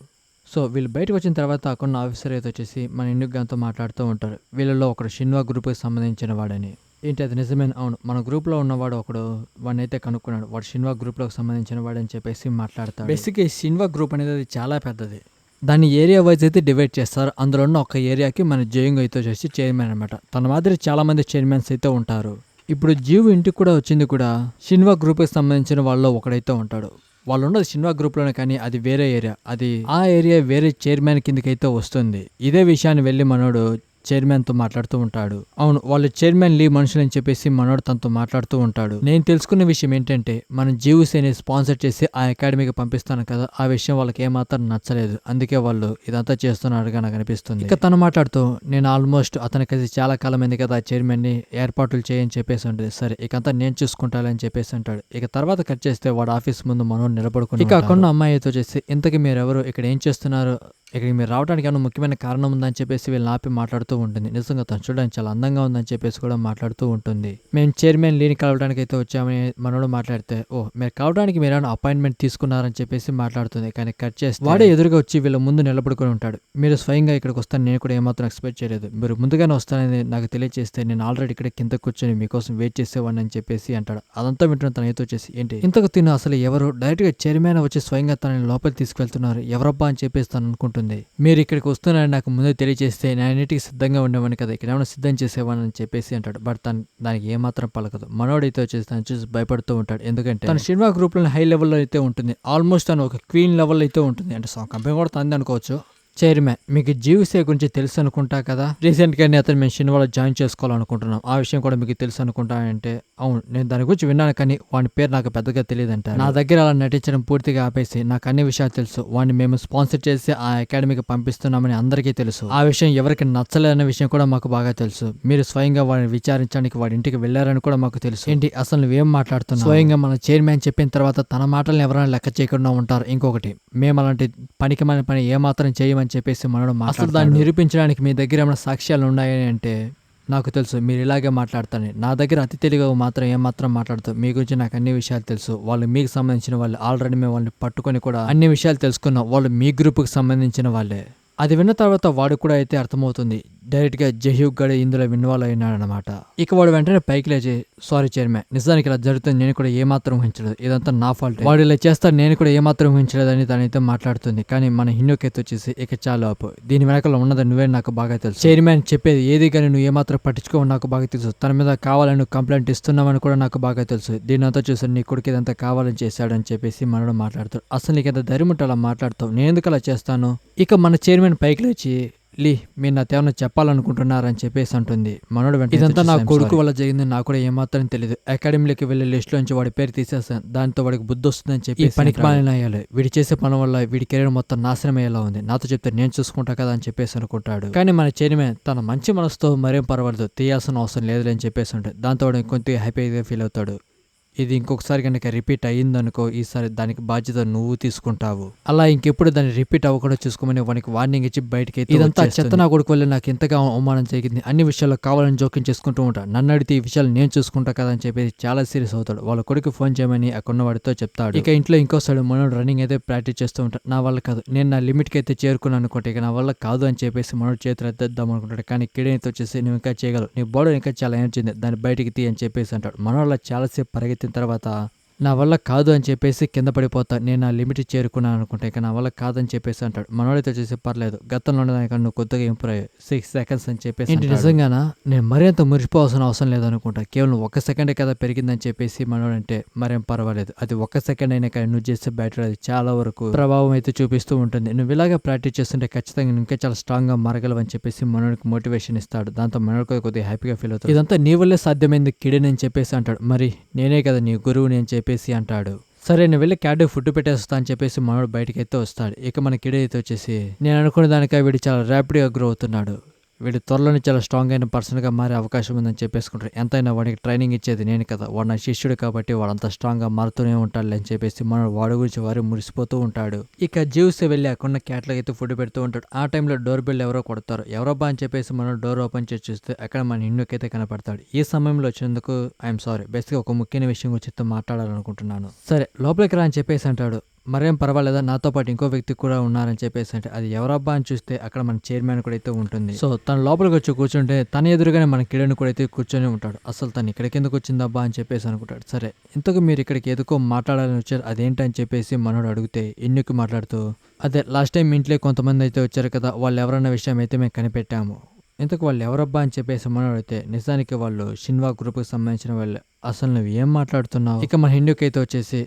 సో వీళ్ళు బయటకు వచ్చిన తర్వాత అక్కడ ఆఫీసర్ అయితే వచ్చేసి మన ఇండుగాంతో మాట్లాడుతూ ఉంటారు. వీళ్ళలో ఒకడు షిన్వా గ్రూప్కి సంబంధించిన వాడని. ఏంటి అది నిజమేనా? అవును, మన గ్రూప్లో ఉన్నవాడు ఒకడు వాడిని అయితే కనుక్కున్నాడు, వాడు షిన్వా గ్రూప్లోకి సంబంధించిన వాడని చెప్పేసి మాట్లాడతాడు. బేసిక్గా ఈ షిన్వా గ్రూప్ అనేది అది చాలా పెద్దది, దాన్ని ఏరియా వైజ్ అయితే డివైడ్ చేస్తారు. అందులో ఉన్న ఒక ఏరియాకి మన జోయింగ్ అయితే వచ్చేసి చైర్మన్ అనమాట. తన మాదిరి చాలా మంది చైర్మన్స్ అయితే ఉంటారు. ఇప్పుడు జీవు ఇంటికి కూడా వచ్చింది కూడా షిన్వా గ్రూప్కి సంబంధించిన వాళ్ళలో ఒకడైతే ఉంటాడు. వాళ్ళు ఉన్నది షిన్వా గ్రూప్లోనే, కానీ అది వేరే ఏరియా, అది ఆ ఏరియా వేరే చైర్మన్ కిందకైతే వస్తుంది. ఇదే విషయాన్ని వెళ్ళి మనోడు చైర్మన్తో మాట్లాడుతూ ఉంటాడు. అవును, వాళ్ళు చైర్మన్ లీ మనుషులు అని చెప్పేసి మనోడు తనతో మాట్లాడుతూ ఉంటాడు. నేను తెలుసుకున్న విషయం ఏంటంటే మనం జీవుసేని స్పాన్సర్ చేసి ఆ అకాడమీకి పంపిస్తాను కదా, ఆ విషయం వాళ్ళకి ఏమాత్రం నచ్చలేదు, అందుకే వాళ్ళు ఇదంతా చేస్తున్నారుగా నాకు అనిపిస్తుంది. ఇక తను మాట్లాడుతూ నేను ఆల్మోస్ట్ అతనికి కలిసి చాలా కాలం అయింది కదా చైర్మన్ ని ఏర్పాట్లు చేయని చెప్పేసి ఉంటుంది. సరే ఇకంతా నేను చూసుకుంటానని చెప్పేసి అంటాడు. ఇక తర్వాత కట్ చేస్తే వాడు ఆఫీస్ ముందు మనోడు నిలబడుకుని ఇక అక్కడ అమ్మాయితో చేసి ఇంతకీ మీరెవరు, ఇక్కడ ఏం చేస్తున్నారు, ఇక్కడికి మీరు రావడానికి ఏమైనా ముఖ్యమైన కారణం ఉందని చెప్పేసి వీళ్ళని ఆపి మాట్లాడుతూ ఉంటుంది. నిజంగా తను చూడడానికి చాలా అందంగా ఉందని చెప్పేసి కూడా మాట్లాడుతూ ఉంటుంది. మేము చైర్మన్ లీని కలవడానికి అయితే వచ్చామని మనోడు మాట్లాడితే ఓ మీరు కలవడానికి మీరు ఏమైనా అపాయింట్మెంట్ తీసుకున్నారని చెప్పేసి మాట్లాడుతుంది. కానీ కట్ చేస్తే వాడే ఎదురుగా వచ్చి వీళ్ళ ముందు నిలబడుకుని ఉంటాడు. మీరు స్వయంగా ఇక్కడికి వస్తాను నేను కూడా ఏమాత్రం ఎక్స్పెక్ట్ చేయలేదు, మీరు ముందుగానే వస్తానని నాకు తెలియజేస్తే నేను ఆల్రెడీ ఇక్కడ కింద కూర్చొని మీకోసం వెయిట్ చేసేవాడిని అని చెప్పేసి అంటాడు. అదంతా వింటున్న తన అయితే వచ్చేసి ఏంటి ఇంతకు తిను అసలు ఎవరు, డైరెక్ట్ గా చైర్మన్ వచ్చి స్వయంగా తనని లోపలికి తీసుకెళ్తున్నారు, ఎవరబ్బా అని చెప్పేసి తను అనుకుంటుంది. మీరు ఇక్కడికి వస్తున్నారని నాకు ముందే తెలియజేస్తే నేను అన్నిటికీ సిద్ధంగా ఉండేవాడిని కదా, ఇక్కడ ఏమైనా సిద్ధం చేసేవాడిని అని చెప్పేసి అంటాడు. బట్ తను దానికి ఏమాత్రం పలకదు. మనోడైతే వచ్చేసి తను చూసి భయపడుతూ ఉంటాడు. ఎందుకంటే తన షిన్వా గ్రూప్ లో హై లెవెల్లో అయితే ఉంటుంది, ఆల్మోస్ట్ తను ఒక క్వీన్ లెవెల్ అయితే ఉంటుంది, అంటే కంపెనీ కూడా తంది అనుకోవచ్చు. చైర్మన్ మీకు జీవిసే గురించి తెలుసు అనుకుంటా కదా, రీసెంట్ గానే అతను మేము షిన్వాలో జాయిన్ చేసుకోవాలనుకుంటున్నాం, ఆ విషయం కూడా మీకు తెలుసు అనుకుంటా అంటే అవును నేను దాని గురించి విన్నాను, కానీ వాడి పేరు నాకు పెద్దగా తెలియదు అంట. నా దగ్గర అలా నటించడం పూర్తిగా ఆపేసి నాకు అన్ని విషయాలు తెలుసు, వాడిని మేము స్పాన్సర్ చేసి ఆ అకాడమీకి పంపిస్తున్నామని అందరికీ తెలుసు, ఆ విషయం ఎవరికి నచ్చలేదన్న విషయం కూడా మాకు బాగా తెలుసు, మీరు స్వయంగా వాడిని విచారించడానికి వాడి ఇంటికి వెళ్లారని కూడా మాకు తెలుసు. ఏంటి అసలు నువ్వేం మాట్లాడుతున్నావు, స్వయంగా మన చైర్మన్ చెప్పిన తర్వాత తన మాటలను ఎవరైనా లెక్క చేయకుండా ఉంటారు. ఇంకొకటి మేము అలాంటి పనికి మన పని ఏమాత్రం చేయమని చెప్పేసి మనోడు అసలు దాన్ని నిరూపించడానికి మీ దగ్గర ఏమైనా సాక్ష్యాలు ఉన్నాయని అంటే నాకు తెలుసు మీరు ఇలాగే మాట్లాడతారని, నా దగ్గర అతి తెలివిగా మాత్రం ఏమాత్రం మాట్లాడుతావు, మీ గురించి నాకు అన్ని విషయాలు తెలుసు, వాళ్ళు మీకు సంబంధించిన వాళ్ళు, ఆల్రెడీ మేము వాళ్ళని పట్టుకొని కూడా అన్ని విషయాలు తెలుసుకున్నాం, వాళ్ళు మీ గ్రూప్కి సంబంధించిన వాళ్ళే. అది విన్న తర్వాత వాడు కూడా అయితే అర్థమవుతుంది డైరెక్ట్ గా జహ్యూగ్ గడే ఇందులో ఇన్వాల్వ్ అయినాడనమాట. ఇక వాడు వెంటనే పైకి లేచి సారీ చైర్మన్, నిజానికి ఇలా జరుగుతుంది నేను కూడా ఏమాత్రం ఊహించలేదు, ఇదంతా నా ఫాల్ట్, వాడు ఇలా చేస్తాడు నేను కూడా ఏమాత్రం ఊహించలేదని తనైతే మాట్లాడుతుంది. కానీ మన హిన్నుకైతే వచ్చేసి ఇక చాలా ఆపు, దీని వెనకలో ఉన్నది నువ్వే నాకు బాగా తెలుసు, చైర్మన్ చెప్పేది ఏది కానీ నువ్వు ఏమాత్రం పట్టించుకో నాకు బాగా తెలుసు, తన మీద కావాలని నువ్వు కంప్లైంట్ ఇస్తున్నావని కూడా నాకు బాగా తెలుసు, దీనంతా చూసి నీ కొడుకు ఇదంతా కావాలని చేశాడు అని చెప్పేసి మనోడు మాట్లాడుతాడు. అసలు నీకు ఎంత ధైర్యం ఉంటే అలా మాట్లాడతావు, నేను ఎందుకు అలా చేస్తాను. ఇక మన చైర్మన్ పైకి లేచి లీ మీరు నా తేవన చెప్పాలనుకుంటున్నారని చెప్పేసి అంటుంది. మనోడు వెంటనే ఇదంతా నా కొడుకు వల్ల జరిగింది, నాకు కూడా ఏమాత్రం తెలియదు, అకాడమీలోకి వెళ్ళే లిస్ట్ లోంచి వాడి పేరు తీసేస్తాను, దాంతో వాడికి బుద్ధి వస్తుందని చెప్పి పనికి మాలిన అయ్యాలి, వీడి చేసే పని వల్ల వీడి కెరీర్ మొత్తం నాశనం అయ్యేలా ఉంది, నాతో చెప్తే నేను చూసుకుంటా కదా అని చెప్పేసి అనుకుంటాడు. కానీ మన చైర్మన్ తన మంచి మనసుతో మరేం పర్వాలేదు తీయాల్సిన అవసరం లేదులే అని చెప్పేసి ఉంటుంది. దాంతో వాడు కొంత హ్యాపీగా ఫీల్ అవుతాడు. ఇది ఇంకొకసారి కనుక రిపీట్ అయ్యిందనుకో ఈసారి దానికి బాధ్యత నువ్వు తీసుకుంటావు. అలా ఇంకెప్పుడు దాన్ని రిపీట్ అవ్వకుండా చూసుకోమని వానికి వార్నింగ్ ఇచ్చి బయటకి ఇదంతా చెత్త నా కొడుకు వల్ల నాకు ఎంతగా అవమానం జరిగింది, అన్ని విషయాల్లో కావాలని జోక్యం చేసుకుంటూ ఉంటా, నన్ను అడిగితే ఈ విషయాలు నేను చూసుకుంటా కదా అని చెప్పి చాలా సీరియస్ అవుతాడు. వాళ్ళ కొడుకు ఫోన్ చేయమని అక్కడున్న వాడితో చెప్తాడు. ఇక ఇంట్లో ఇంకో సైడ్ మనోడు రన్నింగ్ అయితే ప్రాక్టీస్ చేస్తూ ఉంటాడు. నా వల్ల కాదు, నేను నా లిమిట్కి అయితే చేరుకున్నాను అనుకుంటే ఇక నా వల్ల కాదు అని చెప్పేసి మనోడు చేతులు ఎత్తేద్దాం అనుకుంటాడు. కానీ కిడనీతో వచ్చేసి నువ్వు ఇంకా చేయగలవు, నీ బాడీ ఇంకా చాలా ఎనర్జీ ఉంది, దాన్ని బయటికి తీ అని చెప్పేసి అంటాడు. మనోళ్ళ చాలాసేపు పరిగెత్తిన తర్వాత నా వల్ల కాదు అని చెప్పేసి కింద పడిపోతా, నేను నా లిమిట్ చేరుకున్నాను అనుకుంటా ఇక నా వల్ల కాదని చెప్పేసి అంటాడు. మనోడైతే వచ్చేసి పర్లేదు, గతంలో దానికన్నా నువ్వు కొద్దిగా ఇంప్రూవ్ అయ్యావు, 6 seconds అని చెప్పేసి ఏంటి నిజంగానా, నేను మరింత మురిసిపోవాల్సిన అవసరం లేదనుకుంటా, కేవలం 1 సెకండే కదా పెరిగిందని చెప్పేసి మనోడంటే మరేం పర్వాలేదు, అది 1 సెకండ్ అయినా కానీ నువ్వు చేసే బ్యాటరీ అది చాలా వరకు ప్రభావం అయితే చూపిస్తూ ఉంటుంది, నువ్వు ఇలాగే ప్రాక్టీస్ చేస్తుంటే ఖచ్చితంగా నువ్వు ఇంకా చాలా స్ట్రాంగ్ గా మారగలవు అని చెప్పేసి మనోడికి మోటివేషన్ ఇస్తాడు. దాంతో మనోడికి కొద్దిగా హ్యాపీగా ఫీల్ అవుతాడు. ఇదంతా నీ వల్లే సాధ్యమైంది కిడని అని చెప్పేసి అంటాడు. మరి నేనే కదా నీ గురువుని అని చెప్పేసి అంటాడు. సరే నేను వెళ్ళి క్యాడ్ ఫుడ్ పెట్టేస్తా అని చెప్పేసి మనోడు బయటకి అయితే వస్తాడు. ఇక మన కిడ అయితే వచ్చేసి నేను అనుకునే దానికై వీడు చాలా ర్యాపిడ్గా గ్రో అవుతున్నాడు, వీడు త్వరలోనే చాలా స్ట్రాంగ్ అయిన పర్సన్గా మారే అవకాశం ఉందని చెప్పేసుకుంటారు. ఎంతైనా వాడికి ట్రైనింగ్ ఇచ్చేది నేను కదా, వాడు నా శిష్యుడు కాబట్టి వాడంత స్ట్రాంగ్గా మారుతూనే ఉంటాడు అని చెప్పేసి మనోడు వాడి గురించి వారు మురిసిపోతూ ఉంటాడు. ఇక జ్యూస్ వెళ్ళి అక్కడ క్యాట్లకి అయితే ఫుడ్ పెడుతూ ఉంటాడు. ఆ టైంలో డోర్ బెల్ ఎవరో కొడతారు. ఎవరబ్బా అని చెప్పేసి మనం డోర్ ఓపెన్ చేసి చూస్తే అక్కడ మన హిన్నుకి అయితే కనపడతాడు. ఈ సమయంలో వచ్చినందుకు ఐఎమ్ సారీ, బేసిక్గా ఒక ముఖ్యమైన విషయం గురించి మాట్లాడాలనుకుంటున్నాను. సరే లోపలికి రా అని చెప్పేసి అంటాడు. మరేం పర్వాలేదా, నాతో పాటు ఇంకో వ్యక్తి కూడా ఉన్నారని చెప్పేసి అంటే అది ఎవరబ్బా అని చూస్తే అక్కడ మన చైర్మన్ కూడా అయితే ఉంటుంది. సో తను లోపలికి వచ్చి కూర్చుంటే తన ఎదురుగానే మన కిరణ్ కూడా అయితే కూర్చొని ఉంటాడు. అసలు తను ఇక్కడికి ఎందుకు వచ్చిందబ్బా అని చెప్పేసి అనుకుంటాడు. సరే ఇంతకు మీరు ఇక్కడికి ఎందుకో మాట్లాడాలని వచ్చారు, అదేంటని చెప్పేసి మనోడు అడిగితే ఎన్నికి మాట్లాడుతూ అదే లాస్ట్ టైం ఇంట్లో కొంతమంది అయితే వచ్చారు కదా, వాళ్ళు ఎవరన్న విషయం అయితే మేము కనిపెట్టాము, ఇంతకు వాళ్ళు ఎవరబ్బా అని చెప్పేసి మనోడు అయితే నిజానికి వాళ్ళు షిన్వా గ్రూప్కి సంబంధించిన వాళ్ళు. అసలు నువ్వు ఏం మాట్లాడుతున్నావు? ఇక మన హిందూకి అయితే వచ్చేసి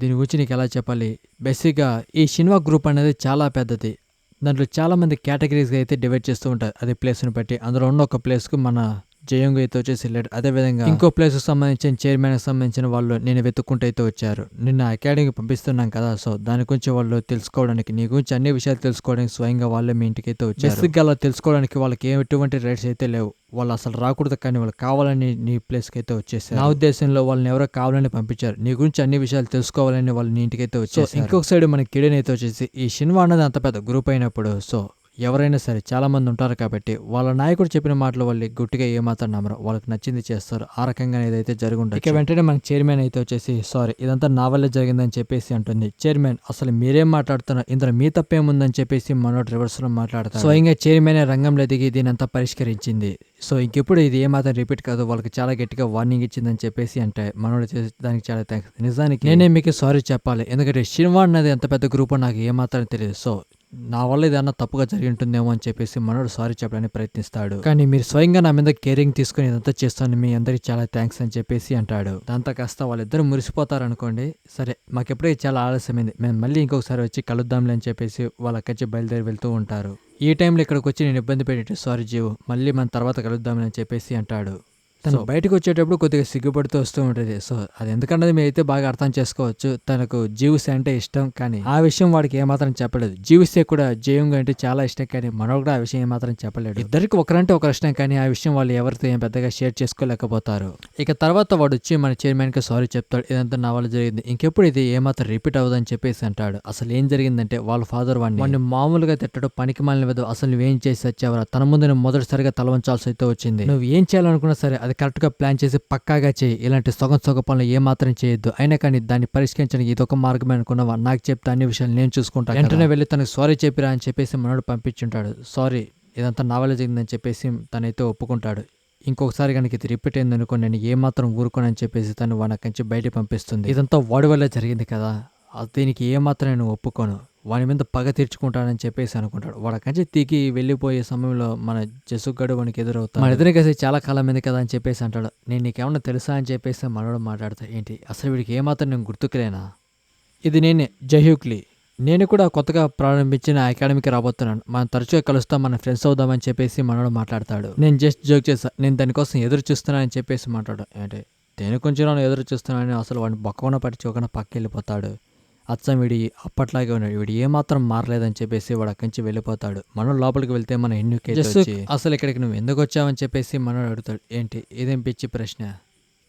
దీని గురించి నీకు ఎలా చెప్పాలి, బేసిక్గా ఈ షిన్వా గ్రూప్ అనేది చాలా పెద్దది, దాంట్లో చాలా మంది కేటగిరీస్గా అయితే డివైడ్ చేస్తూ ఉంటారు, అది ప్లేస్ని బట్టి. అందులో ఉన్న ఒక ప్లేస్కు మన జయంగు అయితే వచ్చేసి వెళ్ళాడు. అదేవిధంగా ఇంకో ప్లేస్కి సంబంధించిన చైర్మన్కి సంబంధించిన వాళ్ళు నేను వెతుక్కుంటూ అయితే వచ్చారు. నిన్న అకాడమీకి పంపిస్తున్నాం కదా, సో దాని గురించి వాళ్ళు తెలుసుకోవడానికి, నీ గురించి అన్ని విషయాలు తెలుసుకోవడానికి స్వయంగా వాళ్ళే మీ ఇంటికి అయితే వచ్చారు. బేసిక్గా అలా తెలుసుకోవడానికి వాళ్ళకి ఎటువంటి రైట్స్ అయితే లేవు, వాళ్ళు అసలు రాకూడదు, కానీ వాళ్ళు కావాలని నీ ప్లేస్కి అయితే వచ్చేసారు. నా ఉద్దేశంలో వాళ్ళని ఎవరో కావాలని పంపించారు, నీ గురించి అన్ని విషయాలు తెలుసుకోవాలని వాళ్ళు నీ ఇంటికి అయితే వచ్చారు. ఇంకొక సైడ్ మన కిడని అయితే వచ్చేసి ఈ షిన్వా అన్నది అంత పెద్ద గ్రూప్ అయినప్పుడు సో ఎవరైనా సరే చాలా మంది ఉంటారు కాబట్టి వాళ్ళ నాయకుడు చెప్పిన మాటలు వాళ్ళు గుట్టిగా ఏమాత్రం నమ్మరు, వాళ్ళకి నచ్చింది చేస్తారు. ఆ రకంగా ఏదైతే జరుగుంటుంది. ఇక వెంటనే మన చైర్మన్ అయితే వచ్చేసి సారీ ఇదంతా నా వల్లే జరిగిందని చెప్పేసి అంటుంది. చైర్మన్ అసలు మీరేం మాట్లాడుతున్నారు, ఇందులో మీ తప్పేముందని చెప్పేసి మనోడు రివర్స్ లో మాట్లాడతారు. స్వయంగా చైర్మన్ రంగంలో దిగి దీనంతా పరిష్కరించింది, సో ఇంకెప్పుడు ఇది ఏమాత్రం రిపీట్ కాదు, వాళ్ళకి చాలా గట్టిగా వార్నింగ్ ఇచ్చిందని చెప్పేసి అంటే మనోడు దానికి చాలా థ్యాంక్స్. నిజానికి నేనే మీకు సారీ చెప్పాలి, ఎందుకంటే షిన్వా అన్నది ఎంత పెద్ద గ్రూప్ నాకు ఏమాత్రం తెలియదు, సో నా వల్ల ఏదన్నా తప్పుగా జరిగి ఉంటుందేమో అని చెప్పేసి మనోడు సారీ చెప్పడానికి ప్రయత్నిస్తాడు. కానీ మీరు స్వయంగా నా మీద కేరింగ్ తీసుకుని ఇదంతా చేస్తాను, మీ అందరికి చాలా థ్యాంక్స్ అని చెప్పేసి అంటాడు. దాంతో కాస్త వాళ్ళిద్దరు మురిసిపోతారు అనుకోండి. సరే మాకెప్పుడైతే చాలా ఆలస్యమైంది, మేము మళ్ళీ ఇంకొకసారి వచ్చి కలుద్దాంలే అని చెప్పేసి వాళ్ళ అక్కడి బయలుదేరి వెళ్తూ ఉంటారు. ఈ టైంలో ఇక్కడికి వచ్చి నేను ఇబ్బంది పెట్టి సారీ జీవు, మళ్ళీ మన తర్వాత కలుద్దామని చెప్పేసి అంటాడు. తను బయటకు వచ్చేటప్పుడు కొద్దిగా సిగ్గుపడుతూ వస్తూ ఉంటుంది. సో అది ఎందుకన్నది మీరు అయితే బాగా అర్థం చేసుకోవచ్చు. తనకు జీవుసే అంటే ఇష్టం, కానీ ఆ విషయం వాడికి ఏమాత్రం చెప్పలేదు. జీవుసే కూడా జయంగా అంటే చాలా ఇష్టం, కానీ మనోడు కూడా ఆ విషయం ఏమాత్రం చెప్పలేడు. ఇద్దరికి ఒకరంటే ఒకరు ఇష్టం, కానీ ఆ విషయం వాళ్ళు ఎవరితో ఏం పెద్దగా షేర్ చేసుకోలేకపోతారు. ఇక తర్వాత వాడు వచ్చి మన చైర్మన్ కి సారీ చెప్తాడు, ఇదంతా నా వల్ల జరిగింది, ఇంకెప్పుడు ఇది ఏమాత్రం రిపీట్ అవ్వదని చెప్పేసి అంటాడు. అసలు ఏం జరిగిందంటే వాళ్ళ ఫాదర్ వాడిని మామూలుగా తిట్టడం, పనికి మాలిన విధం, అసలు నువ్వేం చేసి వచ్చావరా, తన ముందు నేను మొదటిసారిగా తలవంచాల్సి అయితే వచ్చింది, నువ్వు ఏం చేయాలనుకున్నా సరే అది కరెక్ట్ గా ప్లాన్ చేసి పక్కాగా చేయి, ఇలాంటి సొగ పనులు ఏమాత్రం చేయొద్దు, అయినా కానీ దాన్ని పరిష్కరించడానికి ఇదొక మార్గమే అనుకున్నావా, నాకు చెప్తే అన్ని విషయాలు నేను చూసుకుంటాను, వెంటనే వెళ్ళి తనకు సారీ చెప్పిరా అని చెప్పేసి మనోడు పంపించుంటాడు. సారీ ఇదంతా నా వల్ల జరిగిందని చెప్పేసి తనైతే ఒప్పుకుంటాడు. ఇంకొకసారి కనుక ఇది రిపీట్ అయింది అనుకో నేను ఏమాత్రం ఊరుకోనని చెప్పేసి తను వాడి నుంచి బయట పంపిస్తుంది. ఇదంతా వాడి వల్ల జరిగింది కదా, దీనికి ఏమాత్రం నేను ఒప్పుకోను, వాని మీద పగ తీర్చుకుంటానని చెప్పేసి అనుకుంటాడు. వాడు కంచి తీకి వెళ్ళిపోయే సమయంలో మన జసుగడు వానికి ఎదురవుతాడు. మన ఇద్దరు కలిసి చాలా కాలం మీద కదా అని చెప్పేసి అంటాడు. నేను నీకేమన్నా తెలుసా అని చెప్పేసి మనోడు మాట్లాడతా. ఏంటి అసలు వీడికి ఏమాత్రం నేను గుర్తుకులేనా, ఇది నేనే జహ్యూక్లీ, నేను కూడా కొత్తగా ప్రారంభించిన అకాడమీకి రాబోతున్నాను, మనం తరచుగా కలుస్తాం, మన ఫ్రెండ్స్ అవుదామని చెప్పేసి మనోడు మాట్లాడతాడు. నేను జస్ట్ జోక్ చేస్తా, నేను దానికోసం ఎదురు చూస్తున్నానని చెప్పేసి మాట్లాడు. అంటే దేని కొంచెం నేను ఎదురు చూస్తున్నానని అసలు వాడిని బొక్కన పట్టించుకోకుండా పక్కకి వెళ్ళిపోతాడు. అచ్చం వీడి అప్పట్లాగే ఉన్నాడు, వీడు ఏమాత్రం మారలేదని చెప్పేసి వాడు అక్కడి నుంచి వెళ్ళిపోతాడు. మనం లోపలికి వెళ్తే మన ఎన్నుకే అసలు ఇక్కడికి నువ్వు ఎందుకు వచ్చావని చెప్పేసి మనోడు అడుగుతాడు. ఏంటి ఇదేం పిచ్చి ప్రశ్న,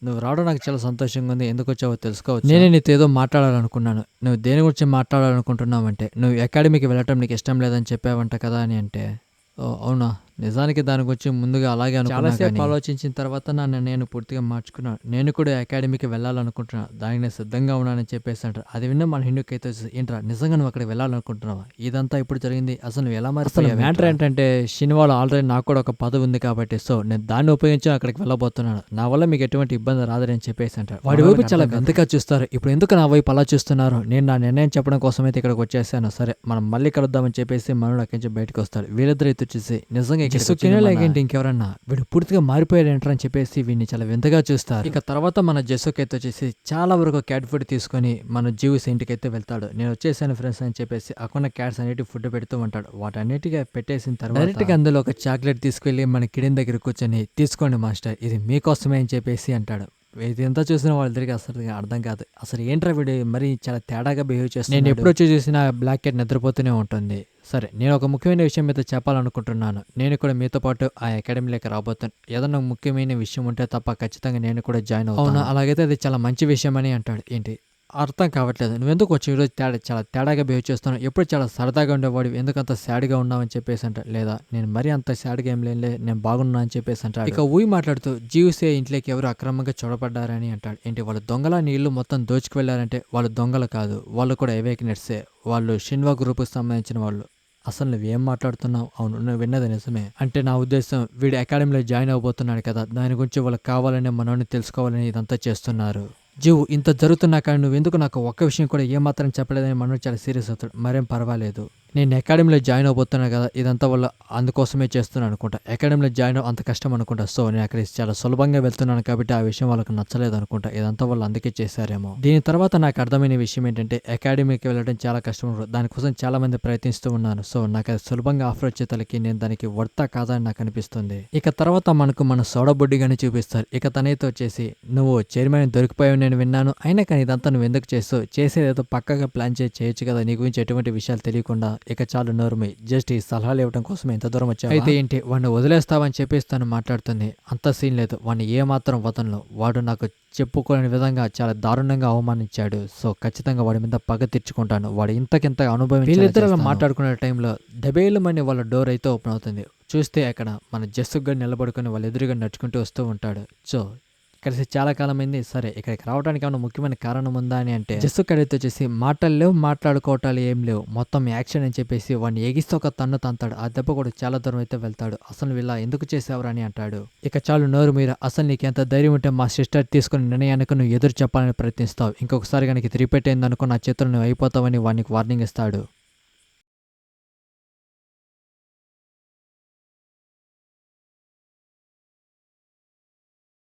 నువ్వు రావడం నాకు చాలా సంతోషంగా ఉంది. ఎందుకు వచ్చావో తెలుసుకోవచ్చు? నేనే నీతో ఏదో మాట్లాడాలనుకున్నాను. నువ్వు దేని గురించి మాట్లాడాలనుకుంటున్నావంటే, నువ్వు అకాడమీకి వెళ్ళటం నీకు ఇష్టం లేదని చెప్పావంట కదా అని అంటే, ఓ అవునా, నిజానికి దాని గురించి ముందుగా అలాగే అనుకున్నా. చాలాసేపు ఆలోచించిన తర్వాత నన్ను నేను పూర్తిగా మార్చుకున్నాను. నేను కూడా అకాడమీకి వెళ్ళాలనుకుంటున్నాను, దానికి నేను సిద్ధంగా ఉన్నానని చెప్పేసి అంటారు. అది విన్న మన హిందూకైతే ఏంట్రా నిజంగా నువ్వు అక్కడికి వెళ్ళాలనుకుంటున్నావా, ఇదంతా ఇప్పుడు జరిగింది, అసలు నువ్వు ఎలా మారిపోయావు? మ్యాటర్ ఏంటంటే శనివారం ఆల్రెడీ నాకు కూడా ఒక పదవి ఉంది కాబట్టి సో నేను దాన్ని ఉపయోగించి అక్కడికి వెళ్ళబోతున్నాను. నా వల్ల మీకు ఎటువంటి ఇబ్బంది రాదని చెప్పేసి అంటారు. వాడి వైపు చాలా వింతగా చూస్తారు. ఇప్పుడు ఎందుకు నా వైపు అలా చూస్తున్నారు? నేను నా నిర్ణయం చెప్పడం కోసం అయితే ఇక్కడికి వచ్చేసాను. సరే మనం మళ్ళీ కలుద్దామని చెప్పేసి మనోడు అక్కడి నుంచి బయటకు వస్తాడు. వీళ్ళిద్దరు అయితే వచ్చేసి నిజంగా జెస్సుకేంటి ఇంకెవరన్నా వీడు పూర్తిగా మారిపోయాడు ఏంట్రా అని చెప్పేసి వీడిని చాలా వింతగా చూస్తారు. ఇక తర్వాత మన జెస్సుకైతే వచ్చేసి చాలా వరకు క్యాట్ ఫుడ్ తీసుకొని మన జీవ్స్ ఇంటికి అయితే వెళ్తాడు. నేను వచ్చేసాను ఫ్రెండ్స్ అని చెప్పేసి అక్కడ క్యాట్స్ అన్నిటి ఫుడ్ పెడుతూ ఉంటాడు. వాటన్నిటిగా పెట్టేసిన తర్వాత డైరెక్ట్ గా అందులో ఒక చాక్లెట్ తీసుకెళ్లి మన కిడిన్ దగ్గర కూర్చొని తీసుకోండి మాస్టర్, ఇది మీకోసమే అని చెప్పేసి అంటాడు. ఇది ఎంత చూసినా వాళ్ళిద్దరికి అసలు అర్థం కాదు. అసలు ఏంట్రా వీడు మరి చాలా తేడాగా బిహేవ్ చేస్తాడు. నేను ఎప్పుడు వచ్చి చూసినా బ్లాక్ క్యాట్ నిద్రపోతూనే ఉంటుంది. సరే నేను ఒక ముఖ్యమైన విషయం మీతో చెప్పాలనుకుంటున్నాను. నేను కూడా మీతో పాటు ఆ అకాడమీలోకి రాబోతాను. ఏదన్నా ముఖ్యమైన విషయం ఉంటే తప్ప ఖచ్చితంగా నేను కూడా జాయిన్ అవుతాను. అలాగైతే అది చాలా మంచి విషయం అని అంటాడు. ఏంటి అర్థం కావట్లేదు, నువ్వెందుకు వచ్చి ఈరోజు చాలా తేడాగా బిహేవ్ చేస్తున్నావు, ఎప్పుడు చాలా సరదాగా ఉండేవాడు, ఎందుకంత సాడ్గా ఉన్నావని చెప్పేసి అంటాడు. లేదా నేను మరీ అంత సాడ్గా ఏం లేనులే, నేను బాగున్నా అని చెప్పేసి అంటాడు. ఇక ఊయి మాట్లాడుతూ జీవ్సే ఇంట్లోకి ఎవరు అక్రమంగా చొరబడ్డారని అంటాడు. ఏంటి వాళ్ళు దొంగల నీళ్లు మొత్తం దోచుకు వెళ్ళారంటే వాళ్ళు దొంగలు కాదు, వాళ్ళు కూడా అవేకినెట్సే, వాళ్ళు షిన్వా గ్రూప్కి సంబంధించిన వాళ్ళు. అసలు నువ్వేం మాట్లాడుతున్నావు? అవును నువ్వు విన్నది నిజమే. అంటే నా ఉద్దేశం వీడు అకాడమీలో జాయిన్ అవబోతున్నాడు కదా, దాని గురించి వాళ్ళకి కావాలని మనల్ని తెలుసుకోవాలని ఇదంతా చేస్తున్నారు. జీవు ఇంత జరుగుతున్నా కానీ నువ్వెందుకు నాకు ఒక్క విషయం కూడా ఏమాత్రం చెప్పలేదని మనోడు చాలా సీరియస్ అవుతాడు. మరేం పర్వాలేదు, నేను అకాడమీలో జాయిన్ అవబోతున్నా కదా, ఇదంతా వల్ల అందుకోసమే చేస్తున్నాను అనుకుంటా. అకాడమీలో జాయిన్ అంత కష్టం అనుకుంటా. సో నేను అక్కడికి చాలా సులభంగా వెళ్తున్నాను కాబట్టి ఆ విషయం వాళ్ళకి నచ్చలేదు అనుకుంటా. ఇదంతా వాళ్ళు అందుకే చేశారేమో. దీని తర్వాత నాకు అర్థమైన విషయం ఏంటంటే అకాడమీకి వెళ్ళడం చాలా కష్టం, దానికోసం చాలా మంది ప్రయత్నిస్తూ ఉన్నాను. సో నాకు అది సులభంగా ఆఫర్ వచ్చేతలకి నేను దానికి వర్తా కాదని నాకు అనిపిస్తుంది. ఇక తర్వాత మనకు మన సోడా బుడ్డిగానే చూపిస్తారు. ఇక తనైతే వచ్చేసి నువ్వు చైర్మన్ దొరికిపోయావు నేను విన్నాను, అయినా కానీ ఇదంతా నువ్వు ఎందుకు చేస్తావు, చేసేదేదో పక్కగా ప్లాన్ చేయొచ్చు కదా, నీ గురించి ఎటువంటి విషయాలు తెలియకుండా. ఇక చాలు నోరుమై, జస్ట్ ఈ సలహాలు ఇవ్వడం కోసం ఎంత దూరం వచ్చావు? అయితే ఏంటి వాడిని వదిలేస్తావని చెప్పేసి తను మాట్లాడుతుంది. అంత సీన్ లేదు, వాడిని ఏమాత్రం వదలను. వాడు నాకు చెప్పుకోలేని విధంగా చాలా దారుణంగా అవమానించాడు. సో ఖచ్చితంగా వాడి మీద పగ తీర్చుకుంటాను. వాడు ఇంతకింత అనుభవం. వీళ్ళిద్దరు మాట్లాడుకునే టైంలో డబేలుమని వాళ్ళ డోర్ అయితే ఓపెన్ అవుతుంది. చూస్తే అక్కడ మన జస్సుగా నిలబడుకుని వాళ్ళ ఎదురుగా నడుచుకుంటూ వస్తూ ఉంటాడు. సో కలిసి చాలా కాలం అయింది. సరే ఇక్కడికి రావడానికి ఏమైనా ముఖ్యమైన కారణం ఉందా అని అంటే జస్సు కడితో వచ్చేసి మాటలు లేవు, మాట్లాడుకోవటాలు ఏం లేవు, మొత్తం యాక్షన్ అని చెప్పేసి వాడిని ఎగిస్తే ఒక తన్ను తంతాడు. ఆ దెబ్బ కూడా చాలా దూరం అయితే వెళ్తాడు. అసలు వీళ్ళ ఎందుకు చేసేవరా అని అంటాడు. ఇక చాలు నోరు మీరు, అసలు నీకు ఎంత ధైర్యం ఉంటే మా సిస్టర్ తీసుకుని నిర్ణయానికి నువ్వు ఎదురు చెప్పాలని ప్రయత్నిస్తావు, ఇంకొకసారి కనుక రిపీట్ అయిందనుకో నా చేతులు నువ్వు అయిపోతావని వాడికి వార్నింగ్ ఇస్తాడు.